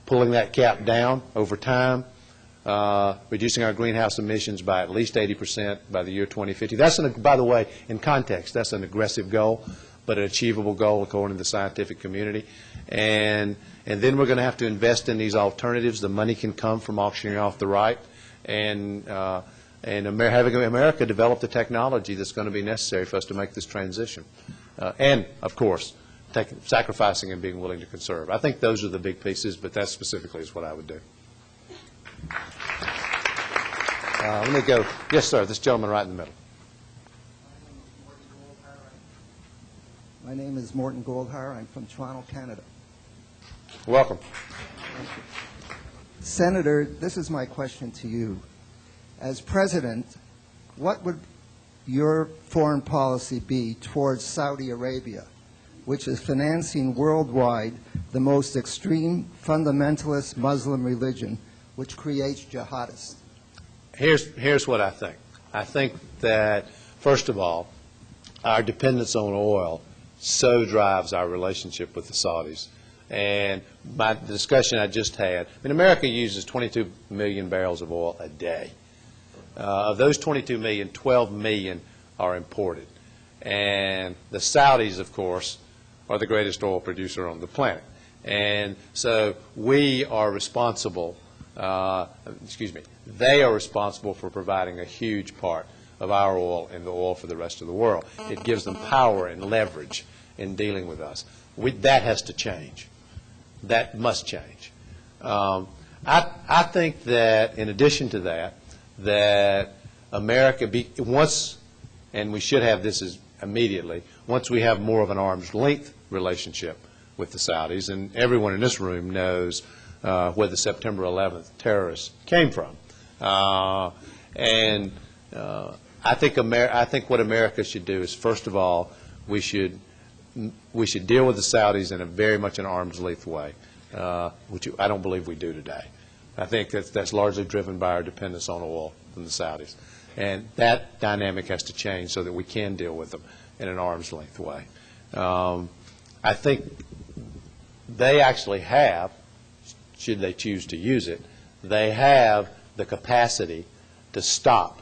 pulling that cap down over time, reducing our greenhouse emissions by at least 80% by the year 2050. That's, by the way, in context, that's an aggressive goal, but an achievable goal according to the scientific community. And then we're going to have to invest in these alternatives. The money can come from auctioning off the right, and having America develop the technology that's going to be necessary for us to make this transition. And, of course, sacrificing and being willing to conserve. I think those are the big pieces, but that specifically is what I would do. Let me go. Yes, sir. This gentleman right in the middle. My name is Morton Goldhar. I'm from Toronto, Canada. Welcome. Senator, this is my question to you. As president, what would your foreign policy be towards Saudi Arabia, which is financing worldwide the most extreme fundamentalist Muslim religion, which creates jihadists? Here's what I think. I think that, first of all, our dependence on oil so drives our relationship with the Saudis. And the discussion I just had, I mean, America uses 22 million barrels of oil a day. Of those 22 million, 12 million are imported. And the Saudis, of course, are the greatest oil producer on the planet. And so we are responsible, they are responsible for providing a huge part of our oil and the oil for the rest of the world. It gives them power and leverage in dealing with us. That has to change. That must change. I think that in addition to that, that America, once, and we should have this immediately, once we have more of an arm's length relationship with the Saudis, and everyone in this room knows where the September 11th terrorists came from. I think what America should do is, first of all, we should we should deal with the Saudis in a very much an arm's length way, which I don't believe we do today. I think that's largely driven by our dependence on oil from the Saudis. And that dynamic has to change so that we can deal with them in an arm's length way. I think they actually have, should they choose to use it, they have the capacity to stop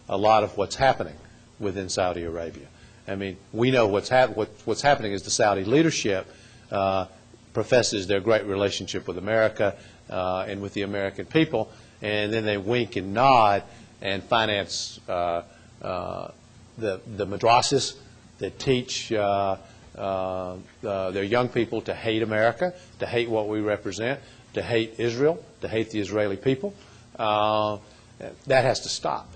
a lot of what's happening within Saudi Arabia. I mean, we know what's happening is the Saudi leadership professes their great relationship with America and with the American people, and then they wink and nod and finance the madrasas that teach their young people to hate America, to hate what we represent, to hate Israel, to hate the Israeli people. That has to stop.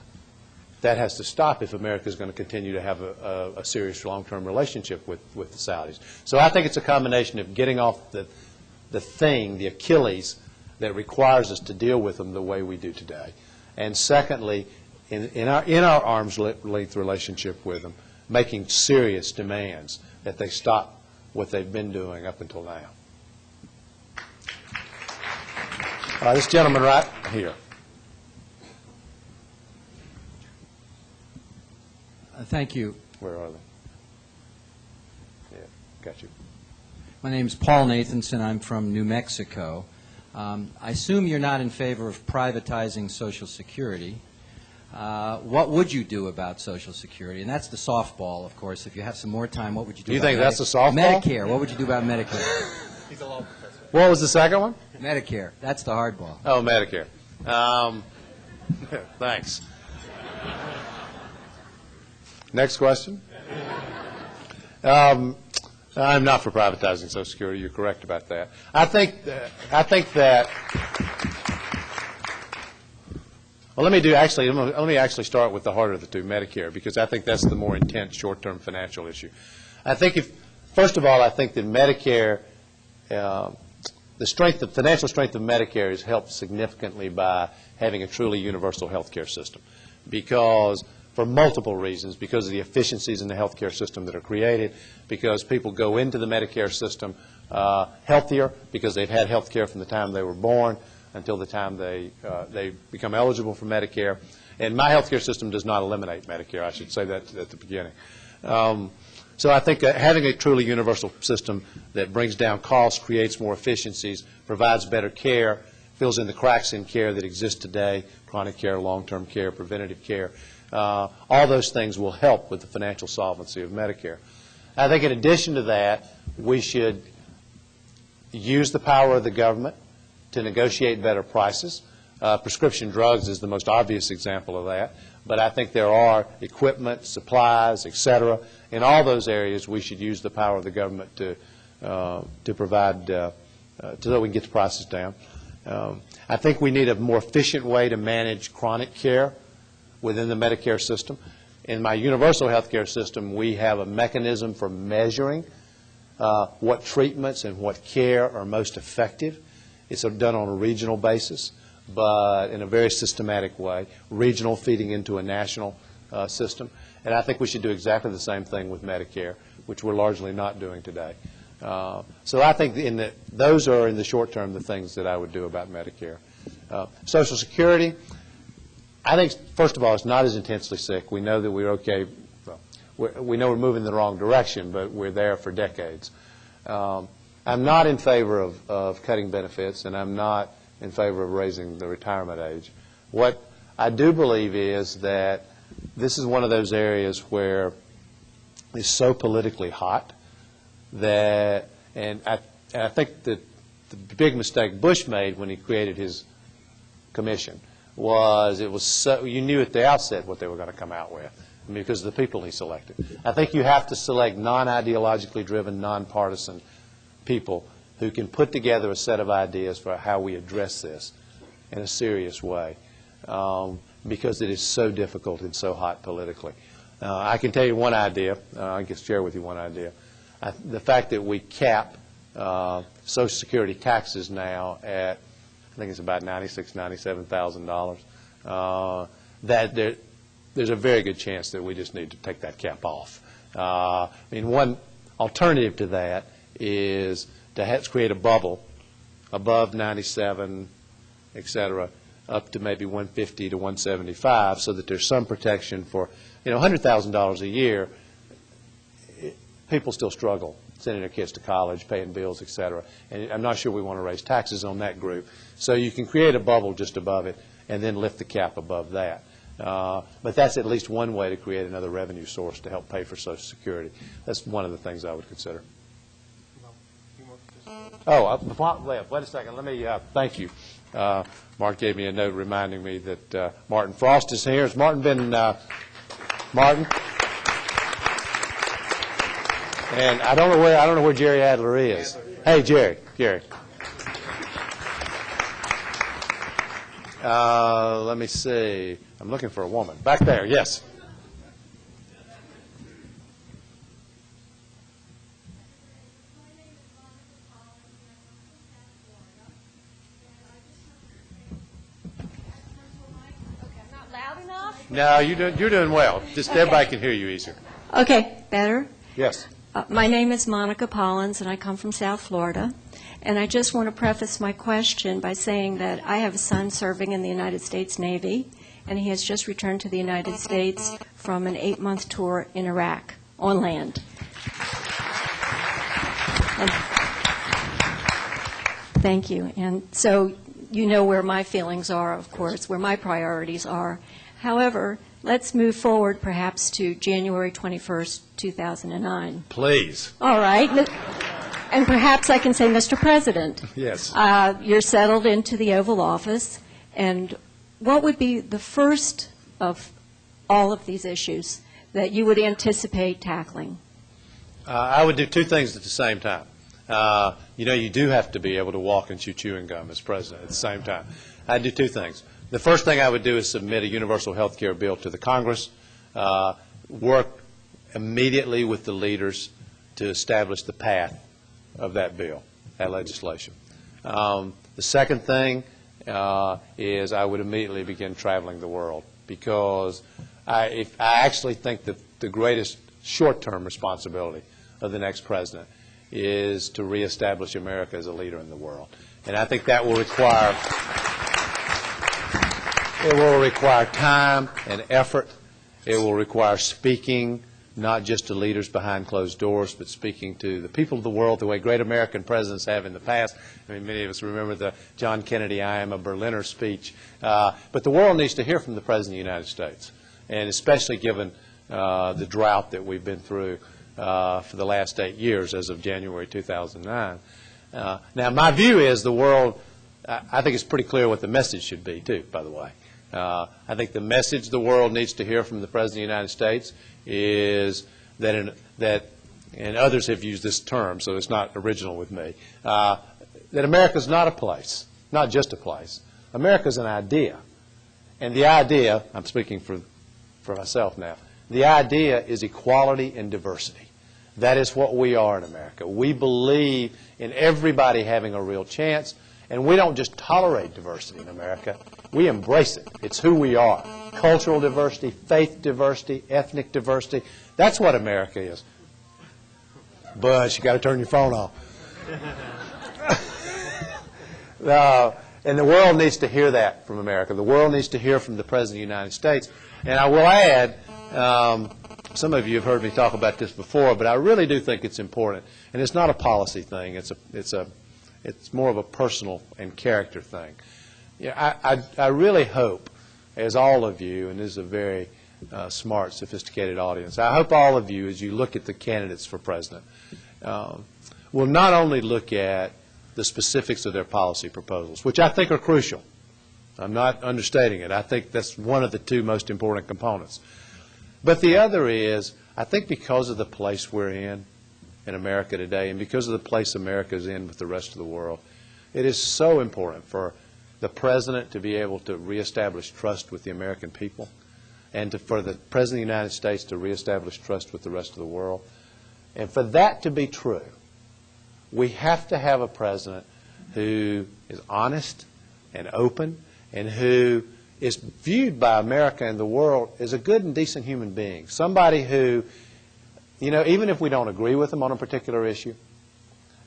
That has to stop if America is going to continue to have a serious long-term relationship with the Saudis. So I think it's a combination of getting off the Achilles that requires us to deal with them the way we do today. And secondly, in our arm's length relationship with them, making serious demands that they stop what they've been doing up until now. This gentleman right here. Thank you. Where are they? Yeah, got you. My name is Paul Nathanson. I'm from New Mexico. I assume you're not in favor of privatizing Social Security. What would you do about Social Security? And that's the softball, of course. If you have some more time, what would you do about think that's the softball? Medicare. What would you do about Medicare? He's a law professor. What was the second one? Medicare. That's the hardball. Oh, Medicare. Thanks. Next question. I'm not for privatizing Social Security. You're correct about that. I think that. Well, let me actually start with the harder of the two, Medicare, because I think that's the more intense short-term financial issue. I think first of all, I think that Medicare, the financial strength of Medicare is helped significantly by having a truly universal health care system, because for multiple reasons, because of the efficiencies in the health care system that are created, because people go into the Medicare system healthier because they've had health care from the time they were born until the time they become eligible for Medicare. And my health care system does not eliminate Medicare. I should say that at the beginning. So I think having a truly universal system that brings down costs, creates more efficiencies, provides better care, fills in the cracks in care that exist today, chronic care, long-term care, preventative care, all those things will help with the financial solvency of Medicare. I think in addition to that, we should use the power of the government to negotiate better prices. Prescription drugs is the most obvious example of that, but I think there are equipment, supplies, et cetera. In all those areas, we should use the power of the government to provide, so that we can get the prices down. I think we need a more efficient way to manage chronic care within the Medicare system. In my universal health care system, we have a mechanism for measuring what treatments and what care are most effective. It's done on a regional basis, but in a very systematic way, regional feeding into a national system. And I think we should do exactly the same thing with Medicare, which we're largely not doing today. So I think those are, in the short term, the things that I would do about Medicare. Social Security, I think, first of all, it's not as intensely sick. We know that we're okay. Well, we know we're moving in the wrong direction, but we're there for decades. I'm not in favor of cutting benefits, and I'm not in favor of raising the retirement age. What I do believe is that this is one of those areas where it's so politically hot that, and I think that the big mistake Bush made when he created his commission was you knew at the outset what they were going to come out with because of the people he selected. I think you have to select non-ideologically driven, nonpartisan people who can put together a set of ideas for how we address this in a serious way, because it is so difficult and so hot politically. I can tell you one idea. I can share with you one idea. The fact that we cap Social Security taxes now at, I think it's about $96,000, $97,000, that there's a very good chance that we just need to take that cap off. I mean, one alternative to that is to create a bubble above 97, et cetera, up to maybe 150 to 175, so that there's some protection for, $100,000 a year. People still struggle sending their kids to college, paying bills, et cetera. And I'm not sure we want to raise taxes on that group. So you can create a bubble just above it and then lift the cap above that. But that's at least one way to create another revenue source to help pay for Social Security. That's one of the things I would consider. Wait a second. Let me thank you. Mark gave me a note reminding me that Martin Frost is here. Has Martin been Martin? And I don't know where Jerry Adler is. Hey, Jerry. Let me see. I'm looking for a woman. Back there, yes. No, you're doing well. Just everybody can hear you easier. Okay, better? Yes. My name is Monica Pollins, and I come from South Florida. And I just want to preface my question by saying that I have a son serving in the United States Navy, and he has just returned to the United States from an 8-month tour in Iraq on land. Thank you. And so you know where my feelings are, of course, where my priorities are. However, let's move forward perhaps to January 21st, 2009. Please. All right. And perhaps I can say, Mr. President. Yes. You're settled into the Oval Office, and what would be the first of all of these issues that you would anticipate tackling? I would do two things at the same time. You do have to be able to walk and chew chewing gum as president at the same time. I'd do two things. The first thing I would do is submit a universal health care bill to the Congress, work immediately with the leaders to establish the path of that bill, that legislation. The second thing is I would immediately begin traveling the world, because I actually think that the greatest short-term responsibility of the next president is to reestablish America as a leader in the world. And I think that will require time and effort. It will require speaking not just to leaders behind closed doors, but speaking to the people of the world the way great American presidents have in the past. I mean, many of us remember the John Kennedy "I am a Berliner" speech. But the world needs to hear from the President of the United States, and especially given the drought that we've been through for the last 8 years as of January 2009. Now, my view is the world, I think it's pretty clear what the message should be, too, by the way. I think the message the world needs to hear from the President of the United States is that, and others have used this term, so it's not original with me, that America's not a place, not just a place. America's an idea. And the idea, I'm speaking for myself now, the idea is equality and diversity. That is what we are in America. We believe in everybody having a real chance, and we don't just tolerate diversity in America. We embrace it. It's who we are. Cultural diversity, faith diversity, ethnic diversity. That's what America is. Buzz, you got to turn your phone off. And the world needs to hear that from America. The world needs to hear from the President of the United States. And I will add, some of you have heard me talk about this before, but I really do think it's important. And it's not a policy thing. It's more of a personal and character thing. I really hope, as all of you, and this is a very smart, sophisticated audience, I hope all of you, as you look at the candidates for president, will not only look at the specifics of their policy proposals, which I think are crucial. I'm not understating it. I think that's one of the two most important components. But the other is, I think because of the place we're in America today, and because of the place America is in with the rest of the world, it is so important for the President to be able to reestablish trust with the American people, and for the President of the United States to reestablish trust with the rest of the world. And for that to be true, we have to have a President who is honest and open, and who is viewed by America and the world as a good and decent human being, somebody who You know, even if we don't agree with them on a particular issue,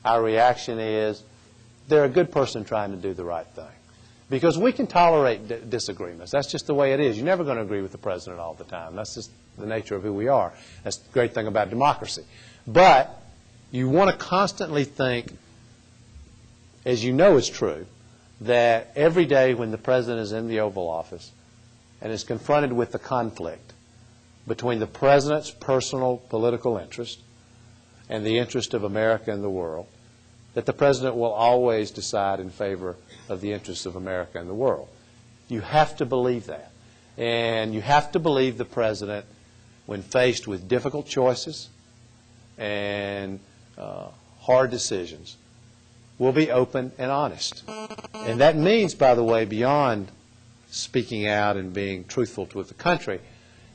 our reaction is they're a good person trying to do the right thing. Because we can tolerate disagreements. That's just the way it is. You're never going to agree with the president all the time. That's just the nature of who we are. That's the great thing about democracy. But you want to constantly think, as you know is true, that every day when the president is in the Oval Office and is confronted with the conflict between the president's personal political interest and the interest of America and the world, that the president will always decide in favor of the interests of America and the world. You have to believe that. And you have to believe the president, when faced with difficult choices and hard decisions, will be open and honest. And that means, by the way, beyond speaking out and being truthful with the country,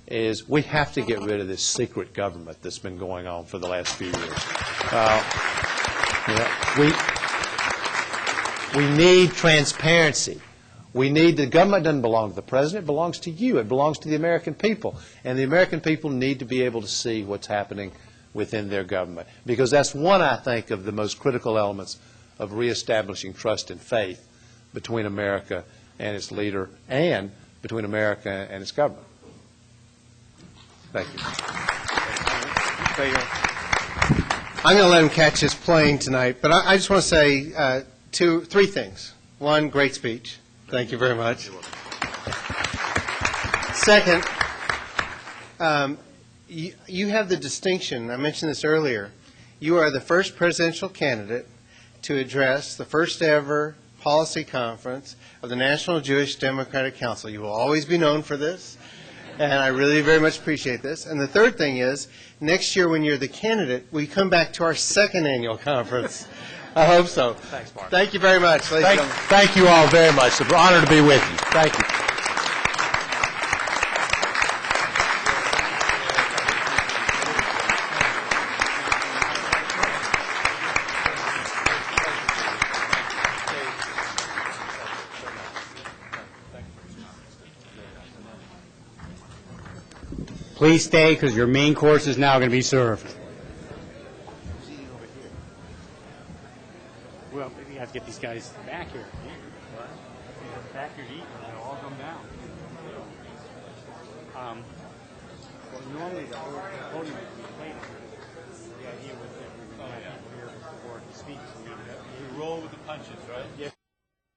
is we have to get rid of this secret government that's been going on for the last few years. We need transparency. We need, the government doesn't belong to the president, it belongs to you. It belongs to the American people. And the American people need to be able to see what's happening within their government. Because that's one, I think, of the most critical elements of reestablishing trust and faith between America and its leader and between America and its government. Thank you. I'm going to let him catch his plane tonight, but I just want to say three things. One, great speech. Thank you very much. Second, you have the distinction, I mentioned this earlier, you are the first presidential candidate to address the first ever policy conference of the National Jewish Democratic Council. You will always be known for this, and I really very much appreciate this. And the third thing is, next year when you're the candidate, we come back to our second annual conference. I hope so. Thanks, Mark. Thank you very much. Thank you all very much. It's an honor to be with you. Thank you. Please stay, because your main course is now going to be served. Well, maybe you have to get these guys back here. Back here to eat, and they'll all come down. Well, normally the podium would be later. The idea was that we would have people here before he speaks. We roll with the punches, right? Yes.